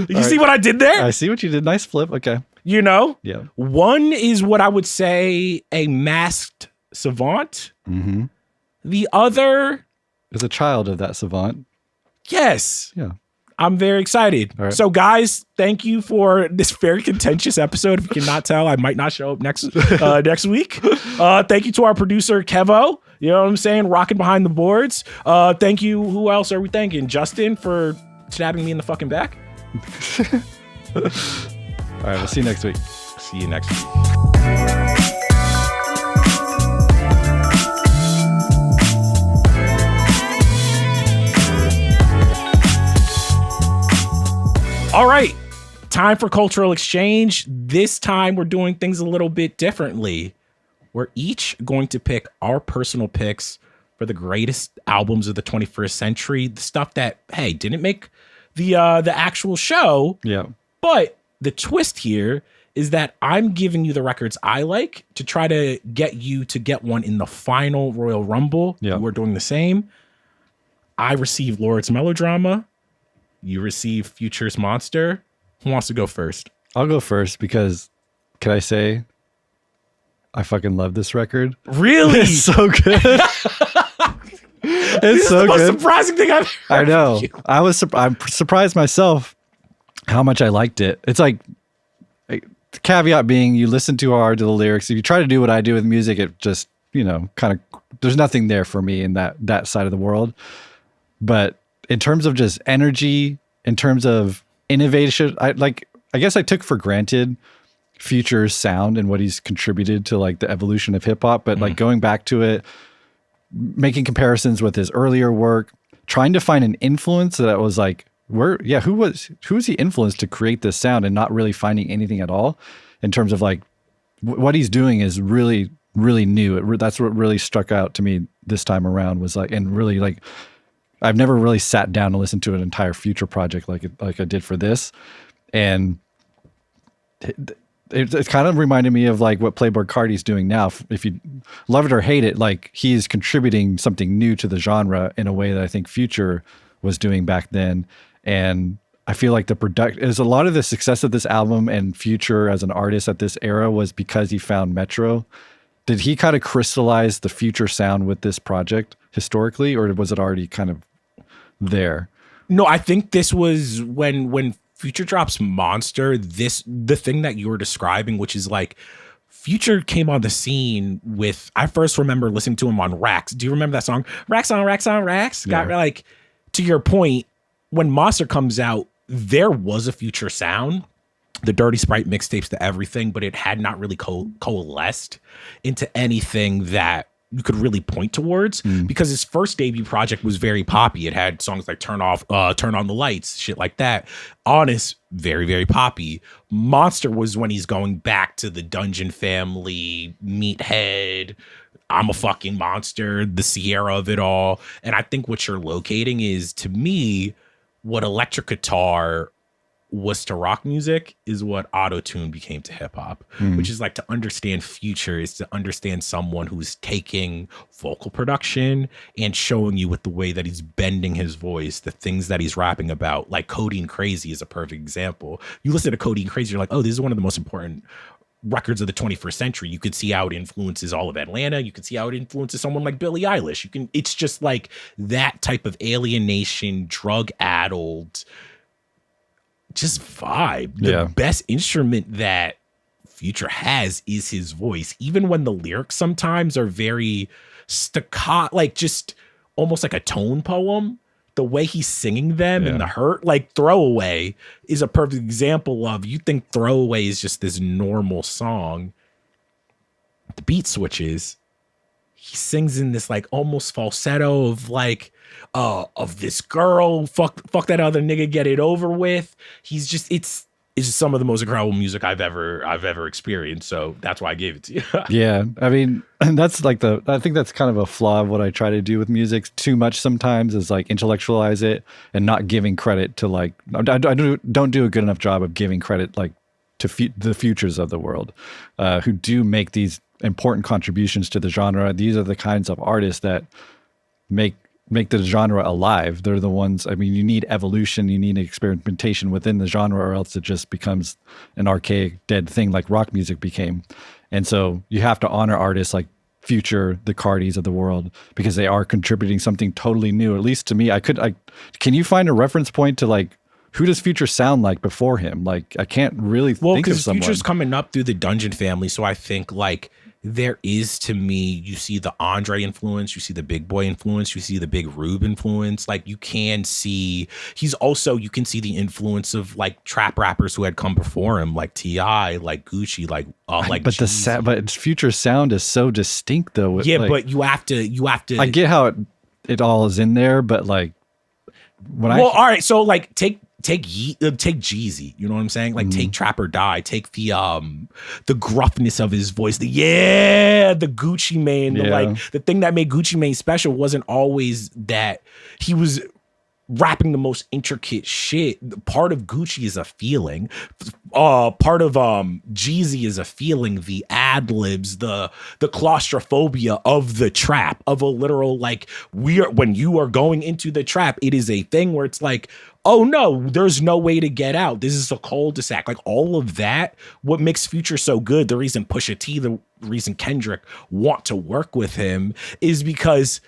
You see what I did there? I see what you did. Nice flip. Okay. You know? Yeah. One is what I would say a masked savant. Mm-hmm. The other is a child of that savant. Yes. Yeah. I'm very excited. Right. So, guys, thank you for this very contentious episode. If you cannot tell, I might not show up next week. Thank you to our producer, Kevo. You know what I'm saying? Rocking behind the boards. Thank you. Who else are we thanking? Justin for stabbing me in the fucking back. All right. We'll see you next week. See you next week. All right, time for cultural exchange. This time we're doing things a little bit differently. We're each going to pick our personal picks for the greatest albums of the 21st century. The stuff that, hey, didn't make the actual show. Yeah. But the twist here is that I'm giving you the records I like to try to get you to get one in the final Royal Rumble. Yeah. We're doing the same. I received Lord's Melodrama. You receive Future's Monster. Who wants to go first? I'll go first because, can I say, I fucking love this record. Really? It's so good. It's so the most good. surprising thing I've heard. I know. You. I'm surprised myself how much I liked it. It's like, the caveat being, you listen too hard to the lyrics. If you try to do what I do with music, it just, kind of, there's nothing there for me in that side of the world. But in terms of just energy, in terms of innovation, I guess I took for granted Future's sound and what he's contributed to like the evolution of hip hop, but like going back to it, making comparisons with his earlier work, trying to find an influence that was like, who was he influenced to create this sound, and not really finding anything at all in terms of like what he's doing is really, really new. That's what really struck out to me this time around, was like, and really like, I've never really sat down and listened to an entire Future project like I did for this. And it kind of reminded me of like what Playboi Carti's doing now. If you love it or hate it, like he's contributing something new to the genre in a way that I think Future was doing back then. And I feel like is a lot of the success of this album and Future as an artist at this era was because he found Metro. Did he kind of crystallize the Future sound with this project historically, or was it already kind of there? No, I think this was when Future drops Monster, the thing that you were describing, which is like Future came on the scene with, I first remember listening to him on Racks. Do you remember that song? Racks on Racks on Racks? Yeah. Got like, to your point, when Monster comes out, there was a Future sound. The Dirty Sprite mixtapes to everything, but it had not really coalesced into anything that you could really point towards, because his first debut project was very poppy. It had songs like Turn on the Lights, shit like that. Honest, very, very poppy. Monster was when he's going back to the Dungeon Family, Meathead, I'm a fucking monster, the Sierra of it all. And I think what you're locating is, to me, what electric guitar was to rock music is what auto-tune became to hip-hop, which is like to understand Future is to understand someone who's taking vocal production and showing you with the way that he's bending his voice, the things that he's rapping about. Like Codeine Crazy is a perfect example. You listen to Codeine Crazy, you're like, oh, this is one of the most important records of the 21st century. You could see how it influences all of Atlanta. You could see how it influences someone like Billie Eilish. It's just like that type of alienation, drug-addled, just vibe. The best instrument that Future has is his voice. Even when the lyrics sometimes are very staccato, like just almost like a tone poem, the way he's singing them and the hurt, like Throwaway is a perfect example of, you think Throwaway is just this normal song. The beat switches. He sings in this like almost falsetto of like, of this girl, fuck that other nigga, get it over with. He's just, it's just some of the most incredible music I've ever experienced. So that's why I gave it to you. Yeah. I mean, and that's like I think that's kind of a flaw of what I try to do with music too much sometimes, is like intellectualize it and not giving credit to like, I don't do a good enough job of giving credit like to the futures of the world who do make these important contributions to the genre. These are the kinds of artists that make the genre alive. They're the ones, I mean, you need evolution, you need experimentation within the genre, or else it just becomes an archaic, dead thing like rock music became. And so you have to honor artists like Future, the Cardis of the world, because they are contributing something totally new. At least to me, can you find a reference point to like, who does Future sound like before him? Like, I can't really think of someone. Future's coming up through the Dungeon family, so I think like there is, to me, you see the Andre influence, you see the Big Boy influence, you see the Big Rube influence. Like you can see, you can see the influence of like trap rappers who had come before him, like T.I., like Gucci, but but Future's sound is so distinct though. But you have to. I get how it all is in there, but like all right, so like take Jeezy, you know what I'm saying? Like take Trap or Die, take the gruffness of his voice, the Gucci Mane, the thing that made Gucci Mane special wasn't always that he was rapping the most intricate shit. Part of Gucci is a feeling. Part of Jeezy is a feeling. The ad libs, the claustrophobia of the trap, of a literal like when you are going into the trap, it is a thing where it's like, oh no, there's no way to get out. This is a cul-de-sac. Like all of that, what makes Future so good, the reason Pusha T, the reason Kendrick want to work with him is because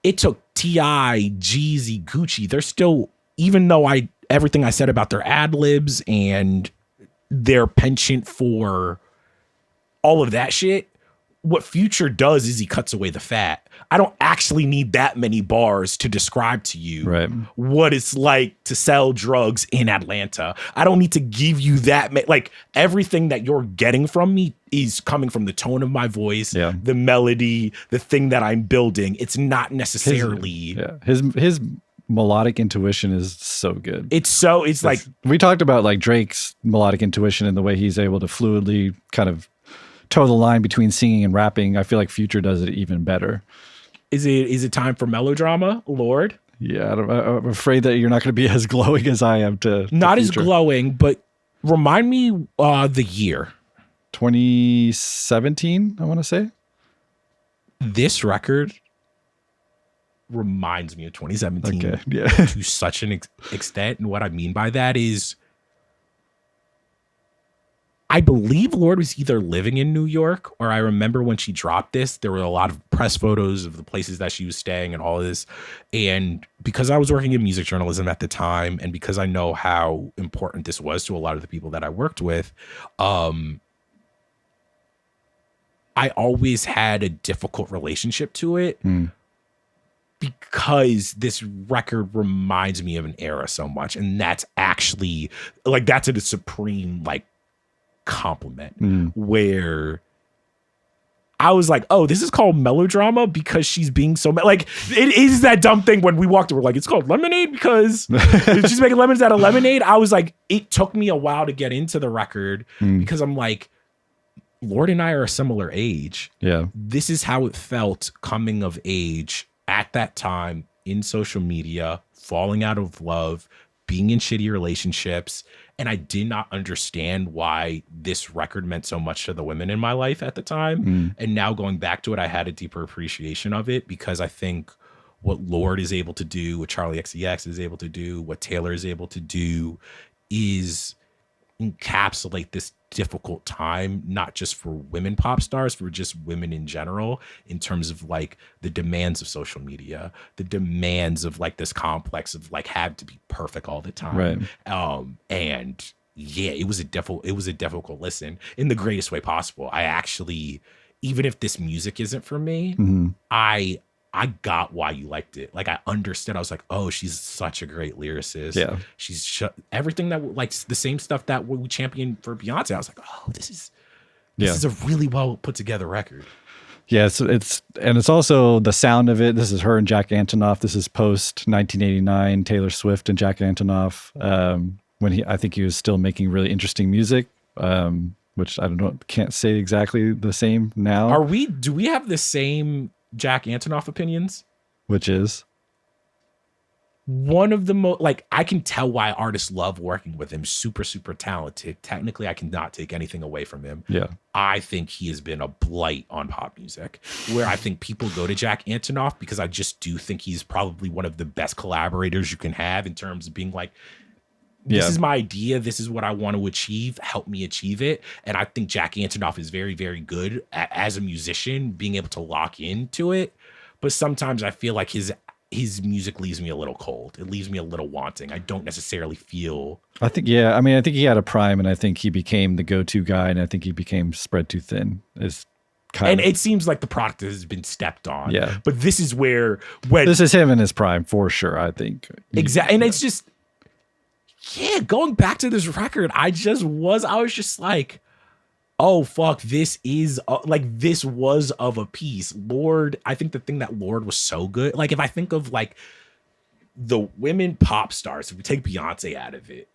it took T.I., Jeezy, Gucci. They're still, even though everything I said about their ad libs and their penchant for all of that shit, what Future does is he cuts away the fat. I don't actually need that many bars to describe to you what it's like to sell drugs in Atlanta. I don't need to give you that. Like everything that you're getting from me is coming from the tone of my voice, the melody, the thing that I'm building. It's not necessarily his melodic intuition is so good. It's like we talked about like Drake's melodic intuition and the way he's able to fluidly kind of toe the line between singing and rapping. I feel like Future does it even better. Is it time for melodrama, Lord? Yeah, I'm afraid that you're not going to be as glowing as I am not as glowing, but remind me the year. 2017, I want to say. This record reminds me of 2017 to such an extent. And what I mean by that is I believe Lorde was either living in New York, or I remember when she dropped this, there were a lot of press photos of the places that she was staying and all of this. And because I was working in music journalism at the time, and because I know how important this was to a lot of the people that I worked with, I always had a difficult relationship to it because this record reminds me of an era so much. And that's actually like, that's a supreme, like, compliment where I was like, oh, this is called melodrama because she's being so like, it is that dumb thing when we walked, we're like, it's called Lemonade because she's making lemons out of lemonade. I was like, it took me a while to get into the record because I'm like, Lorde and I are a similar age. Yeah. This is how it felt coming of age at that time in social media, falling out of love, being in shitty relationships, and I did not understand why this record meant so much to the women in my life at the time. And now going back to it, I had a deeper appreciation of it, because I think what Lorde is able to do, what Charlie XCX is able to do, what Taylor is able to do is encapsulate this difficult time, not just for women pop stars, for just women in general, in terms of like the demands of social media, the demands of like this complex of like have to be perfect all the time. Right. And yeah, it was a difficult listen in the greatest way possible. I actually, even if this music isn't for me, I got why you liked it. Like I understood. I was like, oh, she's such a great lyricist. Yeah, she's everything that like the same stuff that we championed for Beyonce. I was like, oh, this is a really well put together record. Yeah, it's also the sound of it. This is her and Jack Antonoff. This is post 1989 Taylor Swift and Jack Antonoff, when I think he was still making really interesting music. Which I don't know, can't say exactly the same now. Do we have the same Jack Antonoff opinions? Which is one of the most, like, I can tell why artists love working with him. Super, super talented. Technically, I cannot take anything away from him. Yeah. I think he has been a blight on pop music, where I think people go to Jack Antonoff because I just do think he's probably one of the best collaborators you can have in terms of being like, this is my idea. This is what I want to achieve. Help me achieve it. And I think Jack Antonoff is very, very good as a musician, being able to lock into it. But sometimes I feel like his music leaves me a little cold. It leaves me a little wanting. I don't necessarily feel. I think he had a prime, and I think he became the go-to guy, and I think he became spread too thin. It seems like the product has been stepped on. Yeah. But this is this is him in his prime for sure, I think. Exactly. And it's just, going back to this record, I was just like, oh fuck, this was of a piece. Lorde, I think the thing that Lorde was so good, like if I think of like the women pop stars, if we take Beyonce out of it,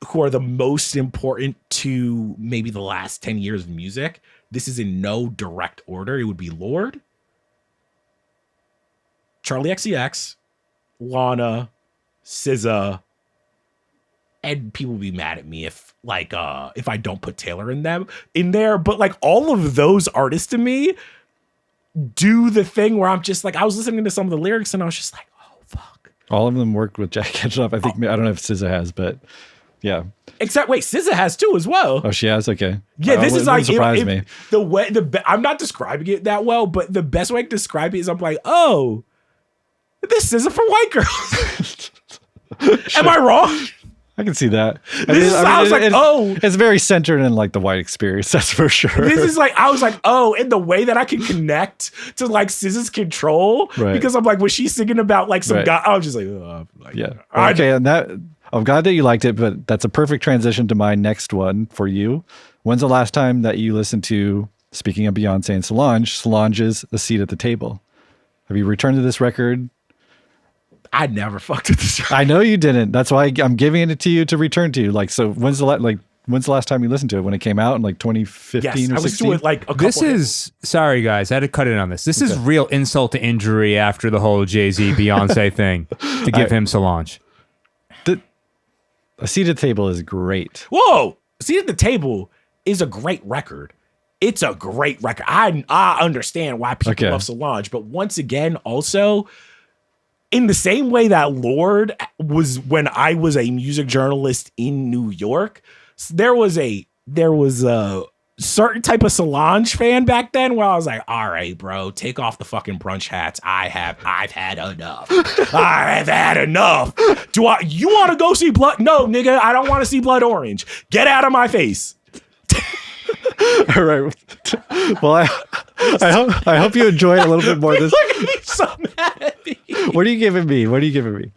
who are the most important to maybe the last 10 years of music, this is in no direct order. It would be Lorde, Charlie XCX, Lana, SZA, and people will be mad at me if I don't put Taylor in there. But like all of those artists to me do the thing where I'm just like, I was listening to some of the lyrics and I was just like, oh fuck. All of them worked with Jack Antonoff. I think I don't know if SZA has, but yeah. Except wait, SZA has too as well. Oh, she has? Okay. Yeah, this is like surprise me. The way I'm not describing it that well, but the best way to describe it is I'm like, oh, this is for white girls. Am I wrong? I can see that. It's very centered in like the white experience. That's for sure. This is like, I was like, oh, in the way that I can connect to like SZA's Control, right? Because I'm like, when she's singing about like some guy, I was just like, oh, yeah. Okay, and I'm glad that you liked it, but that's a perfect transition to my next one for you. When's the last time that you listened to, speaking of Beyonce and Solange's "A Seat at the Table"? Have you returned to this record? I never fucked with this record. I know you didn't. That's why I'm giving it to you to return to. Like, so when's the last time you listened to it? When it came out in like 2015 or 16? I was like a couple sorry guys, I had to cut in on this. This is real insult to injury after the whole Jay-Z Beyonce thing to give him Solange. A Seat at the Table is great. Whoa! A Seat at the Table is a great record. It's a great record. I understand why people love Solange, but once again, also, in the same way that Lorde was when I was a music journalist in New York, there was a certain type of Solange fan back then where I was like, all right, bro, take off the fucking brunch hats. I've had enough. I've had enough. You want to go see Blood? No, nigga, I don't want to see Blood Orange. Get out of my face. All right. Well, I hope you enjoy it a little bit more. This. Look at me, so mad at me. What are you giving me?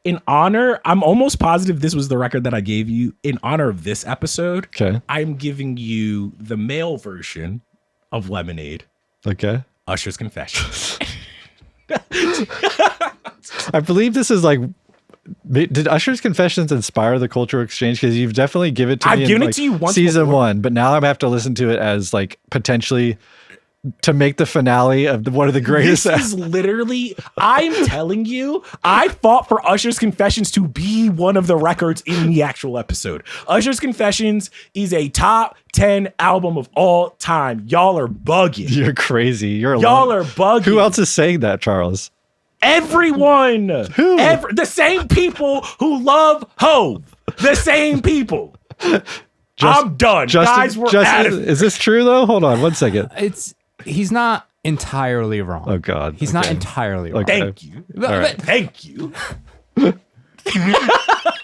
In honor, I'm almost positive this was the record that I gave you. In honor of this episode, I'm giving you the male version of Lemonade. Okay. Usher's Confessions. I believe this is like, did Usher's Confessions inspire the cultural exchange? Because you've definitely given it to me. I've given it to you once season before. 1, but now I have to listen to it as like potentially to make the finale of one of the greatest. This is literally, I'm telling you, I fought for Usher's Confessions to be one of the records in the actual episode. Usher's Confessions is a top 10 album of all time. Y'all are bugging. You're crazy. Y'all are bugging. Who else is saying that, Charles? Everyone. Who? The same people who love Hove. The same people. I'm done. Guys, we're out of Is this true, though? Hold on 1 second. He's not entirely wrong. Oh, God. He's not entirely wrong. Okay. Thank you. right. Thank you.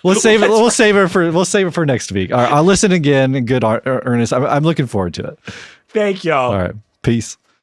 We'll save it. We'll save it for next week. All right, I'll listen again in good earnest. I'm looking forward to it. Thank y'all. All right. Peace.